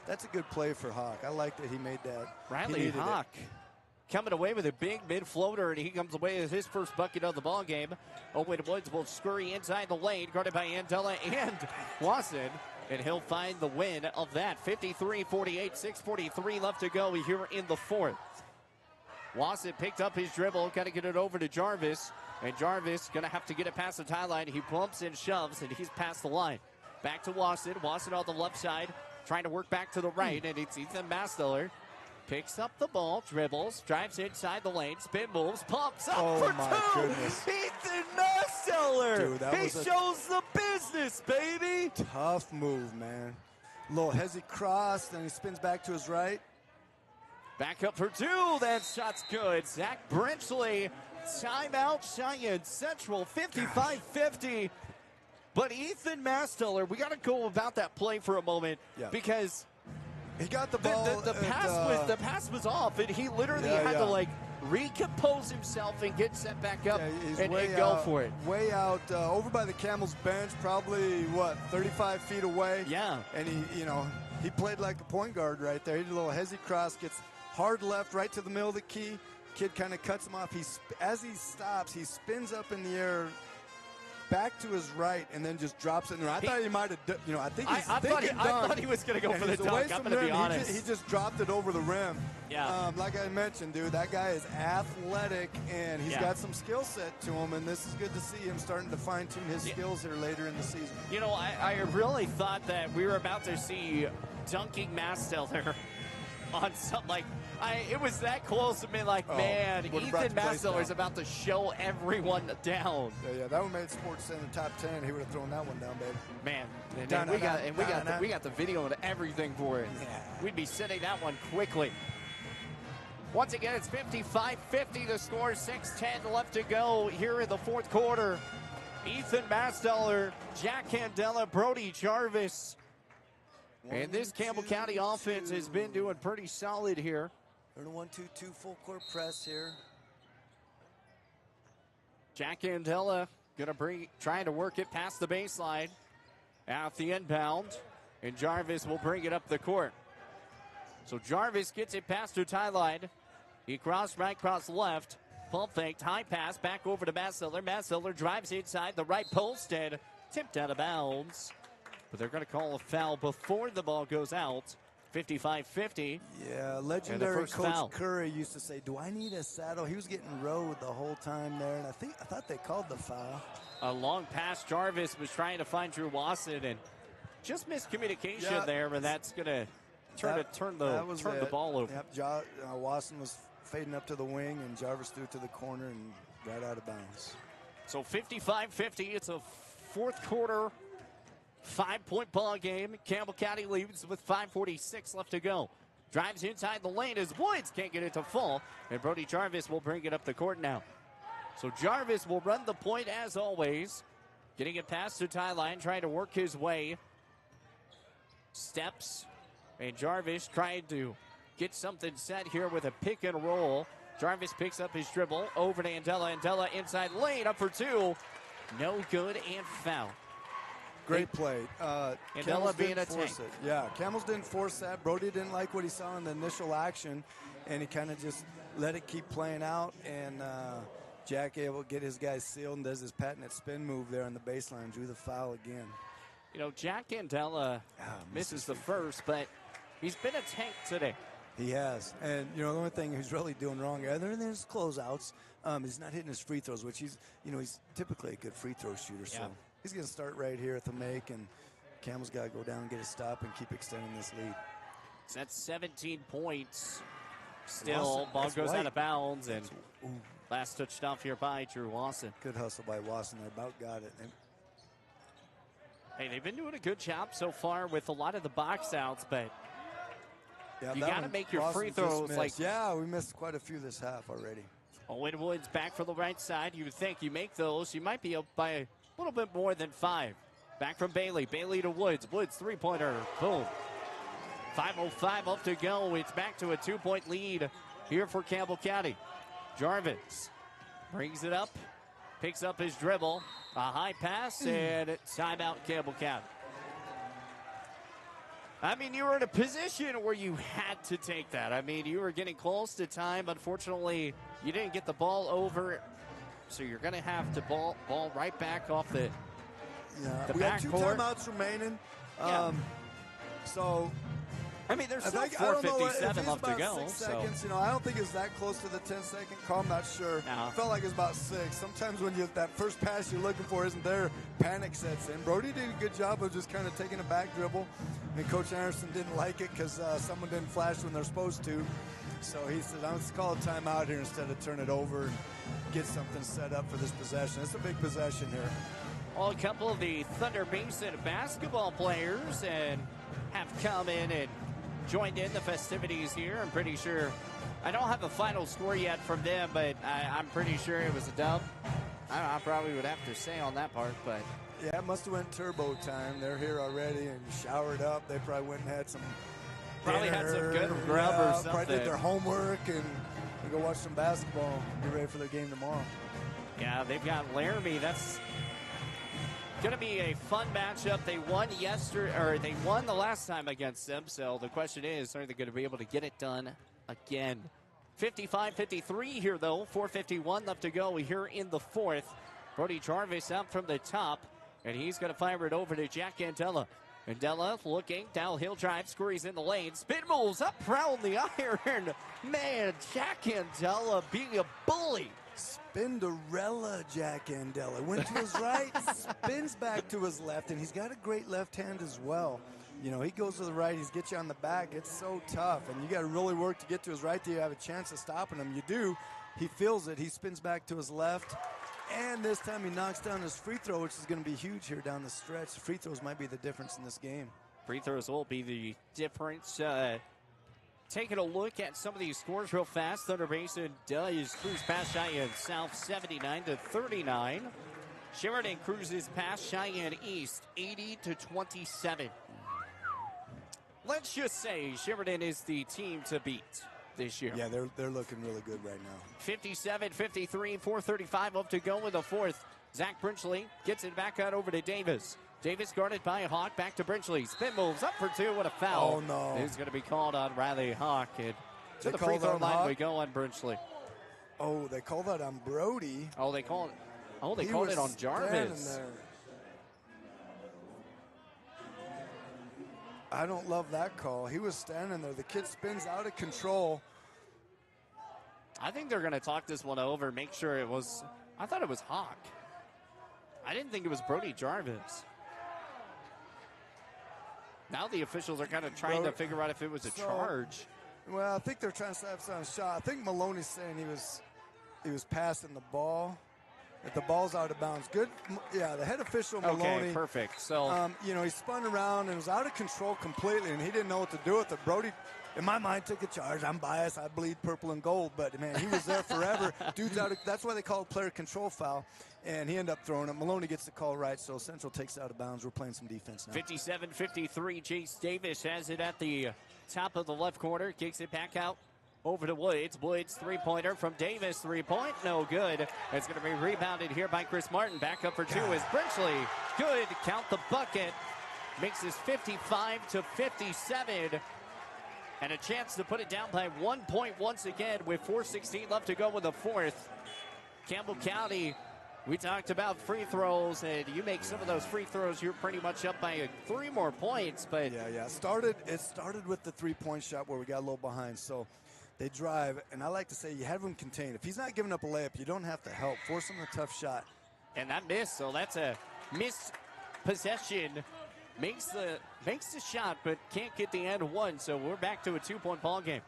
that's a good play for Hawk. I like that he made that. Riley Hawk coming away with a big mid-floater, and he comes away with his first bucket of the ball game. Owen Woods will scurry inside the lane, guarded by Andela and Wasson, and he'll find the win of that. 53-48, 6:43 left to go here in the fourth. Wasson picked up his dribble, got to get it over to Jarvis, and Jarvis going to have to get it past the tie line. He bumps and shoves, and he's past the line. Back to Wasson. Wasson on the left side, trying to work back to the right, and it's Ethan Masteller. Picks up the ball, dribbles, drives inside the lane, spin moves, pumps up for two. Goodness. Ethan Masteller. Dude, that he was shows the business, baby. Tough move, man. Little hezzy cross, then he spins back to his right. Back up for two. That shot's good. Zach Brenchley, timeout, Cheyenne Central, 55-50. But Ethan Masteller, we got to go about that play for a moment because he got the ball. The pass was off, and he literally had to recompose himself and get set back up and go for it. Way out over by the Camels bench, probably 35 feet away. Yeah, and he played like a point guard right there. He did a little hezzy cross, gets hard left right to the middle of the key. Kid kind of cuts him off. As he stops, he spins up in the air back to his right and then just drops it in there. I thought he might have, I think he's I thought he was going to go for the dunk. I'm going to be honest. He just dropped it over the rim. Yeah. Like I mentioned, dude, that guy is athletic and he's got some skill set to him, and this is good to see him starting to fine-tune his skills here later in the season. I really thought that we were about to see dunking Masteller on something it was that close to me. Man, Ethan Masteller is about to show everyone down. Yeah, that one made Sports Center top 10. He would have thrown that one down, baby. Man, we got the video and everything for it. Yeah. We'd be sending that one quickly. Once again, it's 55-50 the score, 6:10 left to go here in the fourth quarter. Ethan Masteller, Jack Candela, Brody Jarvis. And this Campbell County offense has been doing pretty solid here. They're in a 1-2-2 full court press here. Jack Andela trying to work it past the baseline at the inbound, and Jarvis will bring it up the court. So Jarvis gets it past the tie line. He cross right, cross left, pump faked, high pass back over to Masteller. Masteller drives inside the right post and tipped out of bounds. But they're going to call a foul before the ball goes out. 55-50. Yeah, legendary Coach Curry used to say, "Do I need a saddle?" He was getting rode the whole time there, and I thought they called the foul. A long pass. Jarvis was trying to find Drew Wasson, and just miscommunication there, and that's going to turn the ball over. Yep, Wasson was fading up to the wing, and Jarvis threw it to the corner and right out of bounds. So 55-50. It's a fourth quarter 5-point ball game. Campbell County leads with 5:46 left to go. Drives inside the lane as Woods can't get it to fall, and Brody Jarvis will bring it up the court now. So Jarvis will run the point as always, getting it past the tie line, trying to work his way. Steps, And Jarvis trying to get something set here with a pick and roll. Jarvis picks up his dribble over to Andela. Andela inside lane, up for two. No good and foul. Great play. Andela being a tank. Force it. Yeah, Camels didn't force that. Brody didn't like what he saw in the initial action, and he kind of just let it keep playing out. And Jack able to get his guys sealed and does his patented spin move there on the baseline, drew the foul again. You know, Jack Andela misses the first, but he's been a tank today. He has. And, you know, the only thing he's really doing wrong, other than his closeouts, he's not hitting his free throws, which he's typically a good free throw shooter. So he's going to start right here at the make, and Campbell's got to go down and get a stop and keep extending this lead. So that's 17 points. Still, ball goes out of bounds, and last touched off here by Drew Wasson. Good hustle by Wasson. They about got it. Hey, they've been doing a good job so far with a lot of the box outs, but you got to make your free throws. Yeah, we missed quite a few this half already. Owen Woods back from the right side. You would think you make those, you might be up by a little bit more than 5. Back from Bailey. Bailey to Woods. Woods three-pointer. Boom. 5:05 up to go. It's back to a 2-point lead here for Campbell County. Jarvis brings it up, picks up his dribble, a high pass, and timeout Campbell County. I mean, you were in a position where you had to take that. I mean, you were getting close to time. Unfortunately, you didn't get the ball over, so you're going to have to ball right back off the we got 2 timeouts remaining. So, I mean, there's still 4:57 left to go. 6 seconds, you know, I don't think it's that close to the 10-second call. I'm not sure. Felt like it was about 6. Sometimes when that first pass you're looking for isn't there, panic sets in. Brody did a good job of just kind of taking a back dribble, and Coach Anderson didn't like it because someone didn't flash when they're supposed to. So he said, let's call a timeout here instead of turn it over and get something set up for this possession. It's a big possession here. Well, a couple of the Thunder Basin basketball players and have come in and joined in the festivities here. I'm pretty sure. I don't have a final score yet from them, but I'm pretty sure it was a dub. I probably would have to say on that part, but yeah, it must have went turbo time. They're here already and showered up. They probably went and had some probably dinner, had some good grub or something. Probably did their homework and go watch some basketball. Get ready for their game tomorrow. Yeah, they've got Laramie. That's going to be a fun matchup. They won they won the last time against them. So the question is, are they going to be able to get it done again? 55-53 here, though. 4:51 left to go here in the fourth. Brody Jarvis out from the top, and he's going to fire it over to Jack Andela. Andela looking, downhill drive, squeeze in the lane, spin moves up around the iron. Man, Jack Andela being a bully. Spinderella Jack Andela. Went to his right, spins back to his left, and he's got a great left hand as well. You know, he goes to the right, he's get you on the back. It's so tough, and you got to really work to get to his right. Do you have a chance of stopping him? You do. He feels it. He spins back to his left, and this time he knocks down his free throw, which is going to be huge here down the stretch. Free throws might be the difference in this game. Free throws will be the difference. Taking a look at some of these scores real fast. Thunder Basin does cruise past Cheyenne South 79-39. Sheridan cruises past Cheyenne East 80-27. Let's just say Sheridan is the team to beat this year. Yeah, they're looking really good right now. 57-53, 4:35 up to go in the fourth. Zach Brinchley gets it back out over to Davis. Davis guarded by Hawk, back to Brinchley. Spin moves up for 2, what a foul. Oh, no. It's going to be called on Riley Hawk. And to the free throw line we go on Brinchley. Oh, they called that on Brody. Oh, they called it on Jarvis. I don't love that call. He was standing there. The kid spins out of control. I think they're going to talk this one over, make sure it was. I thought it was Hawk. I didn't think it was Brody Jarvis. Now the officials are kind of trying to figure out if it was a charge. Well, I think they're trying to have some shot. I think Maloney's saying he was passing the ball. If the ball's out of bounds. Good. Yeah, the head official, Maloney. Okay, perfect. So, he spun around and was out of control completely, and he didn't know what to do with it. Brody, in my mind, took a charge. I'm biased. I bleed purple and gold. But, man, he was there forever. Dude's out of – that's why they call it player control foul. And he ended up throwing it. Maloney gets the call right, so Central takes it out of bounds. We're playing some defense now. 57-53, Chase Davis has it at the top of the left corner, kicks it back out over to Woods. Woods, three-pointer from Davis, three-point, no good. It's going to be rebounded here by Chris Martin. Back up for two is Bridgely. Good, count the bucket. Makes this 55-57. And a chance to put it down by 1 point once again with 4:16 left to go in the fourth. Campbell County, we talked about free throws, and you make some of those free throws, you're pretty much up by 3 more points. But It started with the three-point shot where we got a little behind. So they drive, and I like to say you have him contained. If he's not giving up a layup, you don't have to help. Force him a tough shot. And that missed, so that's a missed possession. Makes the shot, but can't get the end one. So we're back to a 2-point ball game.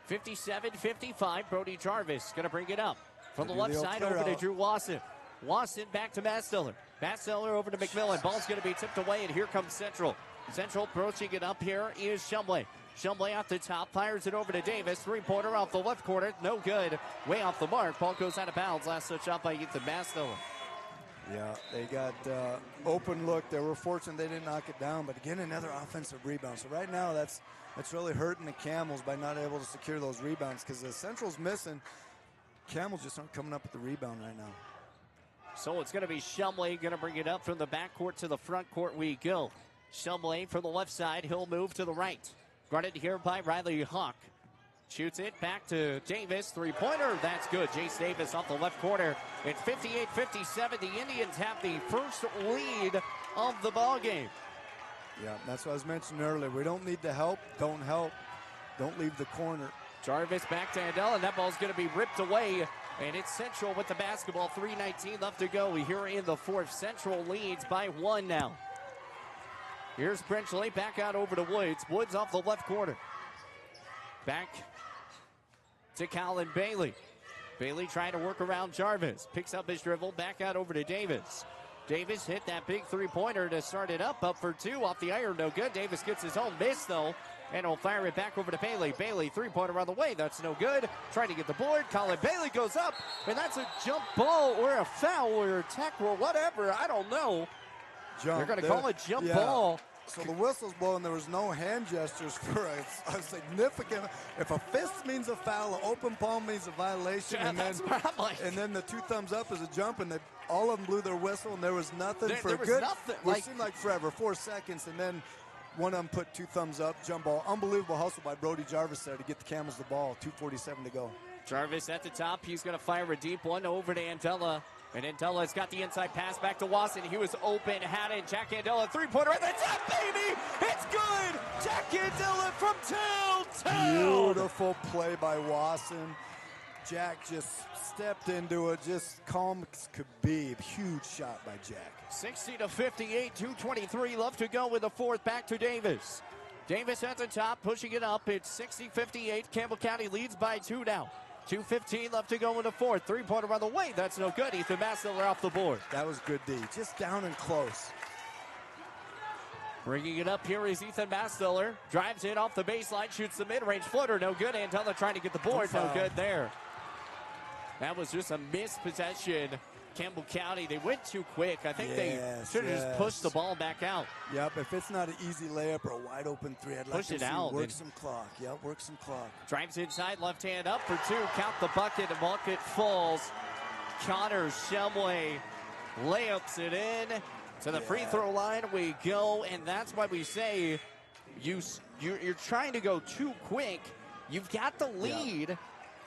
57-55. Brody Jarvis going to bring it up from the left side over to Drew Wasson. Wasson back to Masteller. Masteller over to McMillan. Ball's going to be tipped away, and here comes Central. Central approaching it up here is Shumway. Shumway off the top, fires it over to Davis. Three-pointer off the left corner, no good. Way off the mark. Ball goes out of bounds. Last touch shot by Ethan Masteller. Yeah, they got open look. They were fortunate they didn't knock it down, but again, another offensive rebound. So right now, that's really hurting the Camels by not able to secure those rebounds because the Central's missing. Camels just aren't coming up with the rebound right now. So it's going to be Shumway going to bring it up from the backcourt to the front court we go. Shumway from the left side. He'll move to the right. Guarded here by Riley Hawk. Shoots it back to Davis. Three-pointer. That's good. Jace Davis off the left corner. It's 58-57. The Indians have the first lead of the ball game. Yeah, that's what I was mentioning earlier. We don't need to help. Don't help. Don't leave the corner. Jarvis back to Andell, and that ball's going to be ripped away. And it's Central with the basketball. 3:19 left to go. Here in the fourth. Central leads by 1 now. Here's Bridgely back out over to Woods. Woods off the left corner. Back to Colin Bailey. Bailey trying to work around Jarvis. Picks up his dribble. Back out over to Davis. Davis hit that big three-pointer to start it up. Up for two off the iron. No good. Davis gets his own miss, though. And he'll fire it back over to Bailey. Bailey, three-pointer on the way. That's no good. Trying to get the board. Colin Bailey goes up. And that's a jump ball or a foul or a tackle or whatever. I don't know. Jump. They're going to call it jump ball. So the whistle's blowing. There was no hand gestures for a significant. If a fist means a foul, an open palm means a violation, Yeah, and then the two thumbs up is a jump, and all of them blew their whistle, and there was nothing for there was good. nothing. It seemed like forever, 4 seconds, and then one of them put two thumbs up, jump ball. Unbelievable hustle by Brody Jarvis there to get the Camels the ball. 2:47 to go. Jarvis at the top. He's going to fire a deep one over to Andella. And Andella's got the inside pass back to Wasson. He was open, had it. Jack Andella, three-pointer at the top, baby! It's good! Jack Andella from downtown! Beautiful play by Wasson. Jack just stepped into it, just calm as could be. Huge shot by Jack. 60-58, 2:23 left to go with the fourth. Back to Davis. Davis at the top, pushing it up. It's 60-58. Campbell County leads by 2 now. 2:15 left to go in the fourth. Three-pointer on the way. That's no good. Ethan Masteller off the board. That was good D. Just down and close. Bringing it up here is Ethan Masteller. Drives it off the baseline. Shoots the mid-range floater. No good. Andella trying to get the board. No good there. That was just a missed possession. Campbell County, they went too quick. I think they should have just pushed the ball back out. Yep, if it's not an easy layup or a wide open three, I'd like to see work some clock. Yep, work some clock. Drives inside, left hand up for two. Count the bucket. The bucket falls. Connor Shumway layups it in. To the free throw line we go, and that's why we say you're trying to go too quick. You've got the lead. Yeah.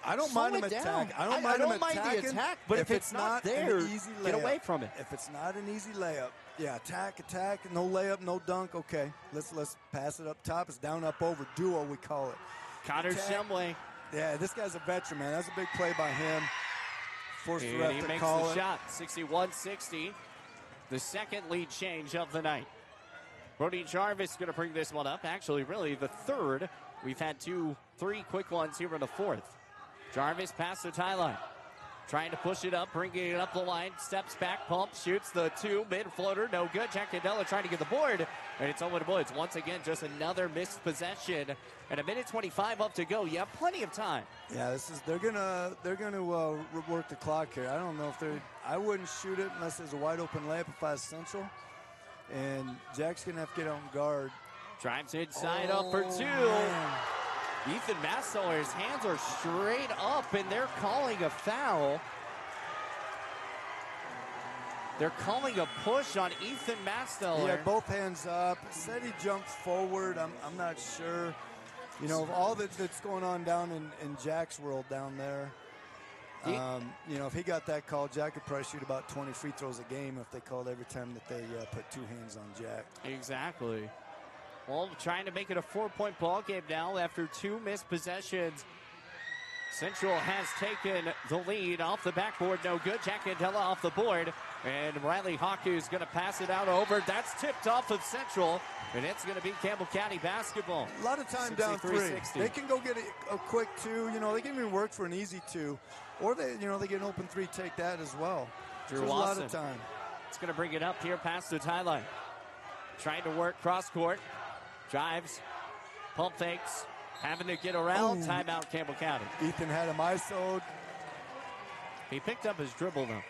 I don't mind him attacking. I don't mind the attack, but if it's not there, easy layup, get away from it. If it's not an easy layup, yeah, attack, no layup, no dunk. Okay, let's pass it up top. It's down, up, over, duo we call it. Connor Shumway. Yeah, this guy's a veteran, man. That's a big play by him. Forced the ref he to makes call the it. shot. 61-60. The second lead change of the night. Brody Jarvis going to bring this one up. Actually, really the third. We've had 2-3 quick ones here in the fourth. Jarvis past the tie line. Trying to push it up, bringing it up the line. Steps back, pump, shoots the two. Mid-floater, no good. Jack Andella trying to get the board. And it's Owen Woods. Once again, just another missed possession. And a minute 25 up to go. You have plenty of time. Yeah, they're gonna work the clock here. I don't know if I wouldn't shoot it unless there's a wide open layup if I was Central. And Jack's gonna have to get on guard. Drives inside up for two. Ethan Masteller's hands are straight up, and they're calling a foul. They're calling a push on Ethan Masteller. He had both hands up. Said he jumped forward. I'm not sure. You know, all that's going on down in Jack's world down there. You know, if he got that call, Jack could probably shoot about 20 free throws a game if they called every time that they put two hands on Jack. Exactly. Well, trying to make it a 4-point ball game now after two missed possessions. Central has taken the lead off the backboard. No good. Jack Candela off the board. And Riley Hawkey is going to pass it out over. That's tipped off of Central. And it's going to be Campbell County basketball. A lot of time down three. They can go get a quick two. You know, they can even work for an easy two. Or they get an open three, take that as well. Drew There's Lawson. a lot of time. It's going to bring it up here past the tie line. Trying to work cross court. Drives. Pump fakes. Having to get around. Timeout, Campbell County. Ethan had him ISO'd. He picked up his dribble, though.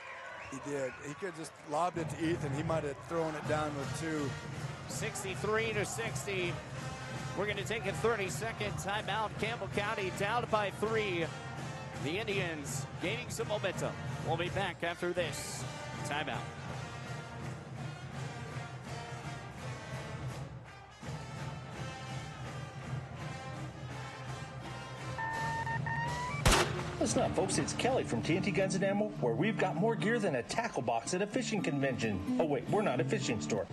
He did. He could just lobbed it to Ethan. He might have thrown it down with two. 63-60. We're going to take a 30-second timeout. Campbell County down by 3. The Indians gaining some momentum. We'll be back after this timeout. Listen up, folks. It's Kelly from TNT Guns and Ammo, where we've got more gear than a tackle box at a fishing convention. Oh, wait, we're not a fishing store.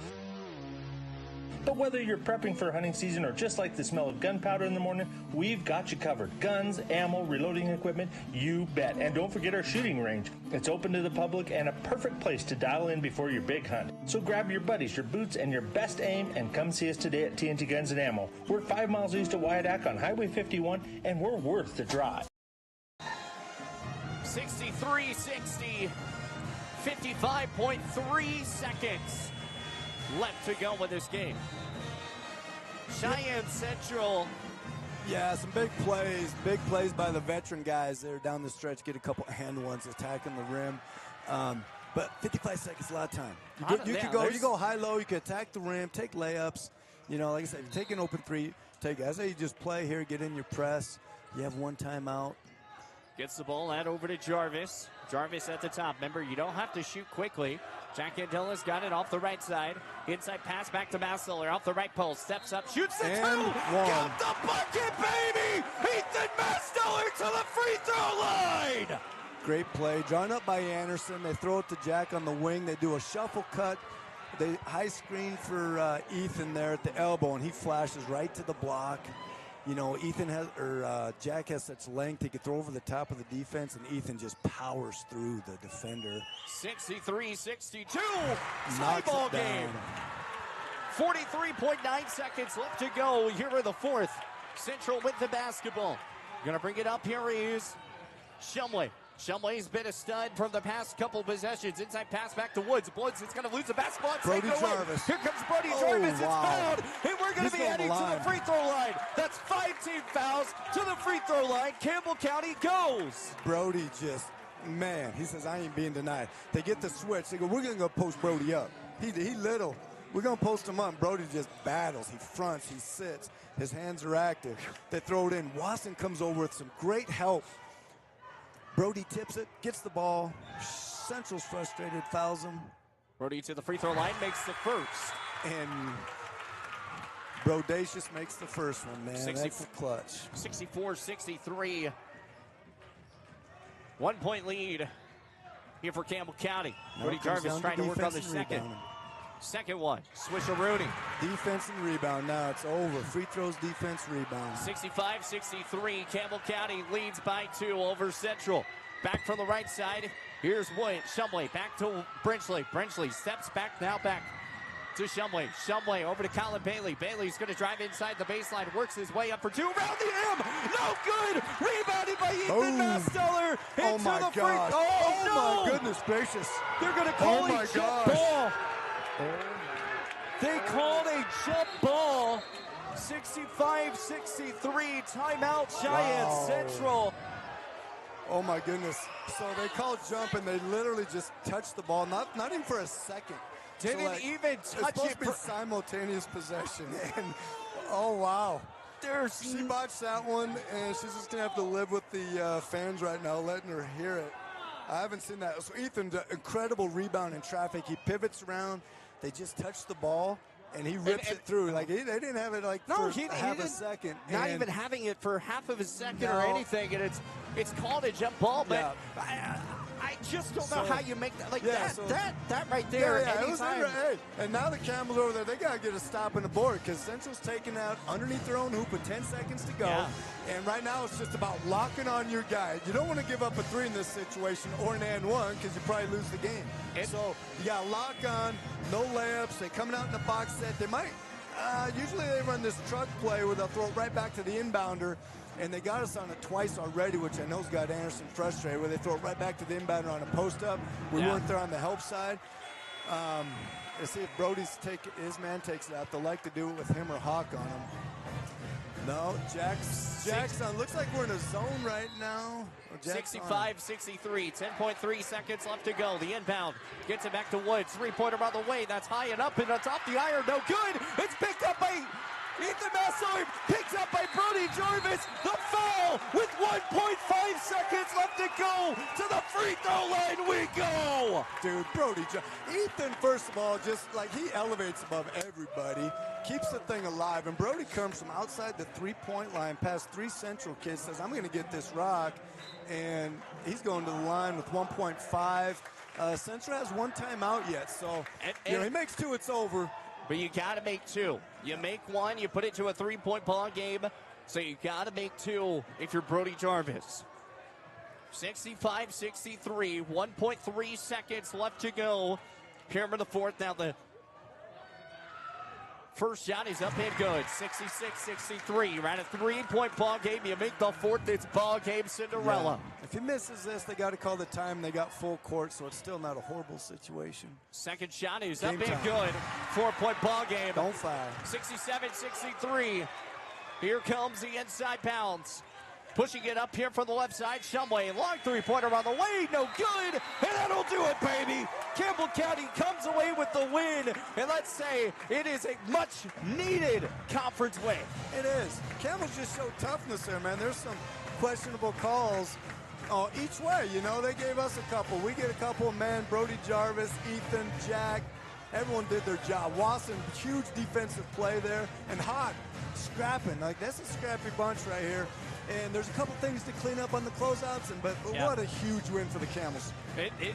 But whether you're prepping for hunting season or just like the smell of gunpowder in the morning, we've got you covered. Guns, ammo, reloading equipment, you bet. And don't forget our shooting range. It's open to the public and a perfect place to dial in before your big hunt. So grab your buddies, your boots, and your best aim and come see us today at TNT Guns and Ammo. We're 5 miles east of Wyandotte on Highway 51, and we're worth the drive. 63-60, 55.3 seconds left to go with this game. Cheyenne Central. Yeah, some big plays by the veteran guys there down the stretch, get a couple hand ones attacking the rim. But 55 seconds, a lot of time. You go high-low, you can attack the rim, take layups. You know, like I said, you take an open three, take it. I say you just play here, get in your press. You have one timeout. Gets the ball out over to Jarvis. Jarvis at the top. Remember, you don't have to shoot quickly. Jack Andilla's got it off the right side. Inside pass back to Masteller off the right post. Steps up, shoots the two. Got the bucket, baby! Ethan Masteller to the free throw line! Great play. Drawn up by Anderson. They throw it to Jack on the wing. They do a shuffle cut. They high screen for Ethan there at the elbow, and he flashes right to the block. You know, Jack has such length, he could throw over the top of the defense, and Ethan just powers through the defender. 63-62, tie ball game. 43.9 seconds left to go here in the fourth. Central with the basketball. Gonna bring it up, here is Shumway. Shumway's been a stud from the past couple possessions. Inside pass back to Woods. Woods is going to lose the basketball. Brody Jarvis. Here comes Brody Jarvis. It's fouled. And we're going to be heading to the free throw line. That's 5 team fouls to the free throw line. Campbell County goes. Brody just, man, he says, I ain't being denied. They get the switch. They go, we're going to go post Brody up. He little. We're going to post him up. Brody just battles. He fronts. He sits. His hands are active. They throw it in. Wasson comes over with some great help. Brody tips it, gets the ball. Central's frustrated, fouls him. Brody to the free throw line, makes the first. And Brodacious makes the first one, man. That's a clutch. 64-63. 1 point lead here for Campbell County. Brody Jarvis trying to work on the second. Second one, Swisher-Rooney. Defense and rebound. Now it's over. Free throws, defense, rebound. 65-63. Campbell County leads by 2 over Central. Back from the right side. Here's Shumway. Back to Brenchley. Brenchley steps back, now back to Shumway. Shumway over to Colin Bailey. Bailey's going to drive inside the baseline. Works his way up for 2. Round the M. No good. Rebounded by Ethan Masteller. Oh my gosh. Oh my goodness gracious. They're going to call a jump ball. They called a jump ball. 65-63. Timeout Cheyenne Central. Oh my goodness. So they called jump and they literally just touched the ball. Not even for a second. Didn't even touch it. It's supposed to be simultaneous possession. Oh, wow. There's She botched that one, and she's just going to have to live with the fans right now, letting her hear it. I haven't seen that. So Ethan's an incredible rebound in traffic. He pivots around. They just touch the ball, and he rips it through. Like, they didn't have it, like, for half a second. Not even having it for half of a second No. or anything, and it's called a jump ball, but I just don't know how you make that. Like, that right there. Yeah, it was anytime. hey, and now the Campbells over there, they got to get a stop on the board because Central's taking out underneath their own hoop with 10 seconds to go. Yeah. And right now it's just about locking on your guy. You don't want to give up a 3 in this situation or an and 1 because you probably lose the game. So you got to lock on, no layups. They're coming out in the box set. They might, usually they run this truck play where they'll throw it right back to the inbounder. And they got us on it twice already, which I know's got Anderson frustrated, where they throw it right back to the inbounder on a post-up. We weren't there on the help side. Let's see if Brody's his man takes it out. They'll like to do it with him or Hawk on him. No, Jackson. Looks like we're in a zone right now. 65-63, 10.3 seconds left to go. The inbound gets it back to Woods. Three-pointer on the way. That's high and up, and it's off the iron. No good. It's picked up by Ethan Massoy, picked up by Brody Jarvis. The foul with 1.5 seconds left to go. To the free throw line we go. Dude, Brody Ethan, first of all, just like he elevates above everybody, keeps the thing alive. And Brody comes from outside the three-point line past 3 Central kids, says, I'm going to get this rock. And he's going to the line with 1.5. Central has 1 timeout yet, so he makes 2, it's over. But you got to make 2. You make 1, you put it to a 3-point ball game. So you got to make 2 if you're Brody Jarvis. 65-63, 1.3 seconds left to go. Here in the fourth. Now the first shot is up and good. 66-63. You're at a 3-point ball game. You make the fourth. It's ball game Cinderella. Yeah. If he misses this, they got to call the time. They got full court, so it's still not a horrible situation. Second shot is Game up and time. good. 4-point ball game. Don't foul. 67-63. Here comes the inside bounce. Pushing it up here from the left side. Shumway, long three-pointer on the way. No good. And that'll do it, baby. Campbell County comes away with the win. And let's say it is a much-needed conference win. It is. Campbell's just showed toughness there, man. There's some questionable calls each way. They gave us a couple. We get a couple, man. Brody Jarvis, Ethan, Jack. Everyone did their job. Wasson, huge defensive play there. And Hawk, scrapping. Like, that's a scrappy bunch right here. And there's a couple things to clean up on the closeouts, but what a huge win for the Camels.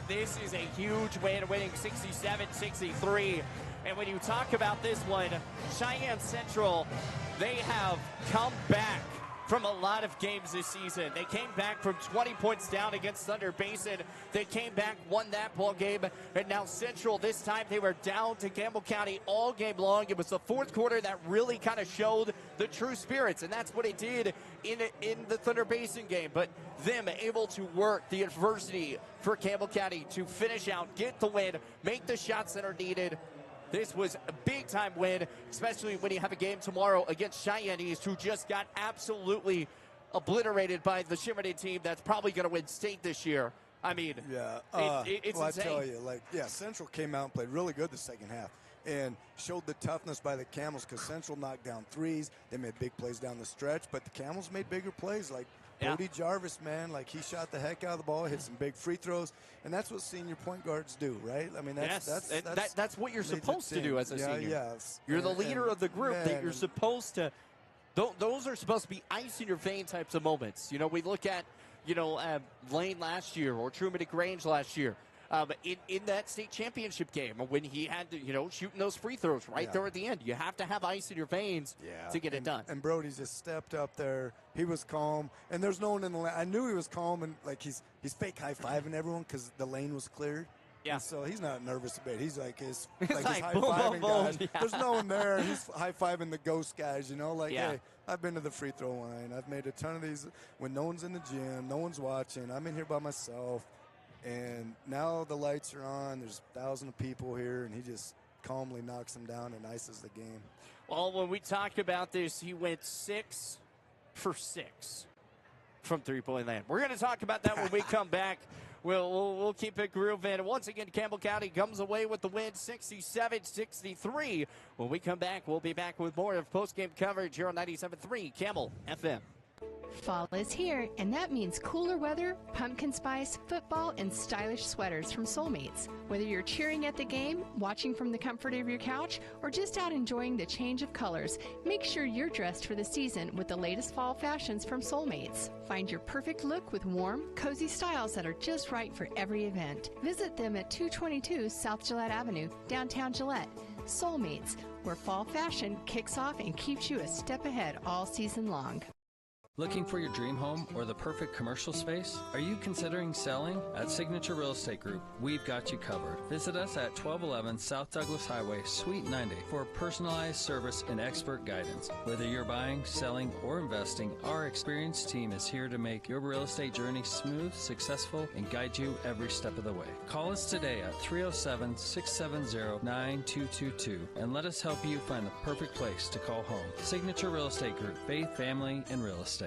This is a huge win, winning 67-63. And when you talk about this one, Cheyenne Central, they have come back from a lot of games this season. They came back from 20 points down against Thunder Basin. They came back, won that ball game, and now Central, this time they were down to Campbell County all game long. It was the fourth quarter that really kind of showed the true spirits, and that's what it did in the Thunder Basin game. But them able to work the adversity for Campbell County to finish out, get the win, make the shots that are needed. This was a big-time win, especially when you have a game tomorrow against Cheyenne East, who just got absolutely obliterated by the Sheridan team that's probably going to win state this year. I mean, it's insane. I tell you, Central came out and played really good the second half and showed the toughness by the Camels because Central knocked down threes. They made big plays down the stretch, but the Camels made bigger plays. Like Brody Jarvis, man, he shot the heck out of the ball, hit some big free throws, and that's what senior point guards do, right? I mean, that's what you're supposed to do as a senior. Yes. You're the leader of the group that you're supposed to. Those are supposed to be ice in your vein types of moments. We look at, Lane last year or Truman DeGrange last year. In that state championship game when he had to, shooting those free throws there at the end. You have to have ice in your veins to get it done. And Brody just stepped up there. He was calm. And there's no one in the lane. I knew he was calm, and he's fake high-fiving everyone because the lane was cleared. Yeah. And so he's not nervous about it. He's he's like high-fiving boom, guys. boom. Yeah. There's no one there. He's high-fiving the ghost guys, Yeah. Hey, I've been to the free throw line. I've made a ton of these when no one's in the gym, no one's watching. I'm in here by myself. And now the lights are on. There's 1,000 of people here, and he just calmly knocks them down and ices the game. Well, when we talk about this, he went 6 for 6 from three-point land. We're going to talk about that when we come back. we'll keep it grooving. Once again, Campbell County comes away with the win, 67-63. When we come back, we'll be back with more of post-game coverage here on 97.3 Campbell FM. Fall is here, and that means cooler weather, pumpkin spice, football, and stylish sweaters from Soulmates. Whether you're cheering at the game, watching from the comfort of your couch, or just out enjoying the change of colors, make sure you're dressed for the season with the latest fall fashions from Soulmates. Find your perfect look with warm, cozy styles that are just right for every event. Visit them at 222 South Gillette Avenue, downtown Gillette. Soulmates, where fall fashion kicks off and keeps you a step ahead all season long. Looking for your dream home or the perfect commercial space? Are you considering selling? At Signature Real Estate Group, we've got you covered. Visit us at 1211 South Douglas Highway, Suite 90 for personalized service and expert guidance. Whether you're buying, selling, or investing, our experienced team is here to make your real estate journey smooth, successful, and guide you every step of the way. Call us today at 307-670-9222 and let us help you find the perfect place to call home. Signature Real Estate Group, faith, family, and real estate.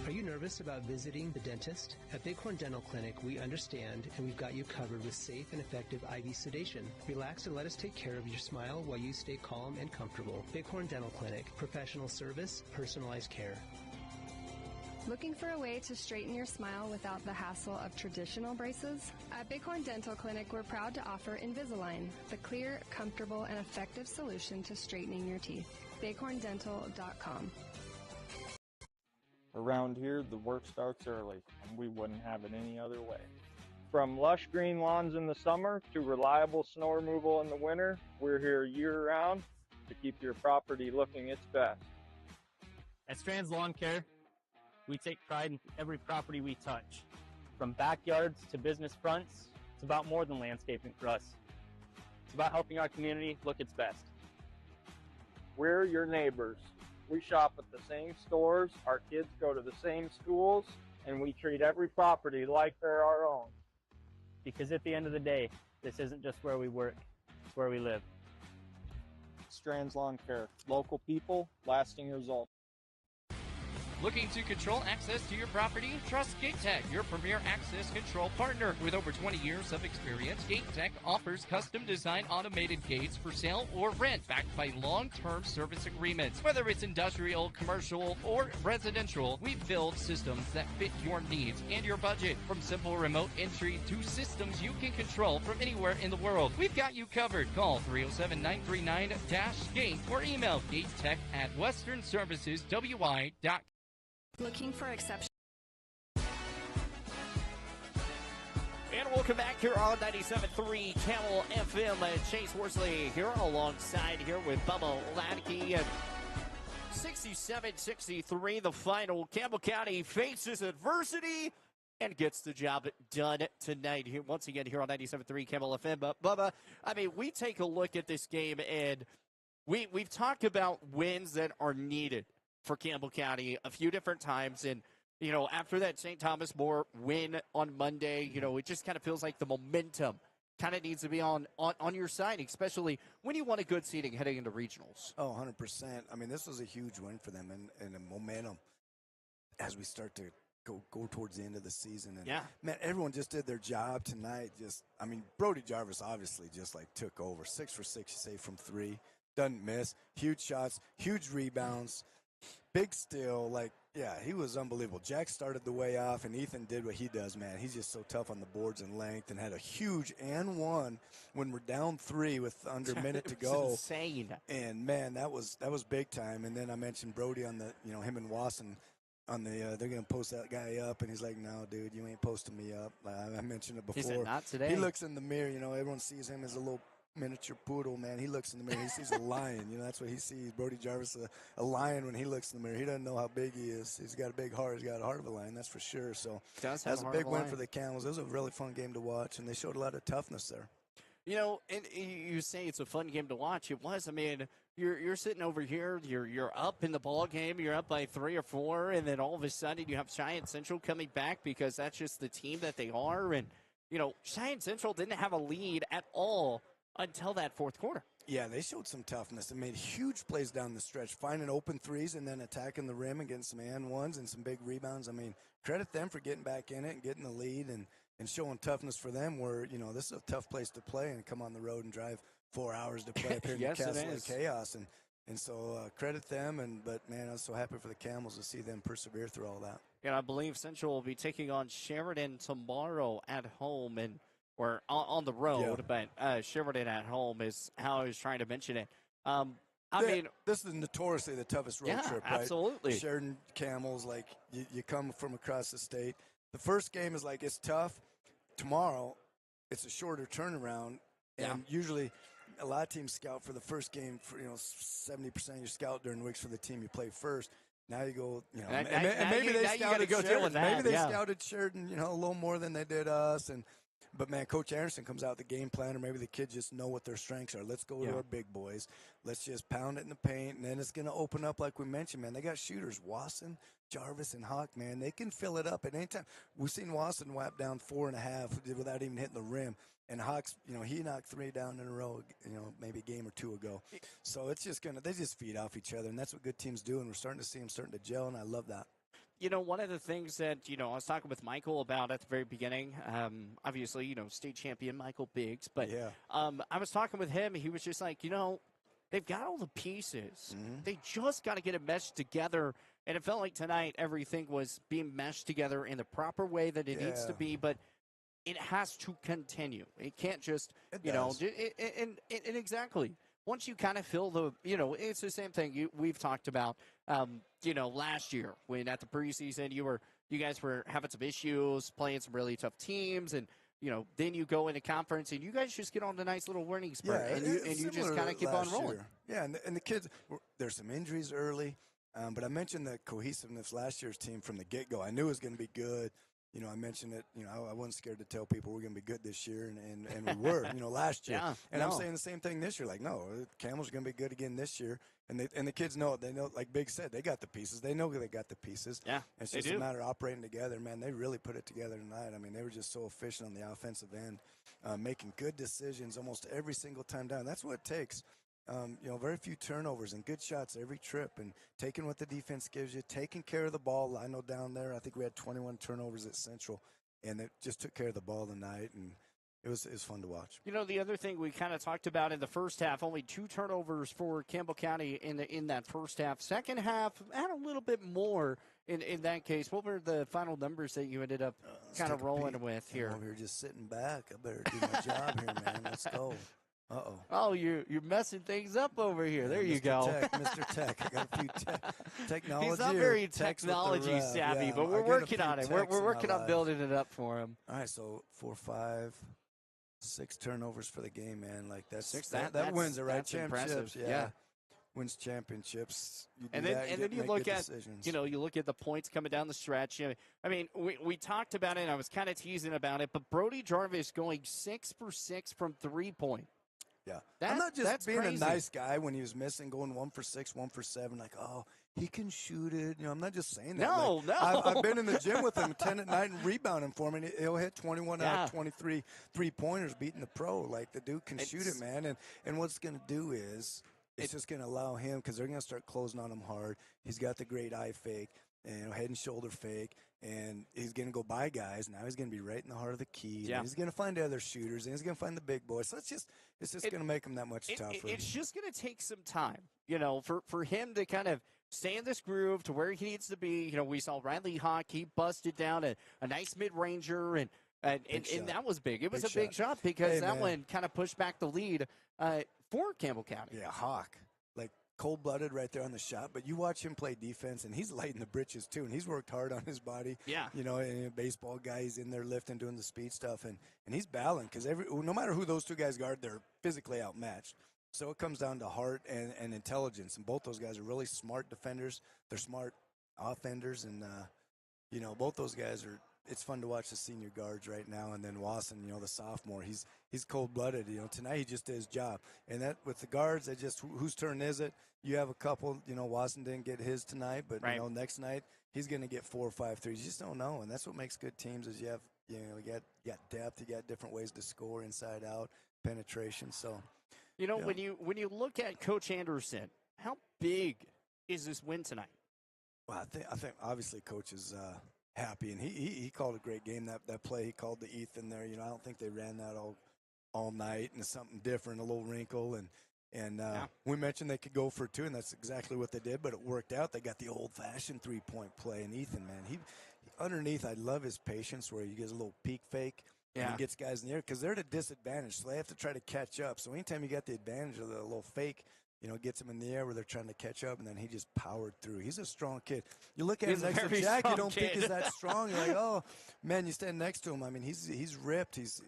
Are you nervous about visiting the dentist? At Bighorn Dental Clinic, we understand and we've got you covered with safe and effective IV sedation. Relax and let us take care of your smile while you stay calm and comfortable. Bighorn Dental Clinic, professional service, personalized care. Looking for a way to straighten your smile without the hassle of traditional braces? At Bighorn Dental Clinic, we're proud to offer Invisalign, the clear, comfortable, and effective solution to straightening your teeth. BighornDental.com. Around here, the work starts early, and we wouldn't have it any other way. From lush green lawns in the summer to reliable snow removal in the winter, we're here year-round to keep your property looking its best. At Strands Lawn Care, we take pride in every property we touch. From backyards to business fronts, it's about more than landscaping for us. It's about helping our community look its best. We're your neighbors. We shop at the same stores, our kids go to the same schools, and we treat every property like they're our own. Because at the end of the day, this isn't just where we work, it's where we live. Strands Lawn Care. Local people, lasting results. Looking to control access to your property? Trust GateTech, your premier access control partner. With over 20 years of experience, GateTech offers custom-designed automated gates for sale or rent, backed by long-term service agreements. Whether it's industrial, commercial, or residential, we build systems that fit your needs and your budget. From simple remote entry to systems you can control from anywhere in the world, we've got you covered. Call 307-939-GATE or email gatetech@westernserviceswi.com. Looking for exception. And welcome back here on 97.3 Camel FM. Chase Worsley here alongside here with Bubba Ladke. And 67-63 the final. Campbell County faces adversity and gets the job done tonight. Here once again here on 97.3 Campbell FM. But Bubba, I mean, we take a look at this game and we've talked about wins that are needed for Campbell County a few different times. And, you know, after that St. Thomas More win on Monday, you know, it just kind of feels like the momentum kind of needs to be on your side, especially when you want a good seeding heading into regionals. Oh, 100%. I mean, this was a huge win for them and a momentum as we start to go towards the end of the season. And, man, everyone just did their job tonight. I mean, Brody Jarvis obviously just, like, took over. 6 for 6, saved from 3. Doesn't miss. Huge shots, huge rebounds. Big steal, like, yeah, he was unbelievable. Jack started the way off, and Ethan did what he does, man. He's just so tough on the boards and length and had a huge and one when we're down 3 with under a minute to go. Insane. And, man, that was big time. And then I mentioned Brody on the, you know, him and Wasson on the, they're going to post that guy up. And he's like, no, dude, you ain't posting me up. I mentioned it before. He said, not today. He looks in the mirror, you know, everyone sees him as a little miniature poodle, man. He looks in the mirror. He sees a lion. You know, that's what he sees. Brody Jarvis, a lion when he looks in the mirror. He doesn't know how big he is. He's got a big heart. He's got a heart of a lion, that's for sure. So that's a big win for the Camels. It was a really fun game to watch, and they showed a lot of toughness there. You know, and you say it's a fun game to watch. It was. I mean, you're sitting over here. You're up in the ball game. You're up by 3 or 4, and then all of a sudden you have Cheyenne Central coming back because that's just the team that they are. And you know, Cheyenne Central didn't have a lead at all until that fourth quarter. Yeah, they showed some toughness and made huge plays down the stretch, finding open threes and then attacking the rim and getting some and ones and some big rebounds. I mean, credit them for getting back in it and getting the lead and showing toughness for them where, this is a tough place to play and come on the road and drive 4 hours to play up here Yes, in it the Castle is. of Chaos. And so credit them. But, man, I was so happy for the Camels to see them persevere through all that. And I believe Central will be taking on Sheridan tomorrow at home or on the road, but Sheridan at home is how I was trying to mention it. This is notoriously the toughest road trip, right? Absolutely. Sheridan Camels, like you come from across the state. The first game is like it's tough. Tomorrow, it's a shorter turnaround, and usually a lot of teams scout for the first game for 70% of your scout during weeks for the team you play first. Now you go, and maybe they scouted Sheridan. Maybe they scouted Sheridan, a little more than they did us, But, man, Coach Anderson comes out with the game plan, or maybe the kids just know what their strengths are. Let's go to our big boys. Let's just pound it in the paint, and then it's going to open up like we mentioned, man. They got shooters, Wasson, Jarvis, and Hawk, man. They can fill it up at any time. We've seen Wasson whap down 4.5 without even hitting the rim. And Hawks, he knocked 3 down in a row, maybe a game or 2 ago. So it's just they just feed off each other, and that's what good teams do, and we're starting to see them starting to gel, and I love that. One of the things that, I was talking with Michael about at the very beginning, obviously, state champion Michael Biggs, but I was talking with him, he was just like, they've got all the pieces. Mm-hmm. They just got to get it meshed together, and it felt like tonight everything was being meshed together in the proper way that it needs to be, but it has to continue. It can't just, and exactly. Once you kind of feel it's the same thing we've talked about, last year when at the preseason you guys were having some issues, playing some really tough teams, and then you go into conference and you guys just get on a nice little learning spurt, and you just kind of keep on rolling. Yeah, and the kids, there's some injuries early, but I mentioned the cohesiveness last year's team from the get-go. I knew it was going to be good. I mentioned it, I wasn't scared to tell people we're going to be good this year, and we were, last year. I'm saying the same thing this year. Like, no, Camels are going to be good again this year. And the kids know it. They know, like Big said, they got the pieces. They know they got the pieces. Yeah, it's just a matter of operating together. Man, they really put it together tonight. I mean, they were just so efficient on the offensive end, making good decisions almost every single time down. That's what it takes. Very few turnovers and good shots every trip, and taking what the defense gives you, taking care of the ball. I know down there, I think we had 21 turnovers at Central, and it just took care of the ball tonight, and it was fun to watch. The other thing we kind of talked about in the first half, only 2 turnovers for Campbell County in that first half. Second half, had a little bit more in that case. What were the final numbers that you ended up kind of rolling with here? I'm over here just sitting back. I better do my job here, man. Let's go. Uh-oh. Oh, you're messing things up over here. There you go. Mr. Tech. I got a few technology. He's not very technology savvy, but we're working on it. We're working on building it up for him. All right, so 4, 5, 6 turnovers for the game, man. Like that's that wins it, right? That's Championships, impressive. Yeah. Wins championships. And then you look at you look at the points coming down the stretch. I mean, we talked about it. And I was kind of teasing about it, but Brody Jarvis going 6 for 6 from 3-point. Yeah, I'm not just that's being crazy. a nice guy when he was missing, going 1 for 6, 1 for 7. Like, oh, he can shoot it. I'm not just saying that. No. I've been in the gym with him 10 at night and rebounding for him, and he'll hit 21 out of 23 3-pointers, beating the pro. Like, the dude can shoot it, man. And what's going to do is it's just going to allow him, because they're going to start closing on him hard. He's got the great eye fake, and head and shoulder fake. And he's going to go by guys. Now he's going to be right in the heart of the key. Yeah. And he's going to find other shooters, and he's going to find the big boys. So it's just going to make him that much tougher. It's just going to take some time, for him to kind of stay in this groove to where he needs to be. We saw Riley Hawk. He busted down a nice mid-ranger, and that was big. It was a big shot because that one kind of pushed back the lead for Campbell County. Yeah, Hawk. Cold-blooded right there on the shot, but you watch him play defense, and he's lighting the britches too, and he's worked hard on his body. Yeah. And a baseball guy, he's in there lifting, doing the speed stuff, and he's battling because no matter who those two guys guard, they're physically outmatched. So it comes down to heart and intelligence, and both those guys are really smart defenders. They're smart offenders, and, both those guys are – it's fun to watch the senior guards right now, and then Wasson, the sophomore, he's cold-blooded. Tonight he just did his job. And that with the guards, they just whose turn is it? You have a couple. Wasson didn't get his tonight, but next night he's going to get 4 or 5 threes. You just don't know, and that's what makes good teams. Is you have you got depth, you got different ways to score, inside out, penetration. So You know, Yeah. when you look at Coach Anderson, how big is this win tonight? Well, I think obviously Coach is happy, and he called a great game. That play he called to Ethan there. You know, I don't think they ran that all night, and it's something different, a little wrinkle, and we mentioned they could go for two, and that's exactly what they did. But it worked out. They got the old-fashioned 3-point play, and Ethan, man, he underneath, I love his patience where he gets a little peek fake. Yeah. And gets guys in the air because they're at a disadvantage, so they have to try to catch up. So anytime you got the advantage of the little fake, you know, gets them in the air where they're trying to catch up, and then he just powered through. He's a strong kid. You look at He's him a next to very Jack, you strong don't think kid. he's that strong. You're like, oh, man, you stand next to him. I mean, he's ripped. He's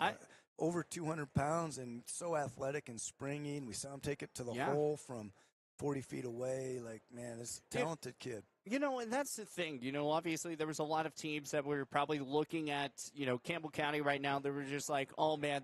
over 200 pounds and so athletic and springy. And we saw him take it to the hole from 40 feet away. Like, man, this talented kid. You know, and that's the thing. You know, obviously there was a lot of teams that were probably looking at, you know, Campbell County right now. They were just like, oh, man,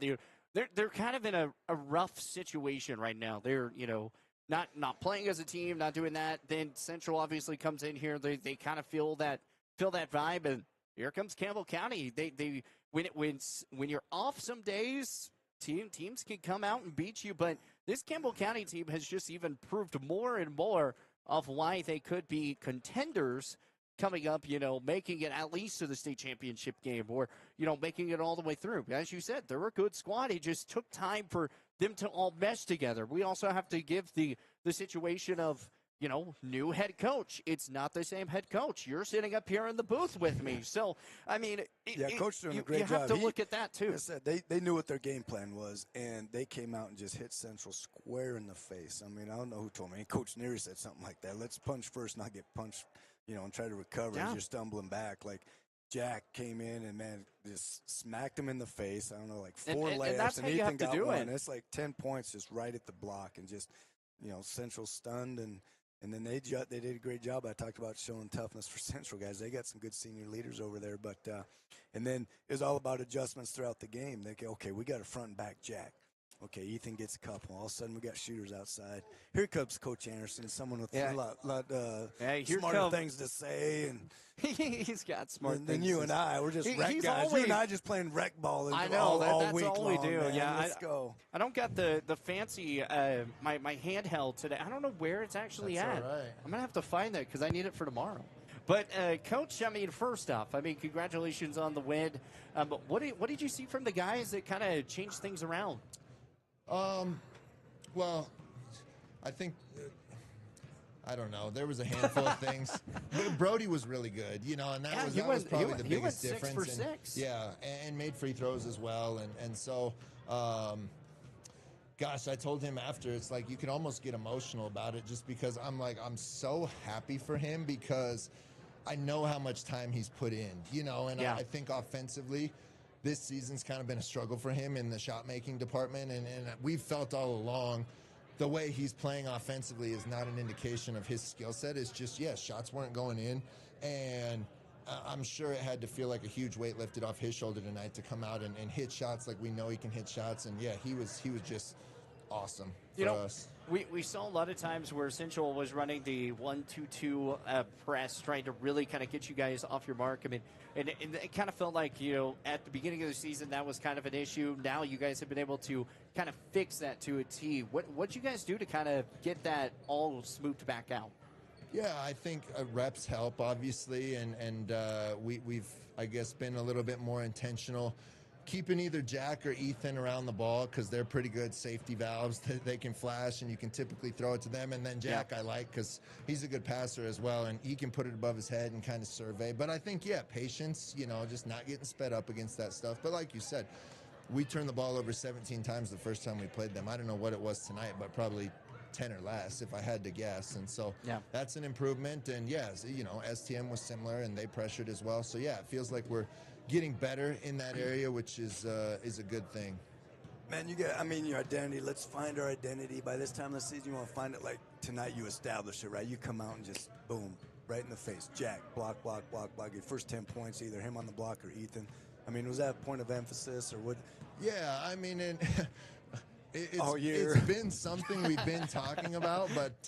they're kind of in a rough situation right now. They're, you know, not playing as a team, not doing that. Then Central obviously comes in here. They kind of feel that vibe, and here comes Campbell County. They when you're off some days, teams can come out and beat you, but this Campbell County team has just even proved more and more of why they could be contenders coming up, you know, making it at least to the state championship game or, you know, making it all the way through. As you said, they're a good squad. It just took time for them to all mesh together. We also have to give the situation of, you know, new head coach. It's not the same head coach. You're sitting up here in the booth with me. So, I mean, Coach doing a great job. You have to look at that, too. Like I said, they knew what their game plan was, and they came out and just hit Central square in the face. I mean, I don't know who told me. Coach Neary said something like that. Let's punch first, not get punched, you know, and try to recover as you're stumbling back. Like, Jack came in and, man, just smacked him in the face. I don't know, like four layups, and Ethan got one. It's like 10 points just right at the block, and just, you know, Central stunned, and then they did a great job. I talked about showing toughness for Central guys. They got some good senior leaders over there, but and then it was all about adjustments throughout the game. They go, okay, we got a front and back Jack. Okay, Ethan gets a couple. All of a sudden, we got shooters outside. Here comes Coach Anderson, someone with a lot smarter things to say, and he's got smart things. Than you and I. We're just rec guys. You and I just playing rec ball. I know all that's week all long, we do. Man. Yeah, let's go. I don't got the fancy my handheld today. I don't know where it's actually That's at. all right. I'm gonna have to find that because I need it for tomorrow. But Coach, I mean, first off, I mean, congratulations on the win. But what did you see from the guys that kind of changed things around? Well, I think, I don't know. There was a handful of things. Brody was really good, you know, and that was probably the biggest difference. 6 for 6. Yeah, and made free throws as well. And so, gosh, I told him after, it's like you can almost get emotional about it just because I'm so happy for him because I know how much time he's put in, you know, and I think offensively, this season's kind of been a struggle for him in the shot-making department, and we've felt all along the way he's playing offensively is not an indication of his skill set. It's just, shots weren't going in, and I'm sure it had to feel like a huge weight lifted off his shoulder tonight to come out and hit shots like we know he can hit shots, and he was just awesome for us. We saw a lot of times where Central was running the 1-2-2 press, trying to really kind of get you guys off your mark. I mean, and it kind of felt like, you know, at the beginning of the season that was kind of an issue. Now you guys have been able to kind of fix that to a T. What'd you guys do to kind of get that all smoothed back out? Yeah, I think reps help, obviously, and we've, I guess, been a little bit more intentional keeping either Jack or Ethan around the ball because they're pretty good safety valves. They can flash, and you can typically throw it to them. And then Jack I like because he's a good passer as well, and he can put it above his head and kind of survey. But I think, patience, you know, just not getting sped up against that stuff. But like you said, we turned the ball over 17 times the first time we played them. I don't know what it was tonight, but probably 10 or less if I had to guess. And so that's an improvement. And yes, you know, STM was similar and they pressured as well. So it feels like we're getting better in that area, which is a good thing. Man, your identity. Let's find our identity. By this time of the season, you want to find it like tonight. You establish it, right? You come out and just boom, right in the face. Jack, block, block, block, block. Your first 10 points, either him on the block or Ethan. I mean, was that a point of emphasis or what? Yeah, I mean, it's been something we've been talking about, but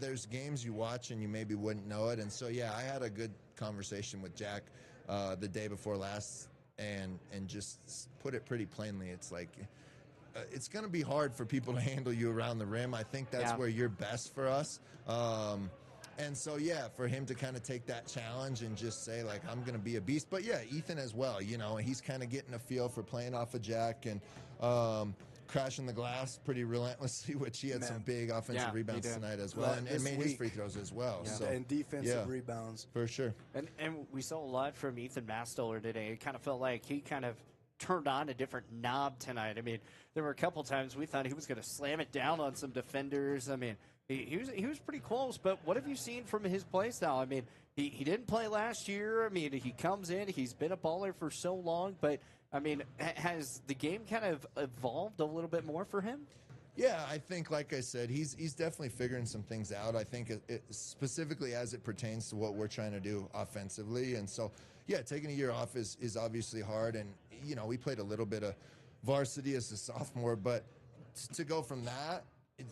there's games you watch and you maybe wouldn't know it. And so, I had a good conversation with Jack the day before last and just put it pretty plainly. It's like it's going to be hard for people to handle you around the rim. I think that's where you're best for us. And so, yeah, for him to kind of take that challenge and just say, like, I'm going to be a beast. But, yeah, Ethan as well, you know, he's kind of getting a feel for playing off of Jack and crashing the glass pretty relentlessly, which he had some big offensive rebounds tonight as well, and made his free throws as well. Yeah. So, and defensive rebounds. For sure. And we saw a lot from Ethan Mastoller today. It kind of felt like he kind of turned on a different knob tonight. I mean, there were a couple times we thought he was going to slam it down on some defenders. I mean, he was pretty close, but what have you seen from his play style? I mean, he didn't play last year. I mean, he comes in, he's been a baller for so long, but, I mean, has the game kind of evolved a little bit more for him? Yeah, I think, like I said, he's definitely figuring some things out. I think it specifically as it pertains to what we're trying to do offensively. And so, yeah, taking a year off is obviously hard. And, you know, we played a little bit of varsity as a sophomore, but to go from that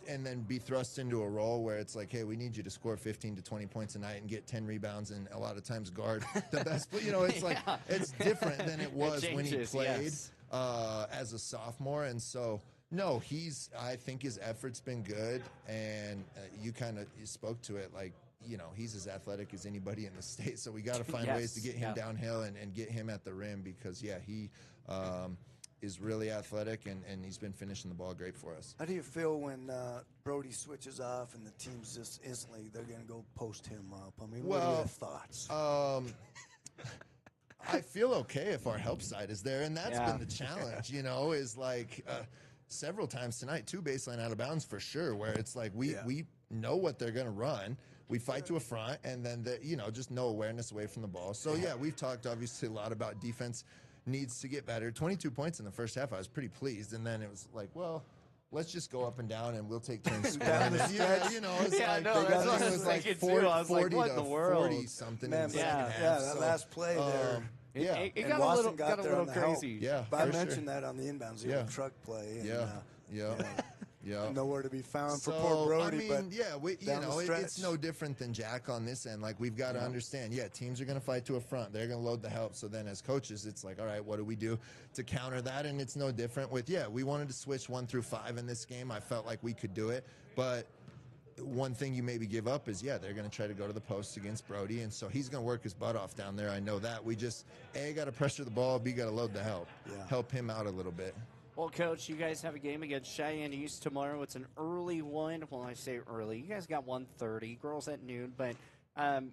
and then be thrust into a role where it's like, hey, we need you to score 15 to 20 points a night and get 10 rebounds and a lot of times guard the best. You know, it's like it's different than it was when he played as a sophomore. And so, no, I think his effort's been good. And you kind of spoke to it like, you know, he's as athletic as anybody in the state. So we got to find ways to get him downhill and get him at the rim because, yeah, he is really athletic, and he's been finishing the ball great for us. How do you feel when Brody switches off and the team's just instantly, they're going to go post him up? I mean, what are your thoughts? I feel okay if our help side is there, and that's been the challenge, you know, is like several times tonight, 2 baseline out of bounds for sure, where it's like we know what they're going to run. We fight to a front, and then, you know, just no awareness away from the ball. So, yeah, we've talked obviously a lot about defense needs to get better. 22 points in the first half, I was pretty pleased. And then it was like, well, let's just go up and down and we'll take turns scoring. Yeah, you know, it's like, it was like 40 to 40 something in the second half. Yeah, that last play there. It got a little crazy. Yeah, but I mentioned that on the inbounds, the truck play. And, nowhere to be found for poor Brody. I mean, it's no different than Jack on this end. Like, we've got to understand, teams are going to fight to a front. They're going to load the help. So then as coaches, it's like, all right, what do we do to counter that? And it's no different with, we wanted to switch 1 through 5 in this game. I felt like we could do it. But one thing you maybe give up is, they're going to try to go to the post against Brody. And so he's going to work his butt off down there. I know that. We just, A, got to pressure the ball. B, got to load the help. Help him out a little bit. Well, Coach, you guys have a game against Cheyenne East tomorrow. It's an early one. Well, I say early. You guys got 1:30. Girls at noon. But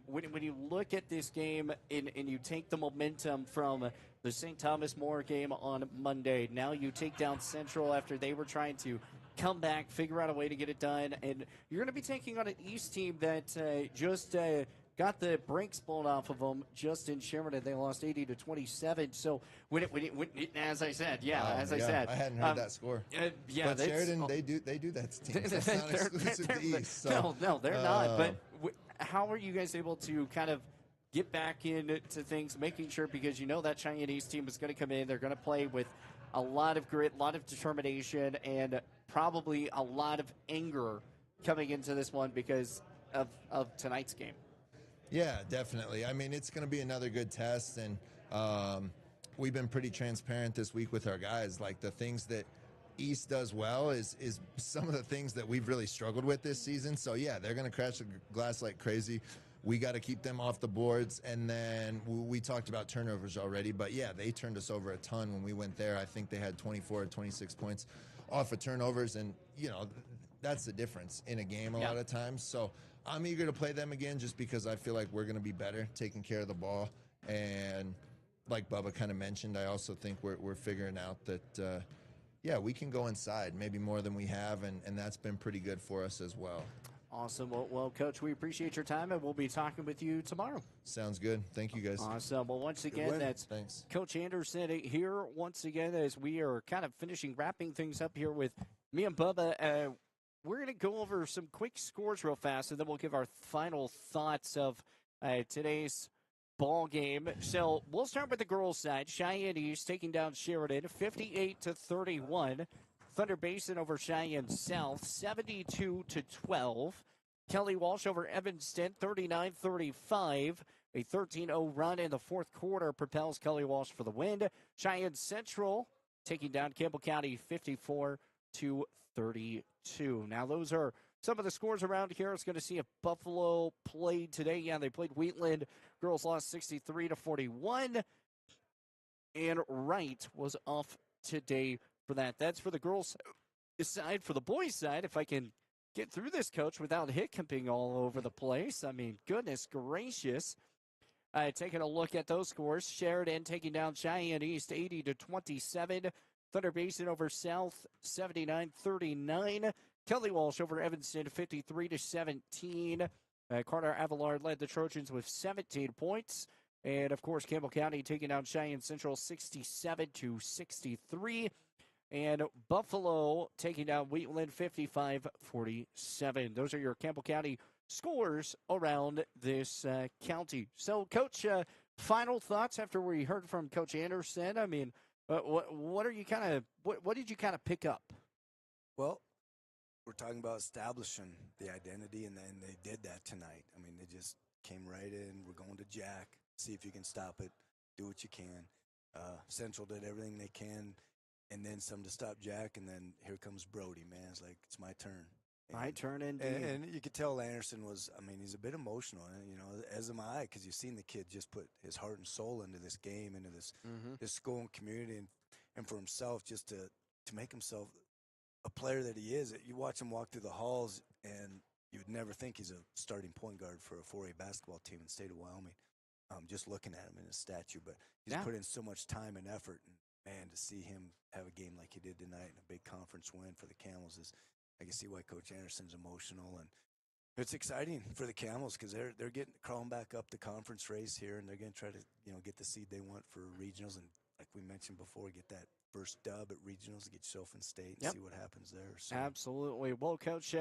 when you look at this game and you take the momentum from the St. Thomas More game on Monday, now you take down Central after they were trying to come back, figure out a way to get it done. And you're going to be taking on an East team that just got the brakes blown off of them just in Sheridan. They lost 80-27. So as I said, I hadn't heard that score. But Sheridan, they do that to teams. That's not exclusive to East. So, no, they're not. But how are you guys able to kind of get back into things, making sure, because you know that Cheyenne East team is going to come in, they're going to play with a lot of grit, a lot of determination, and probably a lot of anger coming into this one because of tonight's game. Yeah, definitely. I mean, it's going to be another good test, and we've been pretty transparent this week with our guys. Like, the things that East does well is some of the things that we've really struggled with this season. So, they're going to crash the glass like crazy. We got to keep them off the boards, and then we talked about turnovers already, but, they turned us over a ton when we went there. I think they had 24 or 26 points off of turnovers, and, that's the difference in a game a lot of times. So, I'm eager to play them again just because I feel like we're going to be better taking care of the ball. And like Bubba kind of mentioned, I also think we're figuring out that, we can go inside maybe more than we have, and that's been pretty good for us as well. Awesome. Well, Coach, we appreciate your time, and we'll be talking with you tomorrow. Sounds good. Thank you, guys. Awesome. Well, once again, that's Coach Anderson here once again as we are kind of wrapping things up here with me and Bubba. We're going to go over some quick scores real fast, and then we'll give our final thoughts of today's ball game. So we'll start with the girls' side. Cheyenne East taking down Sheridan 58-31. Thunder Basin over Cheyenne South 72-12. Kelly Walsh over Evanston 39-35. A 13-0 run in the fourth quarter propels Kelly Walsh for the win. Cheyenne Central taking down Campbell County 54-32. Now, those are some of the scores around here. It's going to see if Buffalo played today. Yeah, they played Wheatland. Girls lost 63-41. And Wright was off today for that. That's for the girls' side. For the boys' side, if I can get through this, Coach, without hiccuping all over the place. I mean, goodness gracious. Taking a look at those scores. Sheridan taking down Cheyenne East 80-27. Thunder Basin over South 79-39. Kelly Walsh over Evanston 53-17. Carter Avallard led the Trojans with 17 points. And, of course, Campbell County taking down Cheyenne Central 67-63. And Buffalo taking down Wheatland 55-47. Those are your Campbell County scores around this county. So, Coach, final thoughts after we heard from Coach Anderson? I mean, what are you kind of what did you kind of pick up? Well, we're talking about establishing the identity, and then they did that tonight. I mean, they just came right in. We're going to Jack. See if you can stop it. Do what you can. Central did everything they can, and then some to stop Jack, and then here comes Brody, man. It's like, it's my turn. My turn, indeed. And you could tell Anderson was, I mean, he's a bit emotional, you know, as am I, because you've seen the kid just put his heart and soul into this game, into this this school and community, and for himself, just to make himself a player that he is. You watch him walk through the halls, and you would never think he's a starting point guard for a 4A basketball team in the state of Wyoming. Just looking at him in his statue, but he's put in so much time and effort, and man, to see him have a game like he did tonight and a big conference win for the Camels is, I can see why Coach Anderson's emotional, and it's exciting for the Camels because they're getting crawling back up the conference race here, and they're going to try to get the seed they want for regionals, and like we mentioned before, get that first dub at regionals to get yourself in state and see what happens there. So. Absolutely. Well, Coach,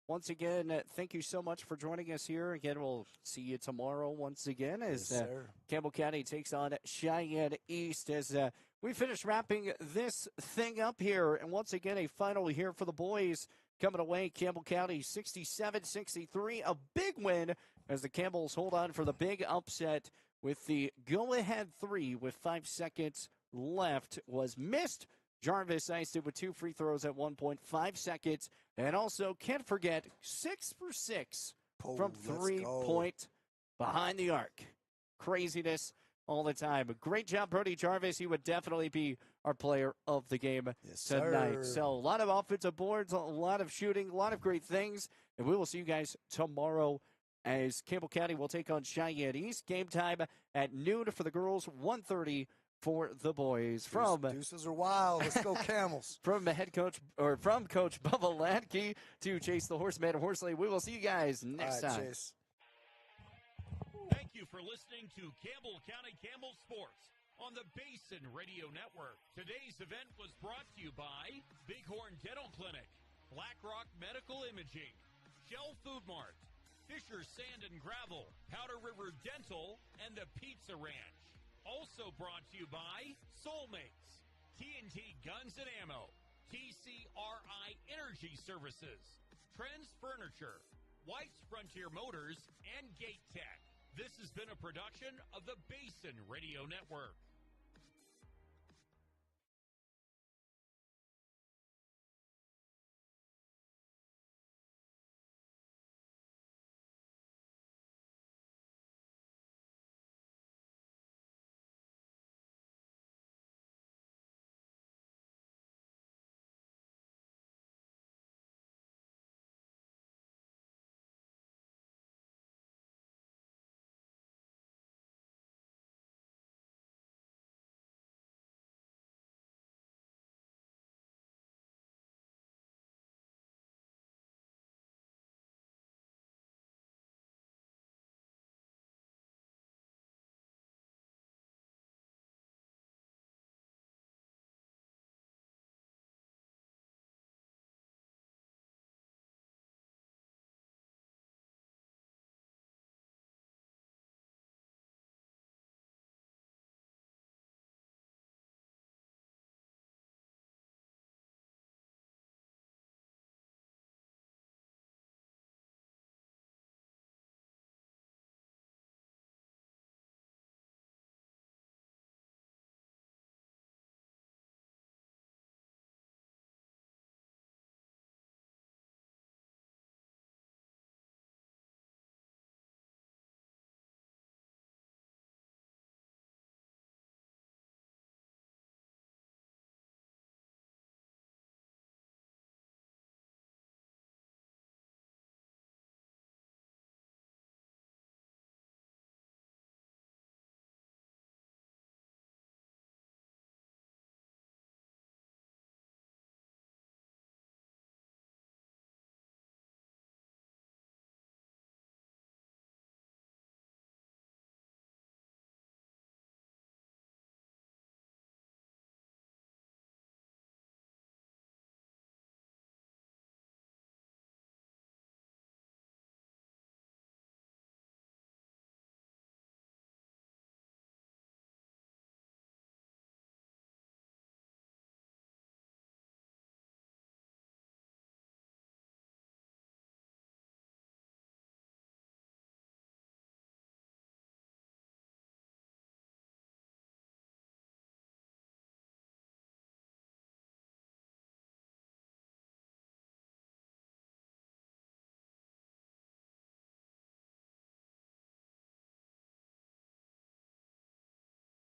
once again, thank you so much for joining us here. Again, we'll see you tomorrow once again as Campbell County takes on Cheyenne East as we finish wrapping this thing up here. And once again, a final here for the boys coming away. Campbell County 67-63, a big win as the Campbells hold on for the big upset with the go-ahead three with 5 seconds left was missed. Jarvis iced it with 2 free throws at 1.5 seconds. And also, can't forget, 6 for 6 from 3-point behind the arc. Craziness all the time. Great job, Brody Jarvis. He would definitely be our player of the game tonight. Sir. So a lot of offensive boards, a lot of shooting, a lot of great things. And we will see you guys tomorrow as Campbell County will take on Cheyenne East. Game time at noon for the girls, 1:30 for the boys. From Deuces are wild. Let's go Camels. From Coach Bubba Ladke to Chase the Horseman Horsley. We will see you guys next time. Chase. Thank you for listening to Campbell County Camel Sports on the Basin Radio Network. Today's event was brought to you by Bighorn Dental Clinic, Black Rock Medical Imaging, Shell Food Mart, Fisher Sand and Gravel, Powder River Dental, and the Pizza Ranch. Also brought to you by Soulmates, TNT Guns and Ammo, TCRI Energy Services, Trends Furniture, White's Frontier Motors, and Gate Tech. This has been a production of the Basin Radio Network.